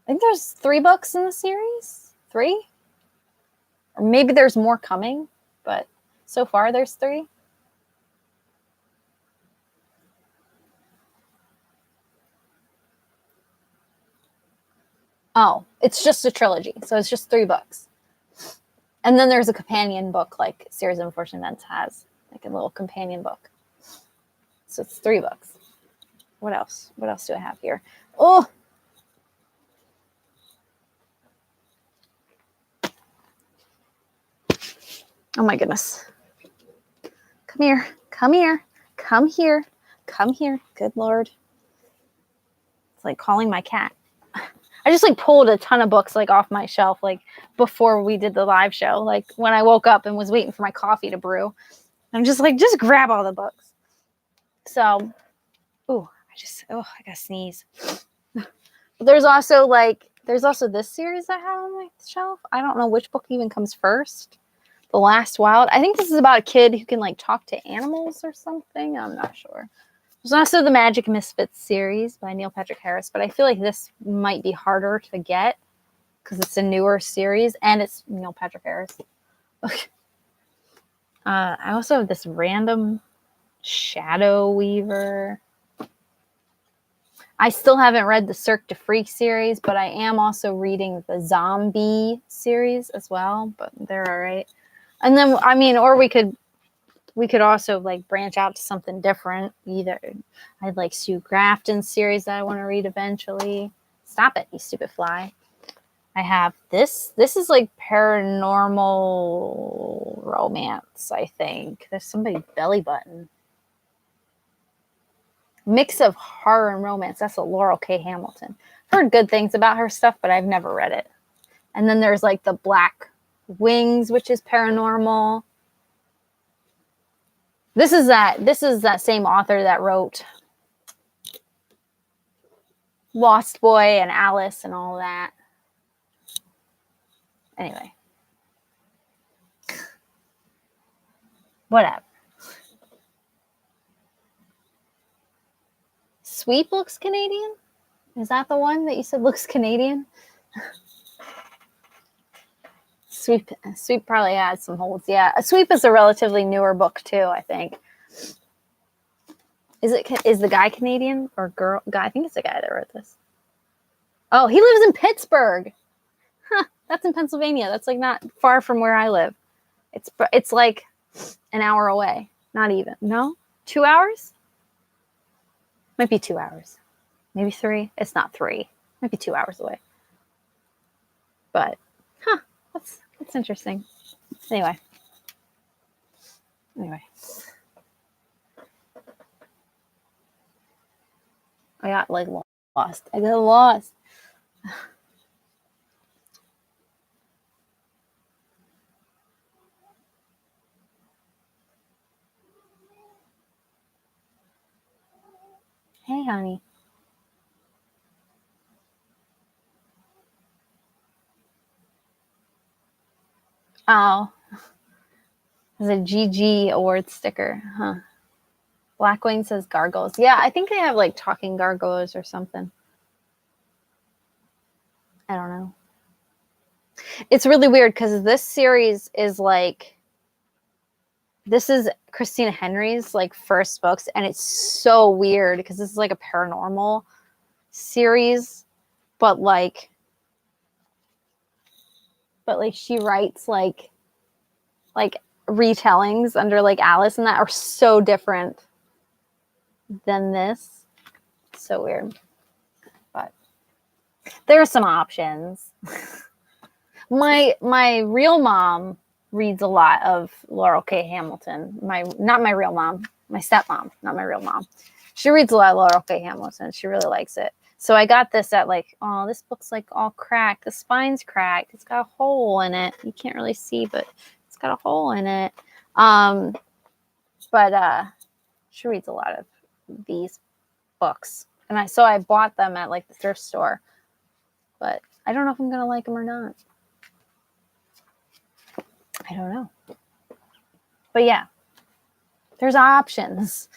think there's 3 books in the series. 3? Or maybe there's more coming, but so far there's 3. Oh, it's just a trilogy. So it's just 3 books. And then there's a companion book, like Series of Unfortunate Events has, like a little companion book. So it's 3 books. What else? What else do I have here? Oh! Oh my goodness. Come here. Come here. Come here. Come here. Good Lord. It's like calling my cat. I just like pulled a ton of books like off my shelf like before we did the live show. Like when I woke up and was waiting for my coffee to brew. I'm just like, just grab all the books. So, I gotta sneeze. There's also this series I have on my shelf. I don't know which book even comes first. The Last Wild. I think this is about a kid who can like talk to animals or something. I'm not sure. There's also the Magic Misfits series by Neil Patrick Harris, but I feel like this might be harder to get because it's a newer series and it's Neil Patrick Harris. I also have this random Shadow Weaver. I still haven't read the Cirque du Freak series, but I am also reading the Zombie series as well, but they're all right. And then, I mean, or we could also like branch out to something different. Either I'd like Sue Grafton's series that I want to read eventually. Stop it, you stupid fly. I have this. This is like paranormal romance, I think. There's somebody's belly button. Mix of horror and romance. That's a Laurel K. Hamilton. I've heard good things about her stuff, but I've never read it. And then there's like the Black Wings, which is paranormal. This is that same author that wrote Lost Boy and Alice and all that. Anyway. Whatever. Sweep looks Canadian? Is that the one that you said looks Canadian? Sweep probably has some holds. Yeah, a Sweep is a relatively newer book too, I think. Is the guy Canadian or girl? Guy, I think it's the guy that wrote this. Oh, he lives in Pittsburgh. Huh, that's in Pennsylvania. That's like not far from where I live. It's like an hour away. Not even. No? 2 hours? Might be 2 hours. Maybe 3. It's not 3. Might be 2 hours away. But, that's interesting. Anyway. I got like lost. I got lost. Hey, honey. Oh. There's a GG award sticker. Huh. Blackwing says gargoyles. Yeah, I think they have like talking gargoyles or something. I don't know. It's really weird because this series is like, this is Christina Henry's like first books, and it's so weird because this is like a paranormal series, but like she writes like retellings under like Alice and that are so different than this. So weird. But there are some options. My real mom reads a lot of Laurel K. Hamilton. Not my real mom, my stepmom, not my real mom. She reads a lot of Laurel K. Hamilton. She really likes it. So I got this at like, oh, this book's like all cracked. The spine's cracked. It's got a hole in it. You can't really see, but it's got a hole in it. But she reads a lot of these books. And I bought them at like the thrift store. But I don't know if I'm going to like them or not. I don't know. But yeah, there's options.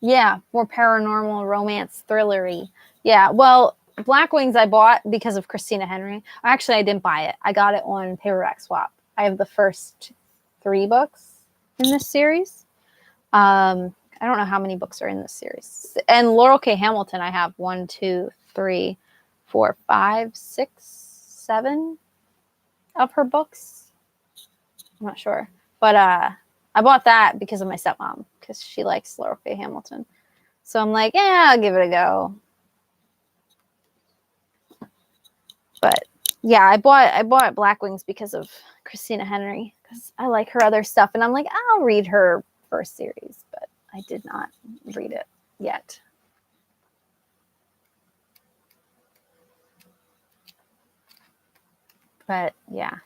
Yeah, more paranormal, romance, thrillery. Yeah, well, Black Wings I bought because of Christina Henry. Actually, I didn't buy it. I got it on paperback swap. I have the first 3 books in this series. I don't know how many books are in this series. And Laurel K. Hamilton, I have 1, 2, 3, 4, 5, 6, 7 of her books. I'm not sure. But I bought that because of my stepmom, because she likes Laurel K. Hamilton. So I'm like, yeah, I'll give it a go. But yeah, I bought Black Wings because of Christina Henry, because I like her other stuff. And I'm like, I'll read her first series, but I did not read it yet. But yeah.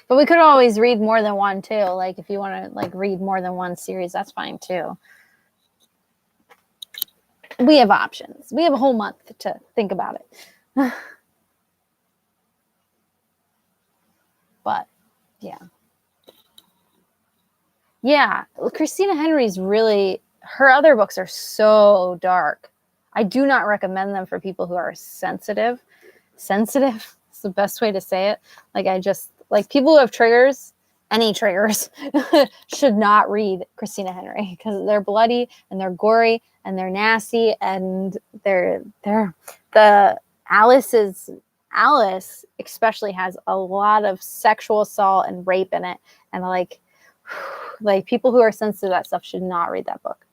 But we could always read more than one too. Like if you want to like read more than one series, that's fine too. We have options. We have a whole month to think about it. But yeah. Yeah, Christina Henry's really, her other books are so dark. I do not recommend them for people who are sensitive. Sensitive is the best way to say it. Like people who have triggers, any triggers, should not read Christina Henry, because they're bloody and they're gory and they're nasty, and Alice especially has a lot of sexual assault and rape in it, and like people who are sensitive to that stuff should not read that book.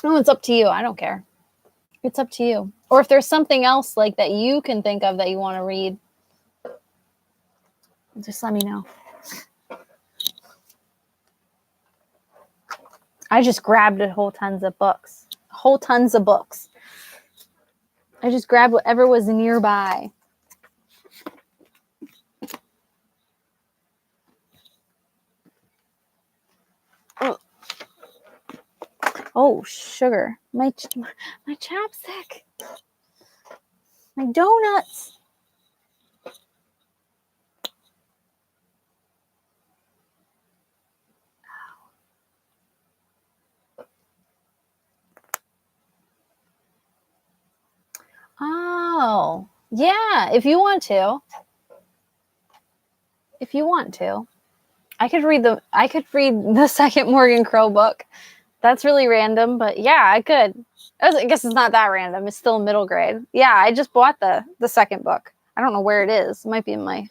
Oh, it's up to you. I don't care. It's up to you. Or if there's something else like that you can think of that you want to read, just let me know. I just grabbed whole tons of books. I just grabbed whatever was nearby. Oh, sugar. My chapstick. My donuts. Oh, yeah. If you want to. I could read the second Morgan Crow book. That's really random, but yeah, I could. I guess it's not that random. It's still middle grade. Yeah, I just bought the second book. I don't know where it is. It might be in my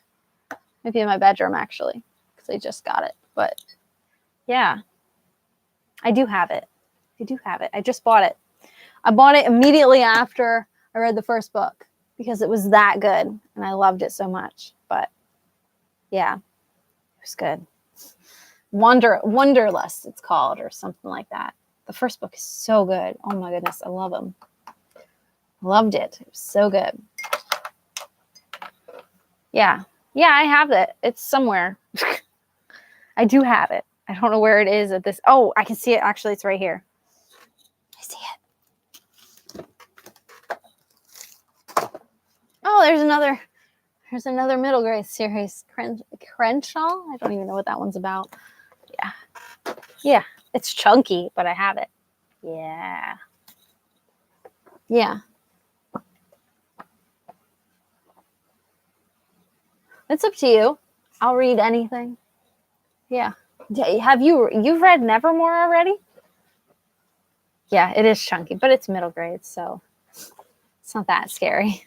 bedroom actually, because I just got it. But yeah, I do have it. I just bought it. I bought it immediately after I read the first book because it was that good and I loved it so much. But yeah, it was good. Wanderlust, it's called, or something like that. The first book is so good. Oh my goodness, I love them. Loved it. It was so good. Yeah, I have it. It's somewhere. I do have it. I don't know where it is at this. Oh, I can see it. Actually, it's right here. I see it. Oh, there's another middle grade series. Crenshaw. I don't even know what that one's about. Yeah, it's chunky, but I have it. Yeah. It's up to you. I'll read anything. Yeah. Have you've read Nevermore already? Yeah, it is chunky, but it's middle grade, so it's not that scary.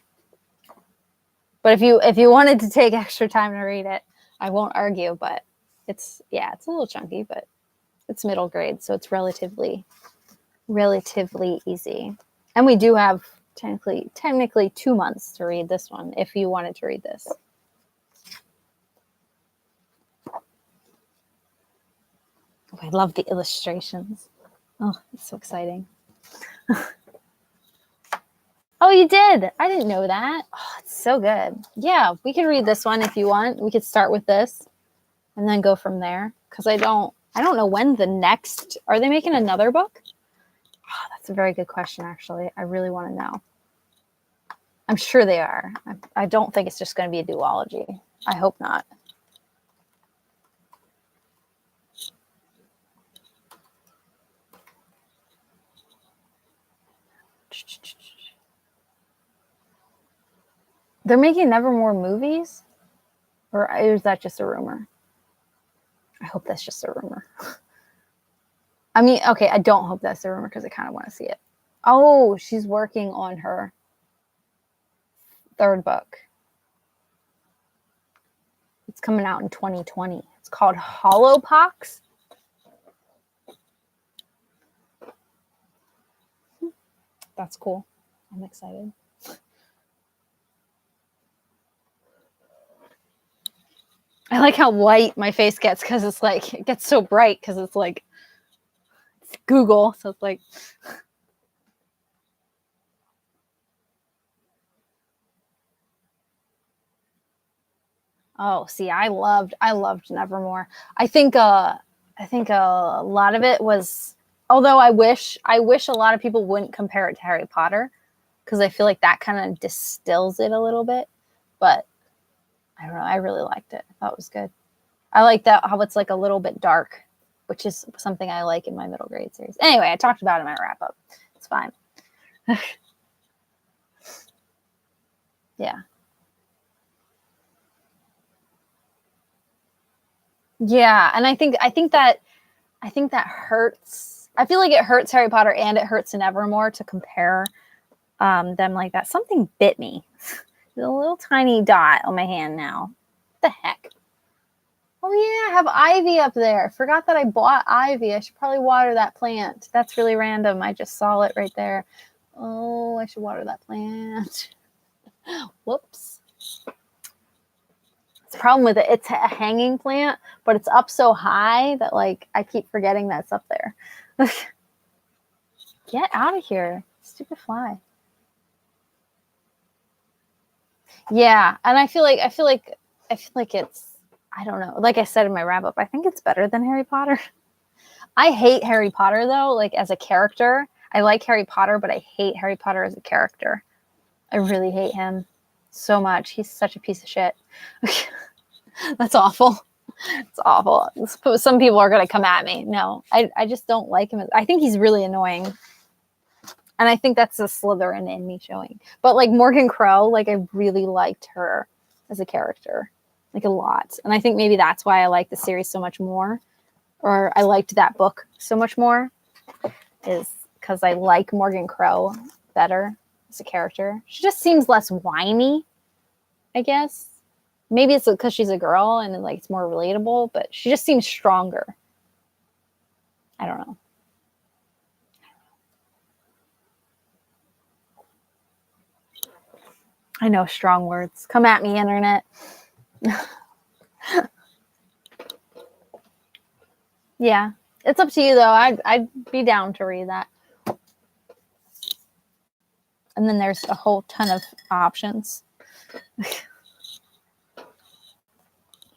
But if you wanted to take extra time to read it, I won't argue, but it's a little chunky, but it's middle grade, so it's relatively easy. And we do have technically 2 months to read this one if you wanted to read this. Oh, I love the illustrations. Oh, it's so exciting. Oh, you did. I didn't know that. Oh, it's so good. Yeah, we can read this one if you want. We could start with this and then go from there. Because I don't know when the next, are they making another book? Oh, that's a very good question, actually. I really want to know. I'm sure they are. I don't think it's just going to be a duology. I hope not. They're making Nevermore movies? Or is that just a rumor? I hope that's just a rumor. I mean, okay, I don't hope that's a rumor because I kind of want to see it. Oh, she's working on her third book. It's coming out in 2020. It's called Hollowpox. That's cool. I'm excited. I like how white my face gets because it's like, it gets so bright because it's like, it's Google. So it's like, oh, see, I loved Nevermore. I think a lot of it was, although I wish a lot of people wouldn't compare it to Harry Potter because I feel like that kind of distills it a little bit. But I don't know. I really liked it. I thought it was good. I like that how it's like a little bit dark, which is something I like in my middle grade series. Anyway, I talked about it in my wrap up. It's fine. Yeah. Yeah, and I think that hurts. I feel like it hurts Harry Potter and it hurts Nevermore to compare them like that. Something bit me. There's a little tiny dot on my hand now. What the heck? Oh yeah, I have ivy up there. I forgot that I bought ivy. I should probably water that plant. That's really random. I just saw it right there. Oh, I should water that plant. Whoops. The problem with it, it's a hanging plant, but it's up so high that like I keep forgetting that it's up there. Get out of here, stupid fly. Yeah, and I feel like it's, I don't know. Like I said in my wrap up, I think it's better than Harry Potter. I hate Harry Potter though, like as a character. I like Harry Potter, but I hate Harry Potter as a character. I really hate him so much. He's such a piece of shit. That's awful. It's awful. Some people are going to come at me. No, I just don't like him. I think he's really annoying. And I think that's the Slytherin in me showing. But like Morgan Crow, like I really liked her as a character, like a lot. And I think maybe that's why I like the series so much more, or I liked that book so much more, is because I like Morgan Crow better as a character. She just seems less whiny, I guess. Maybe it's because she's a girl and like it's more relatable, but she just seems stronger. I don't know. I know, strong words. Come at me, internet. Yeah, it's up to you though. I'd be down to read that. And then there's a whole ton of options.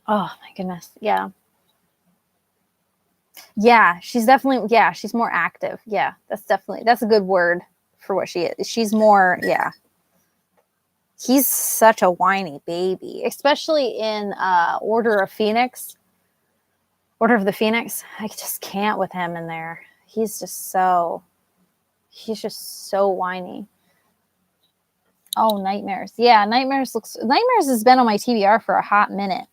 Oh my goodness. Yeah. Yeah, she's definitely, yeah, she's more active. Yeah, that's a good word for what she is. She's more, yeah. He's such a whiny baby, especially in Order of the Phoenix. I just can't with him in there. He's just so whiny. Oh, Nightmares. Yeah, Nightmares has been on my TBR for a hot minute.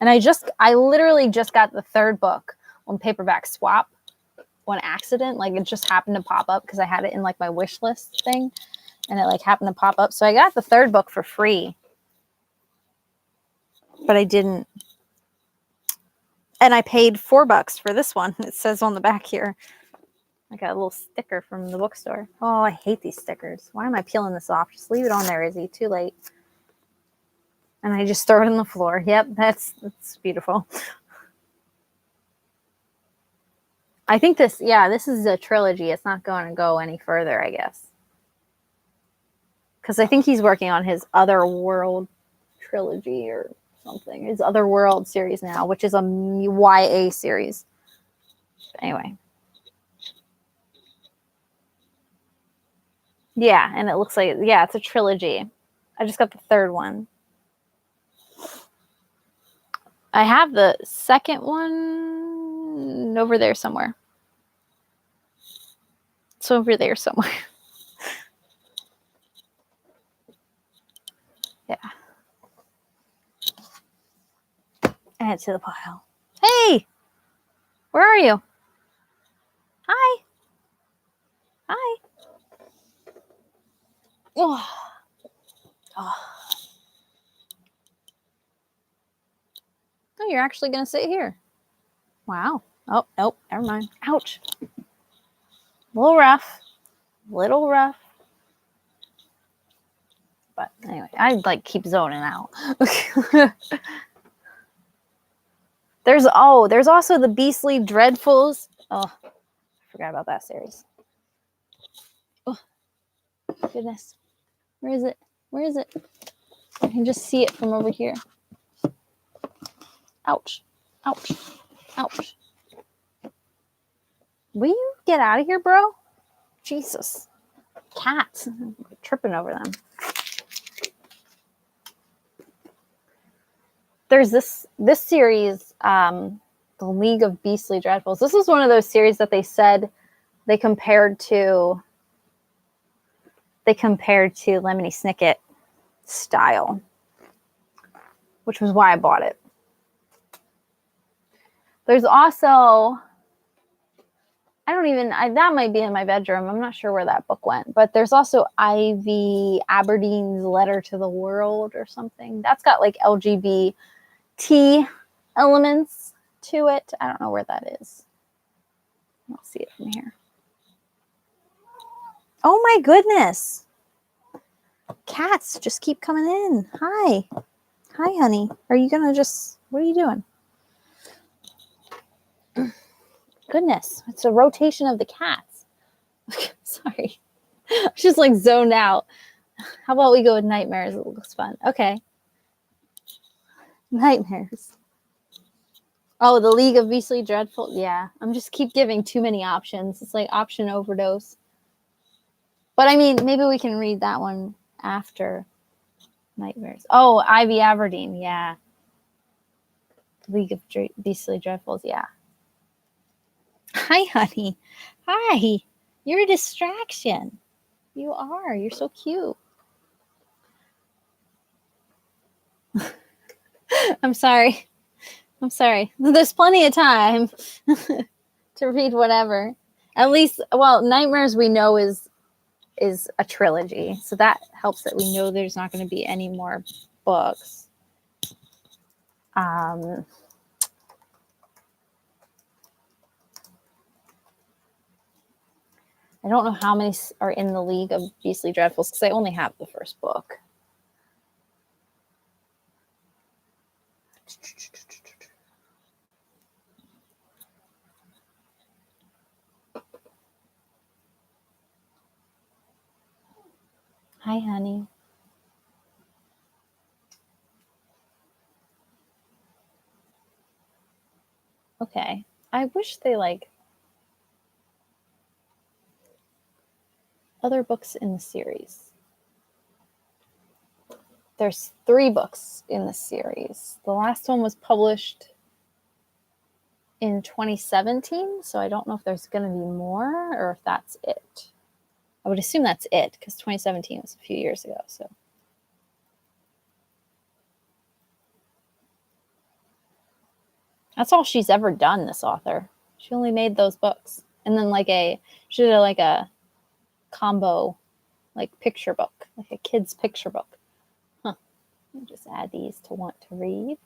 And I literally just got the third book on paperback swap on accident. Like it just happened to pop up because I had it in like my wish list thing. And it like happened to pop up. So I got the third book for free. But I didn't. And I paid $4 for this one. It says on the back here. I got a little sticker from the bookstore. Oh, I hate these stickers. Why am I peeling this off? Just leave it on there, Izzy. Too late. And I just throw it on the floor. Yep, that's beautiful. I think this is a trilogy. It's not going to go any further, I guess. Because I think he's working on his Otherworld trilogy or something. His Otherworld series now, which is a YA series. Anyway. Yeah, and it looks like, it's a trilogy. I just got the third one. I have the second one over there somewhere. It's over there somewhere. Yeah. Add to the pile. Hey! Where are you? Hi. Hi. Oh. Oh, you're actually going to sit here. Wow. Oh, nope. Never mind. Ouch. A little rough. Little rough. But anyway, I keep zoning out. There's also the Beastly Dreadfuls. Oh, I forgot about that series. Oh, goodness. Where is it? Where is it? I can just see it from over here. Ouch. Ouch. Ouch. Will you get out of here, bro? Jesus. Cats. I'm tripping over them. There's this series, The League of Beastly Dreadfuls. This is one of those series that they said they compared to Lemony Snicket style, which was why I bought it. There's also, that might be in my bedroom. I'm not sure where that book went, but there's also Ivy Aberdeen's Letter to the World or something. That's got LGBT elements to it. I don't know where that is. I don't see it from here. Oh my goodness. Cats just keep coming in. Hi. Hi, honey. Are you going to what are you doing? Goodness. It's a rotation of the cats. Sorry. I just zoned out. How about we go with Nightmares? It looks fun. Okay. Nightmares. Oh, the League of Beastly Dreadful. Yeah. I'm just keep giving too many options. It's like option overdose. But I mean, maybe we can read that one after Nightmares. Oh, Ivy Aberdeen. Yeah. League of Beastly Dreadfuls. Yeah. Hi, honey. Hi. You're a distraction. You are. You're so cute. I'm sorry. I'm sorry. There's plenty of time to read whatever. At least, well, Nightmares we know is a trilogy. So that helps that we know there's not going to be any more books. I don't know how many are in the League of Beastly Dreadfuls because I only have the first book. Hi, honey. Okay. I wish they other books in the series. There's 3 books in the series. The last one was published in 2017, so I don't know if there's going to be more or if that's it. I would assume that's it because 2017 was a few years ago. So that's all she's ever done, this author. She only made those books. And then she did a combo, picture book, like a kid's picture book. Huh. Let me just add these to want to read.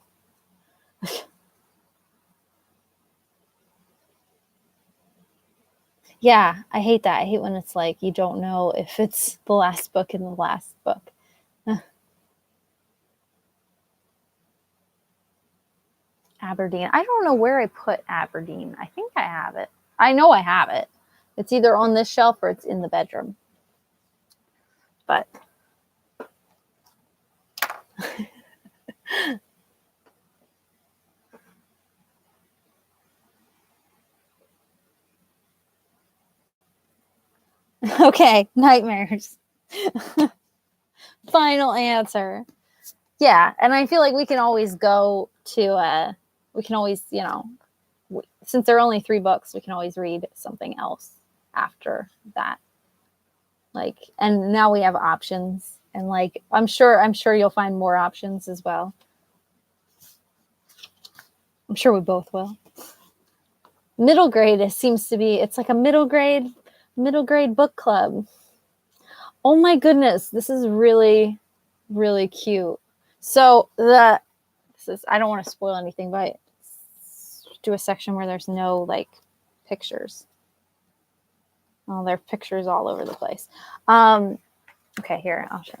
Yeah, I hate that. I hate when it's you don't know if it's the last book in the last book. Aberdeen. I don't know where I put Aberdeen. I think I have it. I know I have it. It's either on this shelf or it's in the bedroom. But okay, nightmares. Final answer. Yeah, and I feel like we can always go to we can always, since there are only 3 books, we can always read something else after that. Like, and now we have options, and like I'm sure you'll find more options as well. I'm sure we both will. Middle grade seems to be, it's like a middle grade book club. Oh my goodness, this is really, really cute. So I don't want to spoil anything, but do a section where there's no like pictures. Oh, there are pictures all over the place. Okay, here, I'll show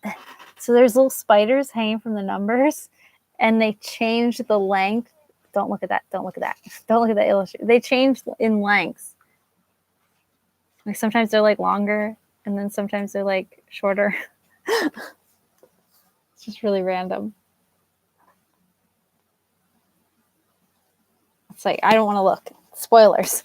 you. So there's little spiders hanging from the numbers, and they change the length. Don't look at that. Don't look at that. Don't look at that illustration. They change in lengths. Like sometimes they're like longer, and then sometimes they're like shorter. It's just really random. It's like, I don't want to look. Spoilers.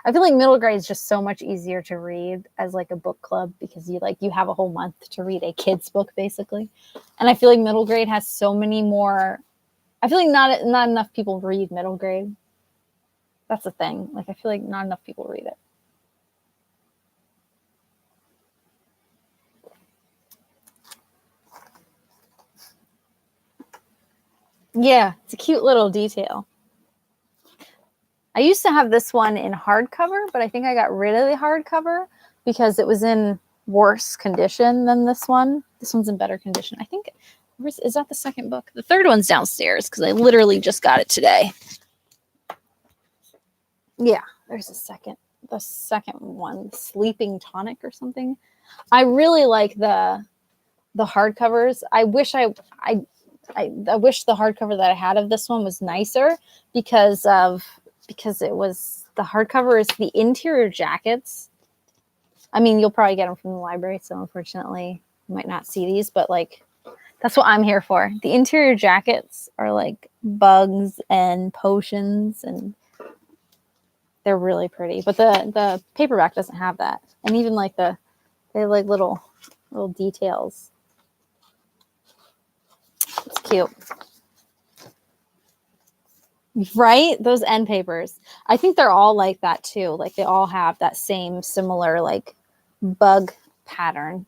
I feel like middle grade is just so much easier to read as like a book club because you have a whole month to read a kid's book basically. And I feel like middle grade has so many more. I feel like not enough people read middle grade. That's the thing. Like I feel like not enough people read it. Yeah, it's a cute little detail. I used to have this one in hardcover, but I think I got rid of the hardcover because it was in worse condition than this one. This one's in better condition. I think, is that the second book? The third one's downstairs because I literally just got it today. Yeah, there's the second one, Sleeping Tonic or something. I really like the hardcovers. I wish I wish the hardcover that I had of this one was nicer because it was, the hardcover is the interior jackets. I mean, you'll probably get them from the library, so unfortunately you might not see these, but like that's what I'm here for. The interior jackets are like bugs and potions, and they're really pretty. But the paperback doesn't have that. And even like they have like little details. It's cute. Right? Those end papers. I think they're all like that too. Like they all have that same similar like bug pattern,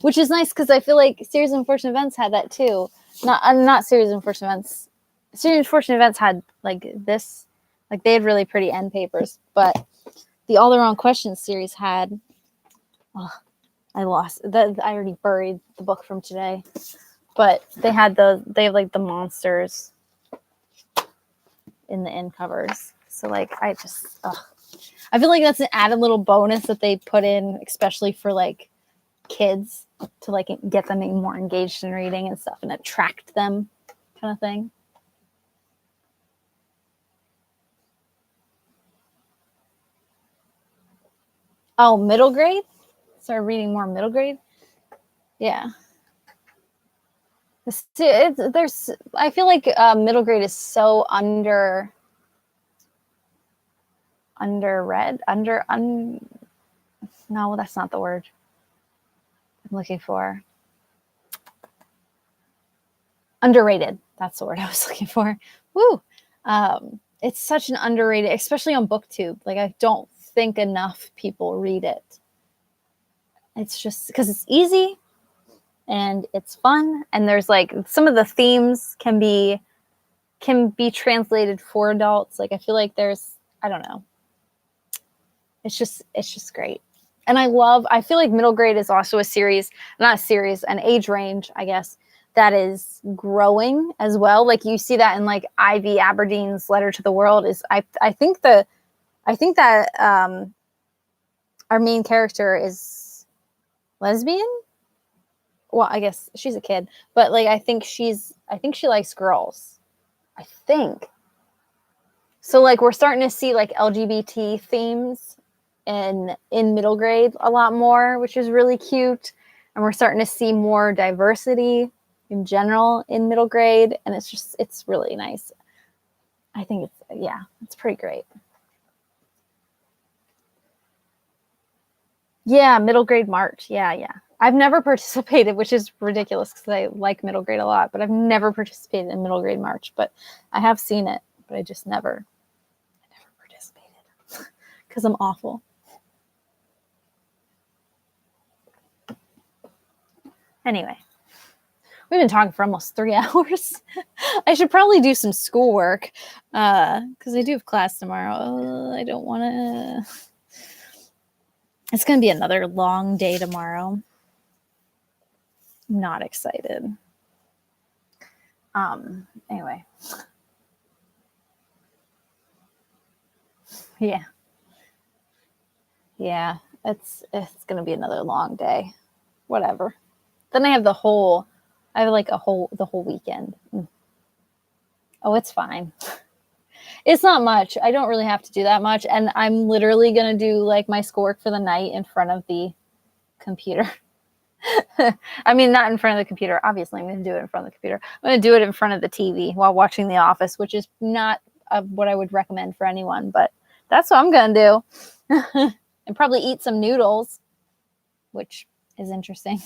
which is nice because I feel like Series of Unfortunate Events had that too. Not Series of Unfortunate Events. Series of Unfortunate Events had like this, like they had really pretty end papers, but the All the Wrong Questions series had, I lost that. I already buried the book from today, but they have like the monsters in the end covers. So like I feel like that's an added little bonus that they put in, especially for like kids, to like get them more engaged in reading and stuff and attract them, kind of thing. Oh, middle grade? Start reading more middle grade? Yeah. I feel like middle grade is so underread. No, that's not the word I'm looking for. Underrated. That's the word I was looking for. Woo. It's such an underrated, especially on BookTube. Like I don't think enough people read it. It's just because it's easy and it's fun, and there's like some of the themes can be translated for adults. Like I feel like I don't know. It's just great. And I feel like middle grade is also an age range, I guess, that is growing as well. Like you see that in like Ivy Aberdeen's Letter to the World is I think that our main character is lesbian. Well, I guess she's a kid, but like I think she likes girls. I think. So like we're starting to see like LGBT themes in middle grade a lot more, which is really cute. And we're starting to see more diversity in general in middle grade. And it's really nice. I think it's pretty great. Yeah, middle grade march. Yeah. I've never participated, which is ridiculous because I like middle grade a lot, but I've never participated in middle grade march. But I have seen it, but I never participated because I'm awful. Anyway, we've been talking for almost 3 hours. I should probably do some schoolwork because I do have class tomorrow. I don't want to. It's going to be another long day tomorrow. Not excited. Anyway. Yeah. It's going to be another long day. Whatever. Then I have the whole weekend. Oh, it's fine. It's not much. I don't really have to do that much. And I'm literally going to do like my schoolwork for the night in front of the computer. I mean, not in front of the computer. Obviously, I'm going to do it in front of the computer. I'm going to do it in front of the TV while watching The Office, which is not what I would recommend for anyone, but that's what I'm going to do. And probably eat some noodles, which is interesting.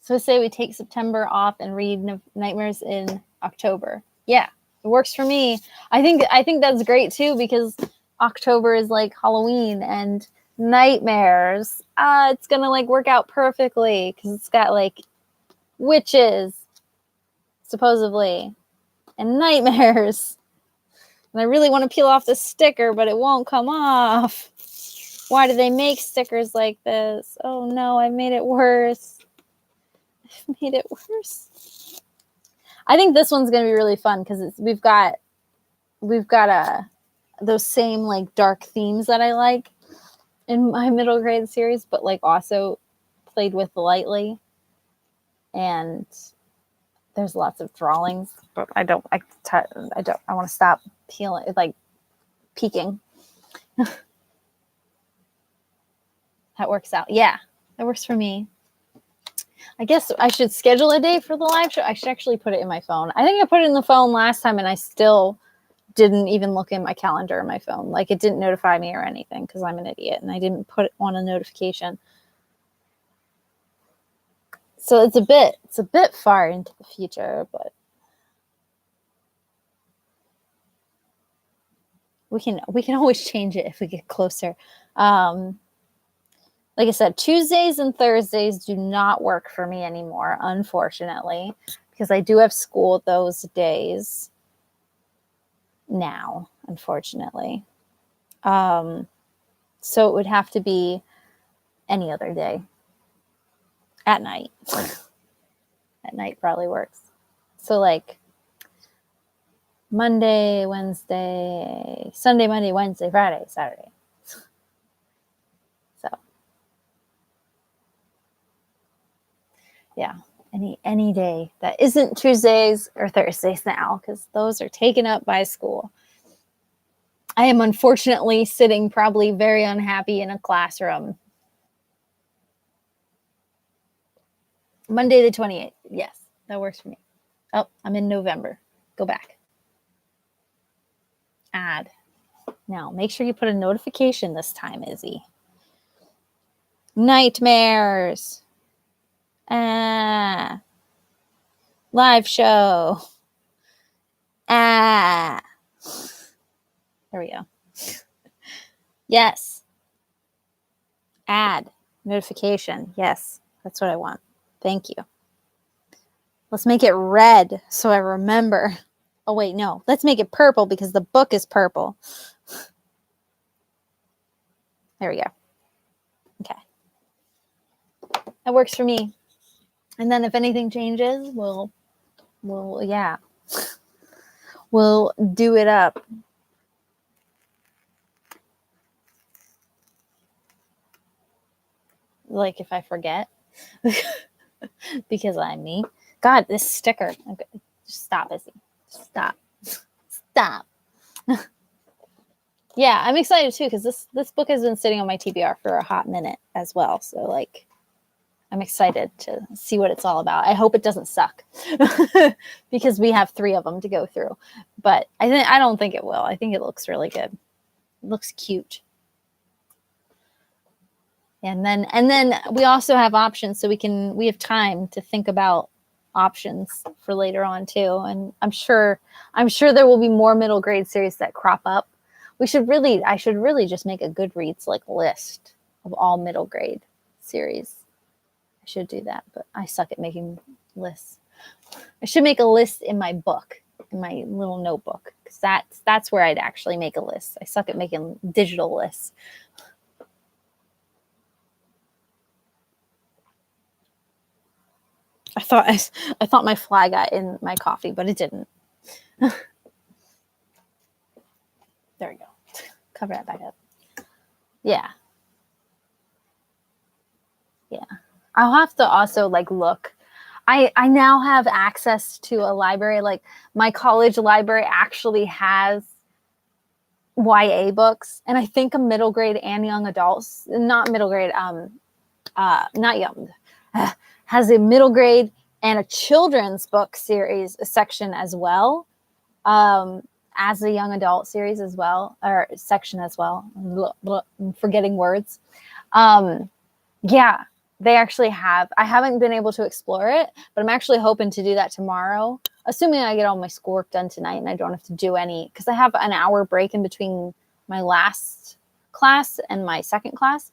So say we take September off and read Nightmares in October. Yeah, it works for me. I think that's great too because October is like Halloween and nightmares. It's gonna like work out perfectly because it's got like witches, supposedly, and nightmares. And I really want to peel off the sticker, but it won't come off. Why do they make stickers like this? Oh no, I made it worse. Made it worse. I think this one's gonna be really fun because we've got those same like dark themes that I like in my middle grade series, but like also played with lightly. And there's lots of drawings, but I want to stop peeking. That works out. Yeah, that works for me. I guess I should schedule a day for the live show. I should actually put it in my phone. I think I put it in the phone last time and I still didn't even look in my calendar on my phone. Like it didn't notify me or anything because I'm an idiot and I didn't put on a notification. So it's a bit far into the future, but we can always change it if we get closer. Like I said, Tuesdays and Thursdays do not work for me anymore, unfortunately, because I do have school those days now, unfortunately. So it would have to be any other day at night. At night probably works. So like Monday, Wednesday, Sunday, Monday, Wednesday, Friday, Saturday. So yeah, any day that isn't Tuesdays or Thursdays now, because those are taken up by school. I am unfortunately sitting probably very unhappy in a classroom. Monday the 28th. Yes, that works for me. Oh, I'm in November. Go back. Add. Now, make sure you put a notification this time, Izzy. Nightmares. Live show. There we go. Yes. Add. Notification. Yes, that's what I want. Thank you. Let's make it red so I remember. Oh, wait, no. Let's make it purple because the book is purple. There we go. Okay. That works for me. And then if anything changes, we'll do it up. Like if I forget, because I'm me. God, this sticker. Okay, just stop, Izzy. Stop. Stop. Yeah, I'm excited too because this book has been sitting on my TBR for a hot minute as well. So like, I'm excited to see what it's all about. I hope it doesn't suck because we have 3 of them to go through. But I don't think it will. I think it looks really good. It looks cute. And then we also have options, so we have time to think about options for later on too. And I'm sure there will be more middle grade series that crop up. I should really just make a Goodreads like list of all middle grade series. I should do that, but I suck at making lists. I should make a list in my book, in my little notebook, because that's where I'd actually make a list. I suck at making digital lists. I thought my fly got in my coffee, but it didn't. There we go. Cover that back up. Yeah. Yeah. I'll have to also like look. I now have access to a library. Like my college library actually has YA books, and I think a middle grade and young adults, not middle grade, not young, has a middle grade and a children's book series section as well, as a young adult series as well, or section as well. I'm forgetting words. Yeah, they actually have. I haven't been able to explore it, but I'm actually hoping to do that tomorrow, assuming I get all my schoolwork done tonight and I don't have to do any, because I have an hour break in between my last class and my second class.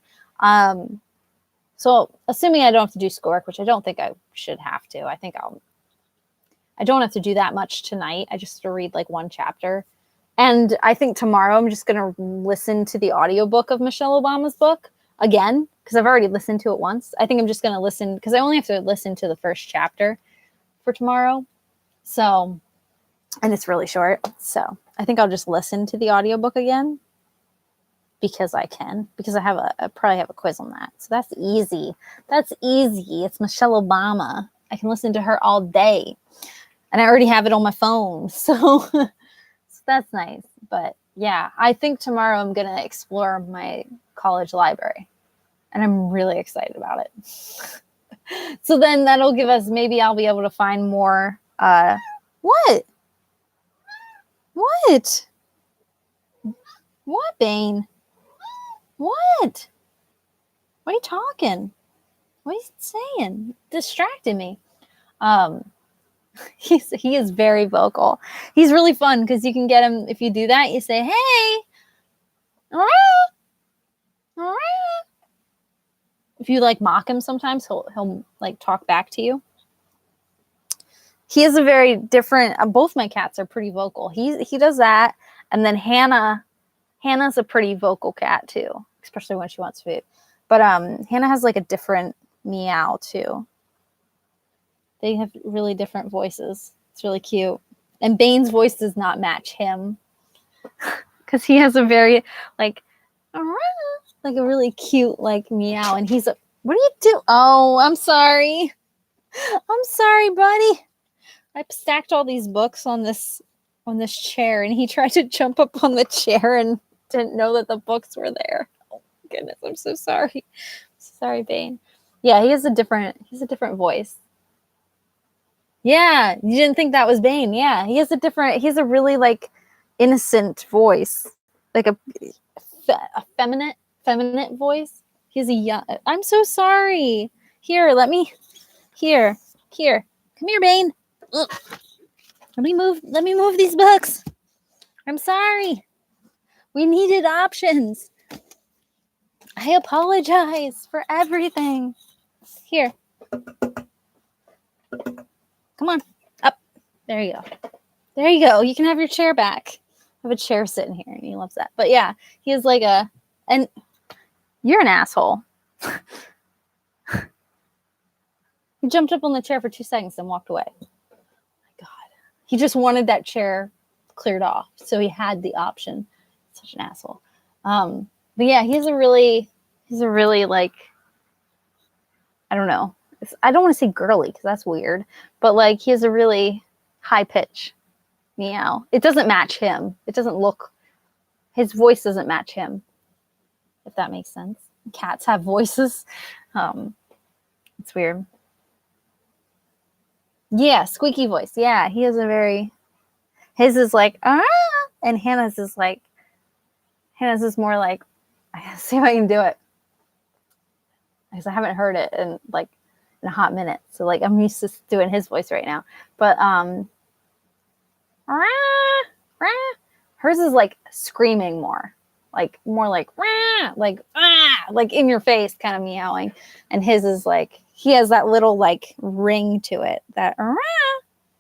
So assuming I don't have to do schoolwork, which I don't think I should have to, I don't have to do that much tonight. I just have to read like 1 chapter. And I think tomorrow I'm just going to listen to the audiobook of Michelle Obama's book again, because I've already listened to it once. I think I'm just going to listen, because I only have to listen to the first chapter for tomorrow. So, and it's really short. So I think I'll just listen to the audiobook again because I can, because I probably have a quiz on that. So that's easy. That's easy. It's Michelle Obama. I can listen to her all day. And I already have it on my phone. So, so that's nice. But yeah, I think tomorrow I'm going to explore my college library. And I'm really excited about it. So then that'll give us, maybe I'll be able to find more. What? What? What, Bane? What? What are you talking? What are you saying? Distracted me. He is very vocal. He's really fun because you can get him, if you do that, you say, hey. If you like mock him sometimes, he'll like talk back to you. He is a very different, both my cats are pretty vocal. He does that. And then Hannah's a pretty vocal cat too, especially when she wants food. But Hannah has like a different meow too. They have really different voices. It's really cute. And Bane's voice does not match him because he has a very like a really cute like meow. And he's what do you do? Oh, I'm sorry. I'm sorry, buddy. I stacked all these books on this chair, and he tried to jump up on the chair and didn't know that the books were there. Oh goodness, I'm so sorry. Sorry, Bane. Yeah, he has a different voice. Yeah, you didn't think that was Bane. Yeah, he has a really like innocent voice, like a feminine voice. He's a young. I'm so sorry. Here, let me. Here. Come here, Bane. Ugh. Let me move these books. I'm sorry. We needed options. I apologize for everything. Here. Come on. Up. There you go. There you go. You can have your chair back. I have a chair sitting here and he loves that. But yeah, he is like and you're an asshole. He jumped up on the chair for 2 seconds and walked away. Oh my God. He just wanted that chair cleared off. So he had the option. Such an asshole. But yeah, he's a really like, I don't know. I don't want to say girly because that's weird, but like he has a really high pitch meow. It doesn't match him. It doesn't look, his voice doesn't match him, if that makes sense. Cats have voices. It's weird. Yeah, squeaky voice. Yeah, he has a very, his is like, ah, and Hannah's is more like, I gotta see if I can do it. Because I haven't heard it in a hot minute. So like I'm used to doing his voice right now. But hers is like screaming more. Like more like like in your face kind of meowing. And his is like, he has that little like ring to it. That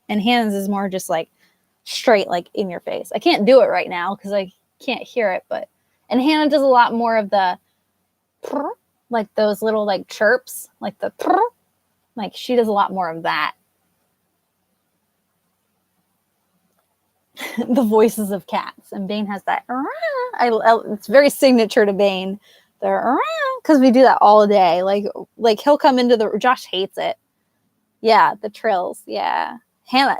and Hannah's is more just like straight like in your face. I can't do it right now because I can't hear it, but and Hannah does a lot more of the like those little like chirps, like the like she does a lot more of that. The voices of cats, and Bane has that. It's very signature to Bane. Because we do that all day. Like he'll come into the. Josh hates it. Yeah, the trills. Yeah,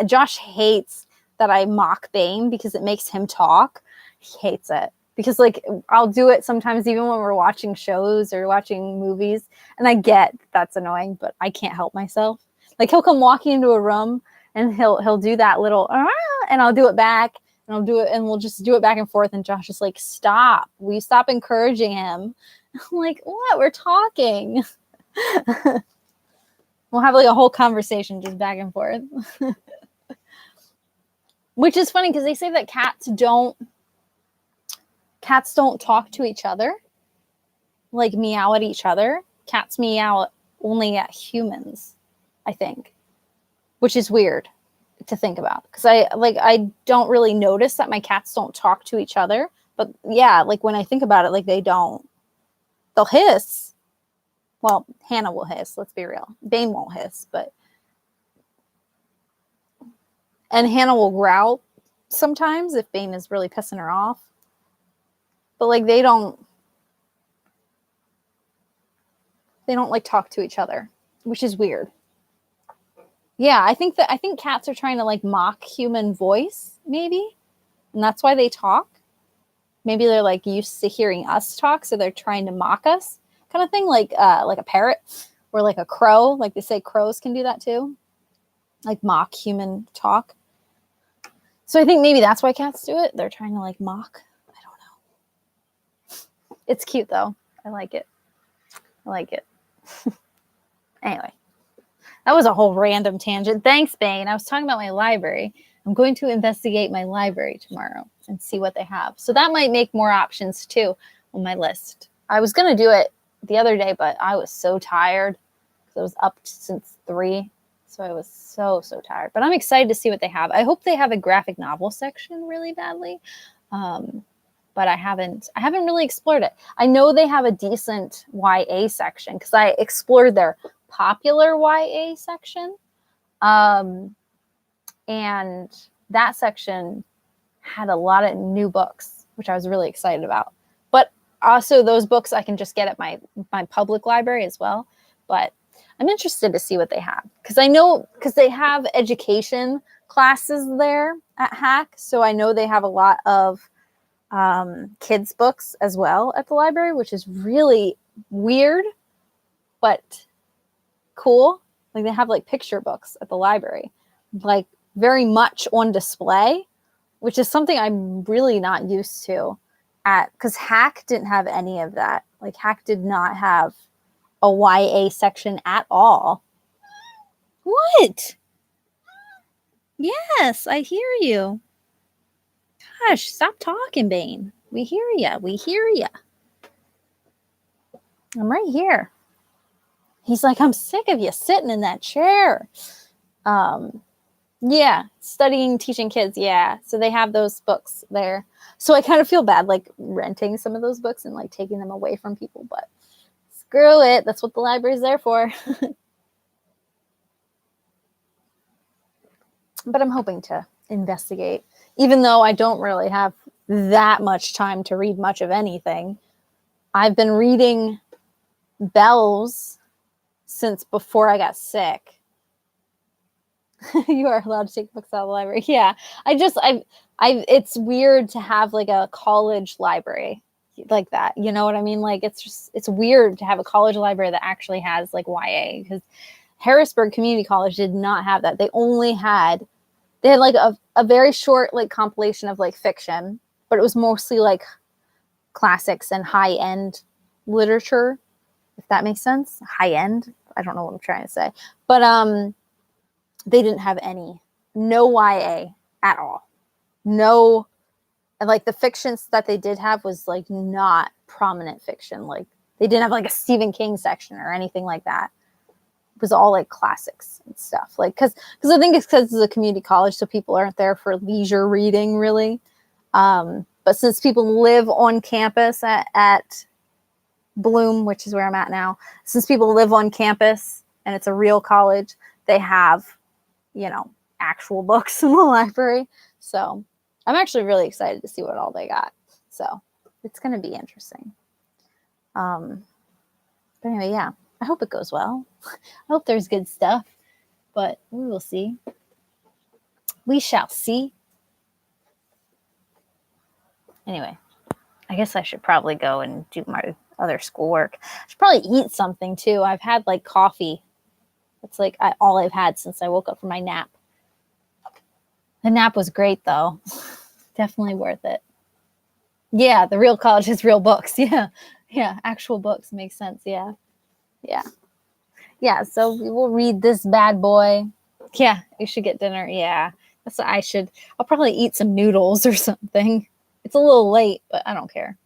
Josh hates that I mock Bane because it makes him talk. He hates it because like I'll do it sometimes even when we're watching shows or watching movies, and I get that's annoying, but I can't help myself. Like he'll come walking into a room and he'll do that little and I'll do it back and I'll do it and we'll just do it back and forth, and Josh is like, stop. Will you stop encouraging him? I'm like, what? We're talking. We'll have like a whole conversation just back and forth. Which is funny because they say that cats don't talk to each other, like meow at each other. Cats meow only at humans, I think, which is weird to think about because I don't really notice that my cats don't talk to each other. But yeah, like when I think about it, like they'll hiss. Well, Hannah will hiss, let's be real. Bane won't hiss, and Hannah will growl sometimes if Bane is really pissing her off. But like they don't like talk to each other, which is weird. Yeah, I think cats are trying to like mock human voice, maybe. And that's why they talk. Maybe they're like used to hearing us talk, so they're trying to mock us, kind of thing, like a parrot or like a crow. Like they say crows can do that too. Like mock human talk. So I think maybe that's why cats do it. They're trying to like mock. I don't know. It's cute though. I like it. Anyway, that was a whole random tangent. Thanks, Bane. I was talking about my library. I'm going to investigate my library tomorrow and see what they have. So that might make more options too on my list. I was going to do it the other day, but I was so tired because I was up since 3. So I was so tired. But I'm excited to see what they have. I hope they have a graphic novel section really badly. But I haven't really explored it. I know they have a decent YA section because I explored their popular YA section. And that section had a lot of new books, which I was really excited about. But also those books I can just get at my public library as well. But I'm interested to see what they have because I know because they have education classes there at Hack. So I know they have a lot of kids books as well at the library, which is really weird, but cool. Like they have like picture books at the library, like very much on display, which is something I'm really not used to because Hack didn't have any of that. Like Hack did not have a YA section at all. What? Yes, I hear you. Gosh, stop talking, Bane. We hear ya. I'm right here. He's like, I'm sick of you sitting in that chair. Yeah, studying, teaching kids. Yeah, so they have those books there. So I kind of feel bad, like renting some of those books and like taking them away from people. But screw it. That's what the library's there for. But I'm hoping to investigate, even though I don't really have that much time to read much of anything. I've been reading Bells since before I got sick. You are allowed to take books out of the library. Yeah. It's weird to have like a college library like that. You know what I mean? Like it's weird to have a college library that actually has like YA, because Harrisburg Community College did not have that. They had like a very short like compilation of like fiction, but it was mostly like classics and high end literature, if that makes sense. High end. I don't know what I'm trying to say. But they didn't have no YA at all. No, and like the fictions that they did have was like not prominent fiction. Like they didn't have like a Stephen King section or anything like that. It was all like classics and stuff. Like because I think it's because it's a community college, so people aren't there for leisure reading really. But since people live on campus at Bloom, which is where I'm at now, since people live on campus and it's a real college, they have, actual books in the library. So I'm actually really excited to see what all they got. So it's going to be interesting. But anyway, yeah, I hope it goes well. I hope there's good stuff, but we will see. We shall see. Anyway, I guess I should probably go and do my other schoolwork. I should probably eat something too. I've had like coffee. It's like all I've had since I woke up from my nap. The nap was great though. Definitely worth it. Yeah, the real college has real books. Yeah. Yeah, actual books. Makes sense. Yeah. Yeah. Yeah, so we will read this bad boy. Yeah, we should get dinner. Yeah. That's what I should. I'll probably eat some noodles or something. It's a little late, but I don't care.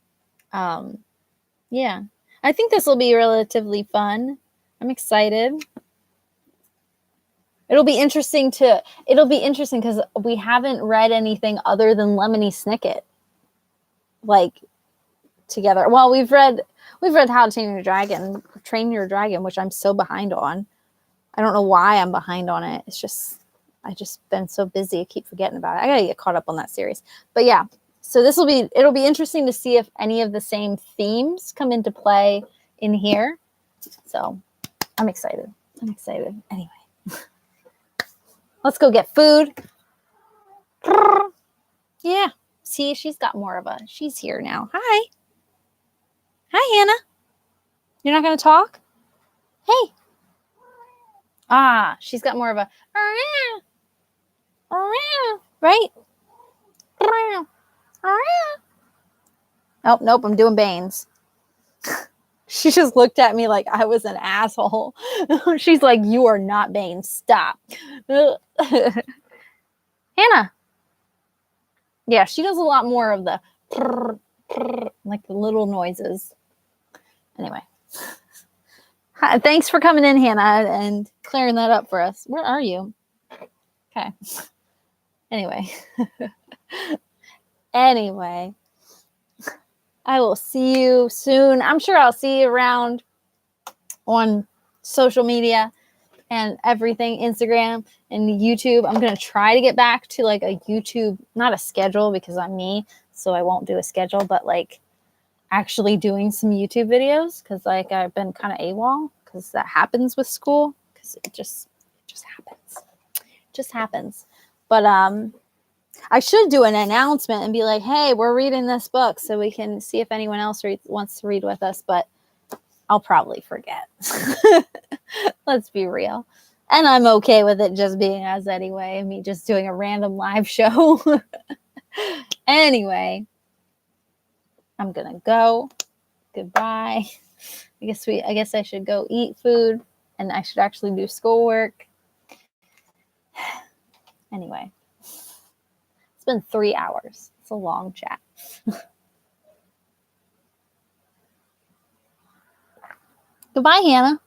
Yeah. I think this will be relatively fun. I'm excited. It'll be interesting because we haven't read anything other than Lemony Snicket, like, together. Well, we've read How to Train Your Dragon, which I'm so behind on. I don't know why I'm behind on it. I just been so busy, I keep forgetting about it. I gotta get caught up on that series. But yeah, so it'll be interesting to see if any of the same themes come into play in here. So I'm excited. Anyway. Let's go get food. Yeah. See, she's here now. Hi. Hi, Hannah. You're not going to talk? Hey. She's got more of a, right? Oh, nope, I'm doing Banes. She just looked at me like I was an asshole. She's like, you are not Bane. Stop. Hannah. Yeah, she does a lot more of the like the little noises. Anyway. Hi, thanks for coming in, Hannah, and clearing that up for us. Where are you? Okay. Anyway. Anyway. I will see you soon. I'm sure I'll see you around on social media and everything, Instagram and YouTube. I'm going to try to get back to like a YouTube, not a schedule because I'm me, so I won't do a schedule, but like actually doing some YouTube videos because like I've been kind of AWOL because that happens with school because it just happens. It just happens. But I should do an announcement and be like, hey, we're reading this book so we can see if anyone else wants to read with us, but I'll probably forget. Let's be real. And I'm okay with it just being us anyway, me just doing a random live show. Anyway, I'm going to go. Goodbye. I guess I should go eat food and I should actually do schoolwork. Anyway. It's been 3 hours. It's a long chat. Goodbye, Hannah.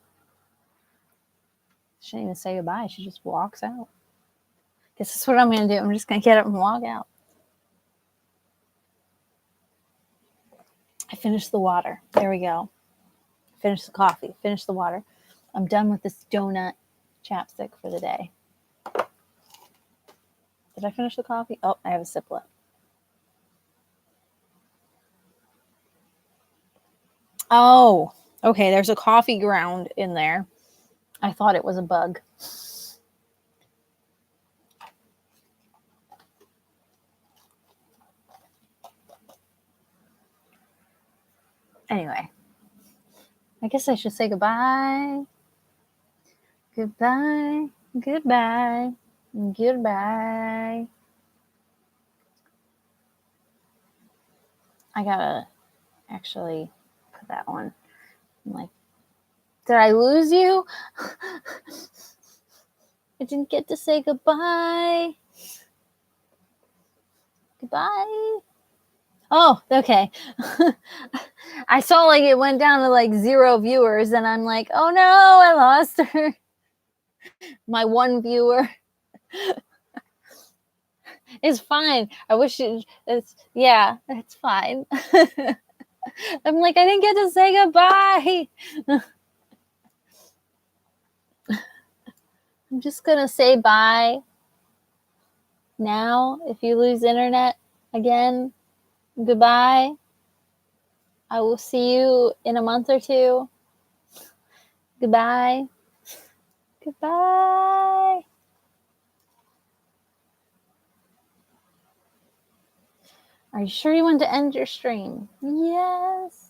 She didn't even say goodbye. She just walks out. Guess that's what I'm going to do. I'm just going to get up and walk out. I finished the water. There we go. Finished the coffee. Finished the water. I'm done with this donut chapstick for the day. Did I finish the coffee? Oh, I have a sip left. Oh, okay. There's a coffee ground in there. I thought it was a bug. Anyway, I guess I should say goodbye. Goodbye. Goodbye. Goodbye. I gotta actually put that on. I'm like, did I lose you? I didn't get to say goodbye. Goodbye. Oh, okay. I saw like it went down to like 0 viewers, and I'm like, oh no, I lost her. My one viewer. It's fine. I wish it's fine. I'm like, I didn't get to say goodbye. I'm just gonna say bye now. If you lose internet again, goodbye. I will see you in a month or two. Goodbye. Goodbye. Are you sure you want to end your stream? Yes.